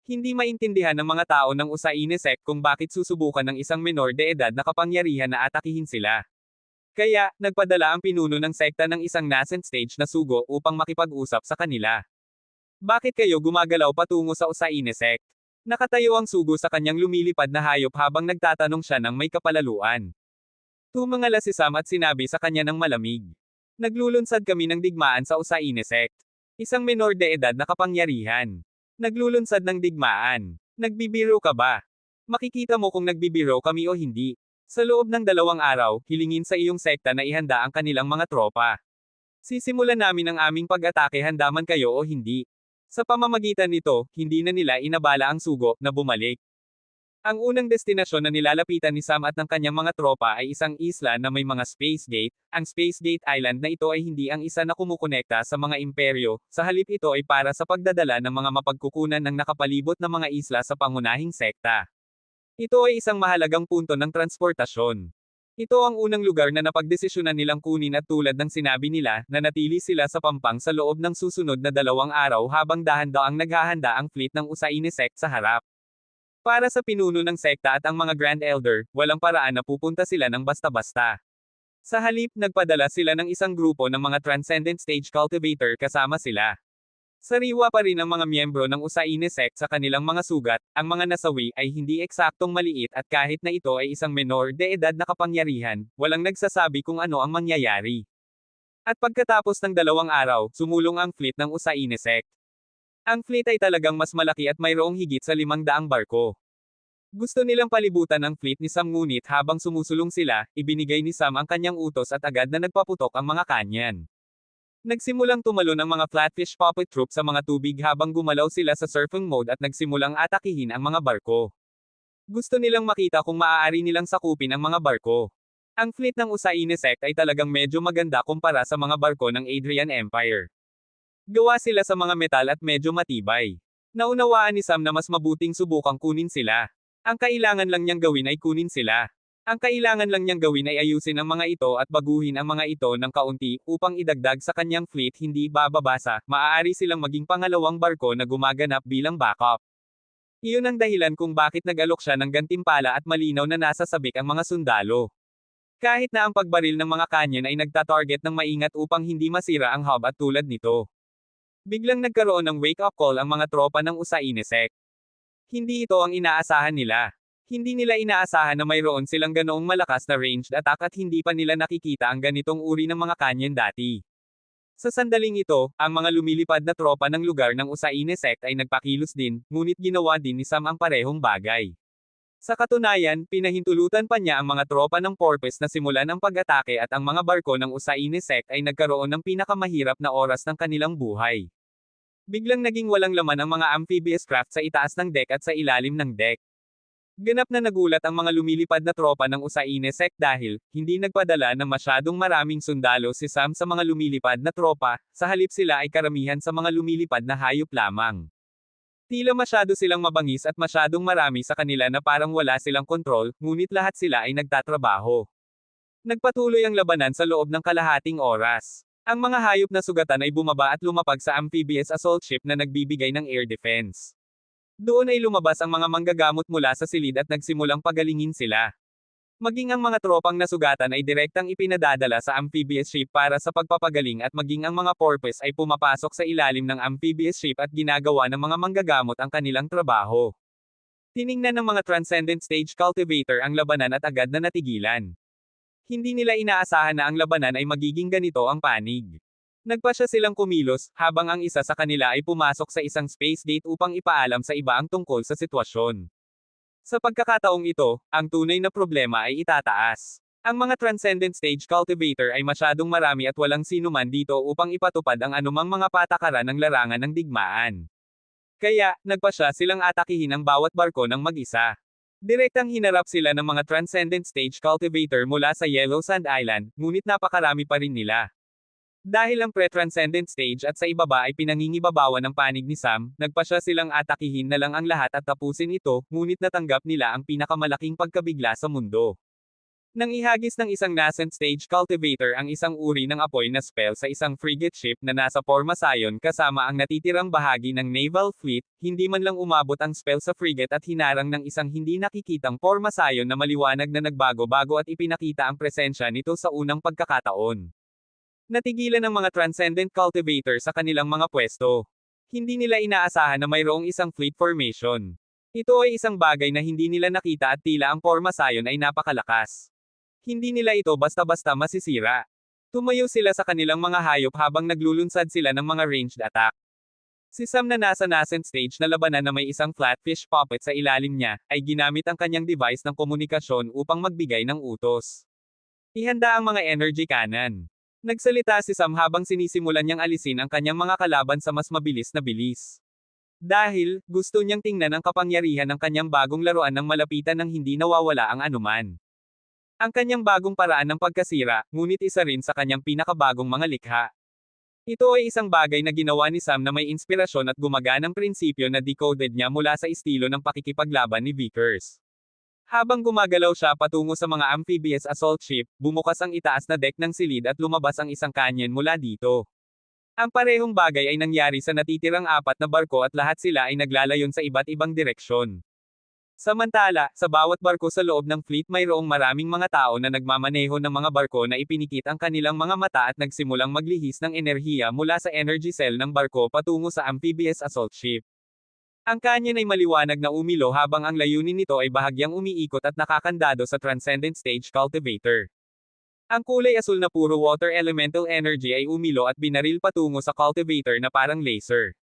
Hindi maintindihan ng mga tao ng Usaine sect kung bakit susubukan ng isang menor de edad na kapangyarihan na atakihin sila. Kaya, nagpadala ang pinuno ng sekta ng isang nascent stage na sugo upang makipag-usap sa kanila. Bakit kayo gumagalaw patungo sa Usaine sect? Nakatayo ang sugo sa kanyang lumilipad na hayop habang nagtatanong siya ng may kapalaluan. Tumangala si Sam at sinabi sa kanya ng malamig. Naglulunsad kami ng digmaan sa Usaine sect. Isang menor de edad na kapangyarihan. Naglulunsad ng digmaan. Nagbibiro ka ba? Makikita mo kung nagbibiro kami o hindi. Sa loob ng 2 araw, hilingin sa iyong sekta na ihanda ang kanilang mga tropa. Sisimulan namin ang aming pag-atake handa man kayo o hindi. Sa pamamagitan nito, hindi na nila inabala ang sugo na bumalik. Ang unang destinasyon na nilalapitan ni Sam at ng kanyang mga tropa ay isang isla na may mga Space Gate. Ang Space Gate Island na ito ay hindi ang isa na kumukonekta sa mga imperyo, sa halip ito ay para sa pagdadala ng mga mapagkukunan ng nakapalibot na mga isla sa pangunahing sekta. Ito ay isang mahalagang punto ng transportasyon. Ito ang unang lugar na napagdesisyonan nilang kunin at tulad ng sinabi nila, nanatili sila sa Pampang sa loob ng susunod na 2 araw habang dahan-daang naghahanda ang fleet ng Usaine sect sa harap. Para sa pinuno ng sekta at ang mga Grand Elder, walang paraan na pupunta sila ng basta-basta. Sa halip, nagpadala sila ng isang grupo ng mga Transcendent Stage Cultivator kasama sila. Sariwa pa rin ang mga miyembro ng Usaine sect sa kanilang mga sugat, ang mga nasawi ay hindi eksaktong maliit at kahit na ito ay isang menor de edad na kapangyarihan, walang nagsasabi kung ano ang mangyayari. At pagkatapos ng 2 araw, sumulong ang fleet ng Usaine sect. Ang fleet ay talagang mas malaki at mayroong higit sa 500 barko. Gusto nilang palibutan ang fleet ni Sam ngunit habang sumusulong sila, ibinigay ni Sam ang kanyang utos at agad na nagpaputok ang mga kanyan. Nagsimulang tumalon ang mga Flatfish Puppet Troop sa mga tubig habang gumalaw sila sa surfing mode at nagsimulang atakihin ang mga barko. Gusto nilang makita kung maaari nilang sakupin ang mga barko. Ang fleet ng Usaine sect ay talagang medyo maganda kumpara sa mga barko ng Adrian Empire. Gawa sila sa mga metal at medyo matibay. Naunawaan ni Sam na mas mabuting subukang kunin sila. Ang kailangan lang niyang gawin ay kunin sila. Ang kailangan lang niyang gawin ay ayusin ang mga ito at baguhin ang mga ito ng kaunti upang idagdag sa kanyang fleet hindi bababasa, maaari silang maging pangalawang barko na gumaganap bilang backup. Iyon ang dahilan kung bakit nag-alok siya ng gantimpala at malinaw na nasa sabik ang mga sundalo. Kahit na ang pagbaril ng mga kanyon ay nagtatarget ng maingat upang hindi masira ang hub at tulad nito. Biglang nagkaroon ng wake-up call ang mga tropa ng Usaine sect. Hindi ito ang inaasahan nila. Hindi nila inaasahan na mayroon silang ganoong malakas na ranged attack at hindi pa nila nakikita ang ganitong uri ng mga kanyon dati. Sa sandaling ito, ang mga lumilipad na tropa ng lugar ng Usaine sect ay nagpakilos din, ngunit ginawa din ni Sam ang parehong bagay. Sa katunayan, pinahintulutan pa niya ang mga tropa ng Porpoise na simulan ang pag-atake at ang mga barko ng Usaine sect ay nagkaroon ng pinakamahirap na oras ng kanilang buhay. Biglang naging walang laman ang mga amphibious craft sa itaas ng deck at sa ilalim ng deck. Ganap na nagulat ang mga lumilipad na tropa ng Usaine sect dahil, hindi nagpadala ng masyadong maraming sundalo si Sam sa mga lumilipad na tropa, sa halip sila ay karamihan sa mga lumilipad na hayop lamang. Tila masyado silang mabangis at masyadong marami sa kanila na parang wala silang kontrol, ngunit lahat sila ay nagtatrabaho. Nagpatuloy ang labanan sa loob ng kalahating oras. Ang mga hayop na sugatan ay bumaba at lumapag sa amphibious assault ship na nagbibigay ng air defense. Doon ay lumabas ang mga manggagamot mula sa silid at nagsimulang pagalingin sila. Maging ang mga tropang nasugatan ay direktang ipinadadala sa amphibious ship para sa pagpapagaling at maging ang mga porpoise ay pumapasok sa ilalim ng amphibious ship at ginagawa ng mga manggagamot ang kanilang trabaho. Tiningnan ng mga Transcendent Stage Cultivator ang labanan at agad na natigilan. Hindi nila inaasahan na ang labanan ay magiging ganito ang panig. Nagpasya silang kumilos, habang ang isa sa kanila ay pumasok sa isang space gate upang ipaalam sa iba ang tungkol sa sitwasyon. Sa pagkakataong ito, ang tunay na problema ay itataas. Ang mga Transcendent Stage Cultivator ay masyadong marami at walang sinuman dito upang ipatupad ang anumang mga patakaran ng larangan ng digmaan. Kaya, nagpasya silang atakihin ang bawat barko ng mag-isa. Direktang hinarap sila ng mga Transcendent Stage Cultivator mula sa Yellow Sand Island, ngunit napakarami pa rin nila. Dahil ang pre-transcendent stage at sa ibaba ay pinangingibabawan ng panig ni Sam, nagpasya silang atakihin na lang ang lahat at tapusin ito, ngunit natanggap nila ang pinakamalaking pagkabigla sa mundo. Nang ihagis ng isang nascent stage cultivator ang isang uri ng apoy na spell sa isang frigate ship na nasa Pormasayon kasama ang natitirang bahagi ng naval fleet, hindi man lang umabot ang spell sa frigate at hinarang ng isang hindi nakikitang Pormasayon na maliwanag na nagbago-bago at ipinakita ang presensya nito sa unang pagkakataon. Natigilan ng mga transcendent cultivator sa kanilang mga pwesto. Hindi nila inaasahan na mayroong isang fleet formation. Ito ay isang bagay na hindi nila nakita at tila ang Pormasayon ay napakalakas. Hindi nila ito basta-basta masisira. Tumayo sila sa kanilang mga hayop habang naglulunsad sila ng mga ranged attack. Si Sam na nasa nascent stage na labanan na may isang flatfish puppet sa ilalim niya, ay ginamit ang kanyang device ng komunikasyon upang magbigay ng utos. Ihanda ang mga energy cannon. Nagsalita si Sam habang sinisimulan niyang alisin ang kanyang mga kalaban sa mas mabilis na bilis. Dahil, gusto niyang tingnan ang kapangyarihan ng kanyang bagong laruan ng malapitan nang hindi nawawala ang anuman. Ang kanyang bagong paraan ng pagkasira, ngunit isa rin sa kanyang pinakabagong mga likha. Ito ay isang bagay na ginawa ni Sam na may inspirasyon at gumaganang prinsipyo na decoded niya mula sa estilo ng pakikipaglaban ni Vickers. Habang gumagalaw siya patungo sa mga amphibious assault ship, bumukas ang itaas na deck ng silid at lumabas ang isang canyon mula dito. Ang parehong bagay ay nangyari sa natitirang 4 na barko at lahat sila ay naglalayon sa iba't ibang direksyon. Samantala, sa bawat barko sa loob ng fleet mayroong maraming mga tao na nagmamaneho ng mga barko na ipinikit ang kanilang mga mata at nagsimulang maglihis ng enerhiya mula sa energy cell ng barko patungo sa amphibious assault ship. Ang canyon ay maliwanag na umilo habang ang layunin nito ay bahagyang umiikot at nakakandado sa transcendent stage cultivator. Ang kulay asul na puro water elemental energy ay umilo at binaril patungo sa cultivator na parang laser.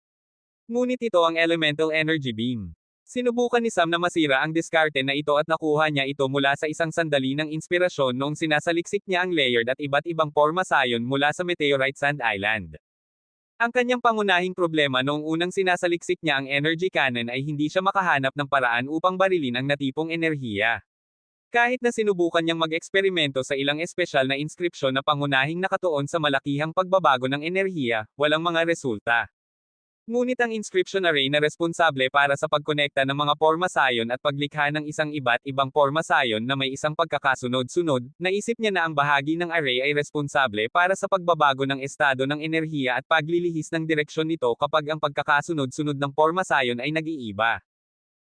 Ngunit ito ang elemental energy beam. Sinubukan ni Sam na masira ang diskarte na ito at nakuha niya ito mula sa isang sandali ng inspirasyon noong sinasaliksik niya ang layered at iba't ibang Pormasayon mula sa Meteorite Sand Island. Ang kanyang pangunahing problema noong unang sinasaliksik niya ang energy cannon ay hindi siya makahanap ng paraan upang barilin ang natipong enerhiya. Kahit na sinubukan niyang mag-eksperimento sa ilang espesyal na inskripsyon na pangunahing nakatuon sa malakihang pagbabago ng enerhiya, walang mga resulta. Ngunit ang inscription array na responsable para sa pagkonekta ng mga Pormasayon at paglikha ng isang iba't ibang Pormasayon na may isang pagkakasunod-sunod, naisip niya na ang bahagi ng array ay responsable para sa pagbabago ng estado ng enerhiya at paglilihis ng direksyon nito kapag ang pagkakasunod-sunod ng Pormasayon ay nag-iiba.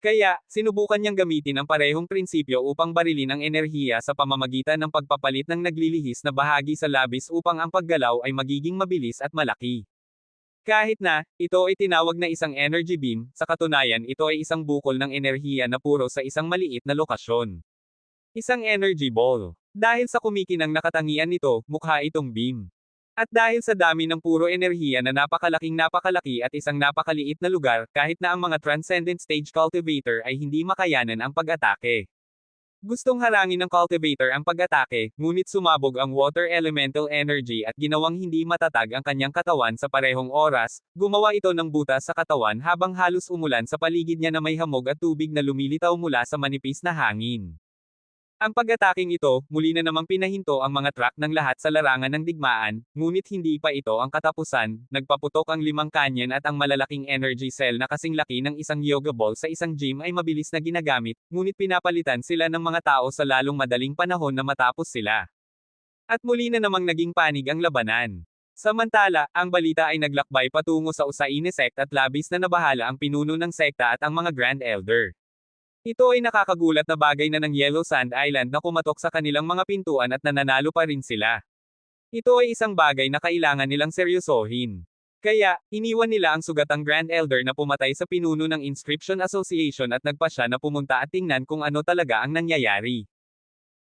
Kaya, sinubukan niyang gamitin ang parehong prinsipyo upang barilin ang enerhiya sa pamamagitan ng pagpapalit ng naglilihis na bahagi sa labis upang ang paggalaw ay magiging mabilis at malaki. Kahit na, ito ay tinawag na isang energy beam, sa katunayan ito ay isang bukol ng enerhiya na puro sa isang maliit na lokasyon. Isang energy ball. Dahil sa kumikinang nakatangian nito, mukha itong beam. At dahil sa dami ng puro enerhiya na napakalaki at isang napakaliit na lugar, kahit na ang mga transcendent stage cultivator ay hindi makayanan ang pag-atake. Gustong harangin ng cultivator ang pag-atake, ngunit sumabog ang water elemental energy at ginawang hindi matatag ang kanyang katawan sa parehong oras, gumawa ito ng butas sa katawan habang halos umulan sa paligid niya na may hamog at tubig na lumilitaw mula sa manipis na hangin. Ang pag-ataking ito, muli na namang pinahinto ang mga truck ng lahat sa larangan ng digmaan, ngunit hindi pa ito ang katapusan, nagpaputok ang 5 canyon at ang malalaking energy cell na kasing laki ng isang yoga ball sa isang gym ay mabilis na ginagamit, ngunit pinapalitan sila ng mga tao sa lalong madaling panahon na matapos sila. At muli na namang naging panig ang labanan. Samantala, ang balita ay naglakbay patungo sa Usaine sect at labis na nabahala ang pinuno ng sekta at ang mga Grand Elder. Ito ay nakakagulat na bagay na ng Yellow Sand Island na kumatok sa kanilang mga pintuan at nananalo pa rin sila. Ito ay isang bagay na kailangan nilang seryosohin. Kaya, iniwan nila ang sugatang Grand Elder na pumatay sa pinuno ng Inscription Association at nagpa siya na pumunta at tingnan kung ano talaga ang nangyayari.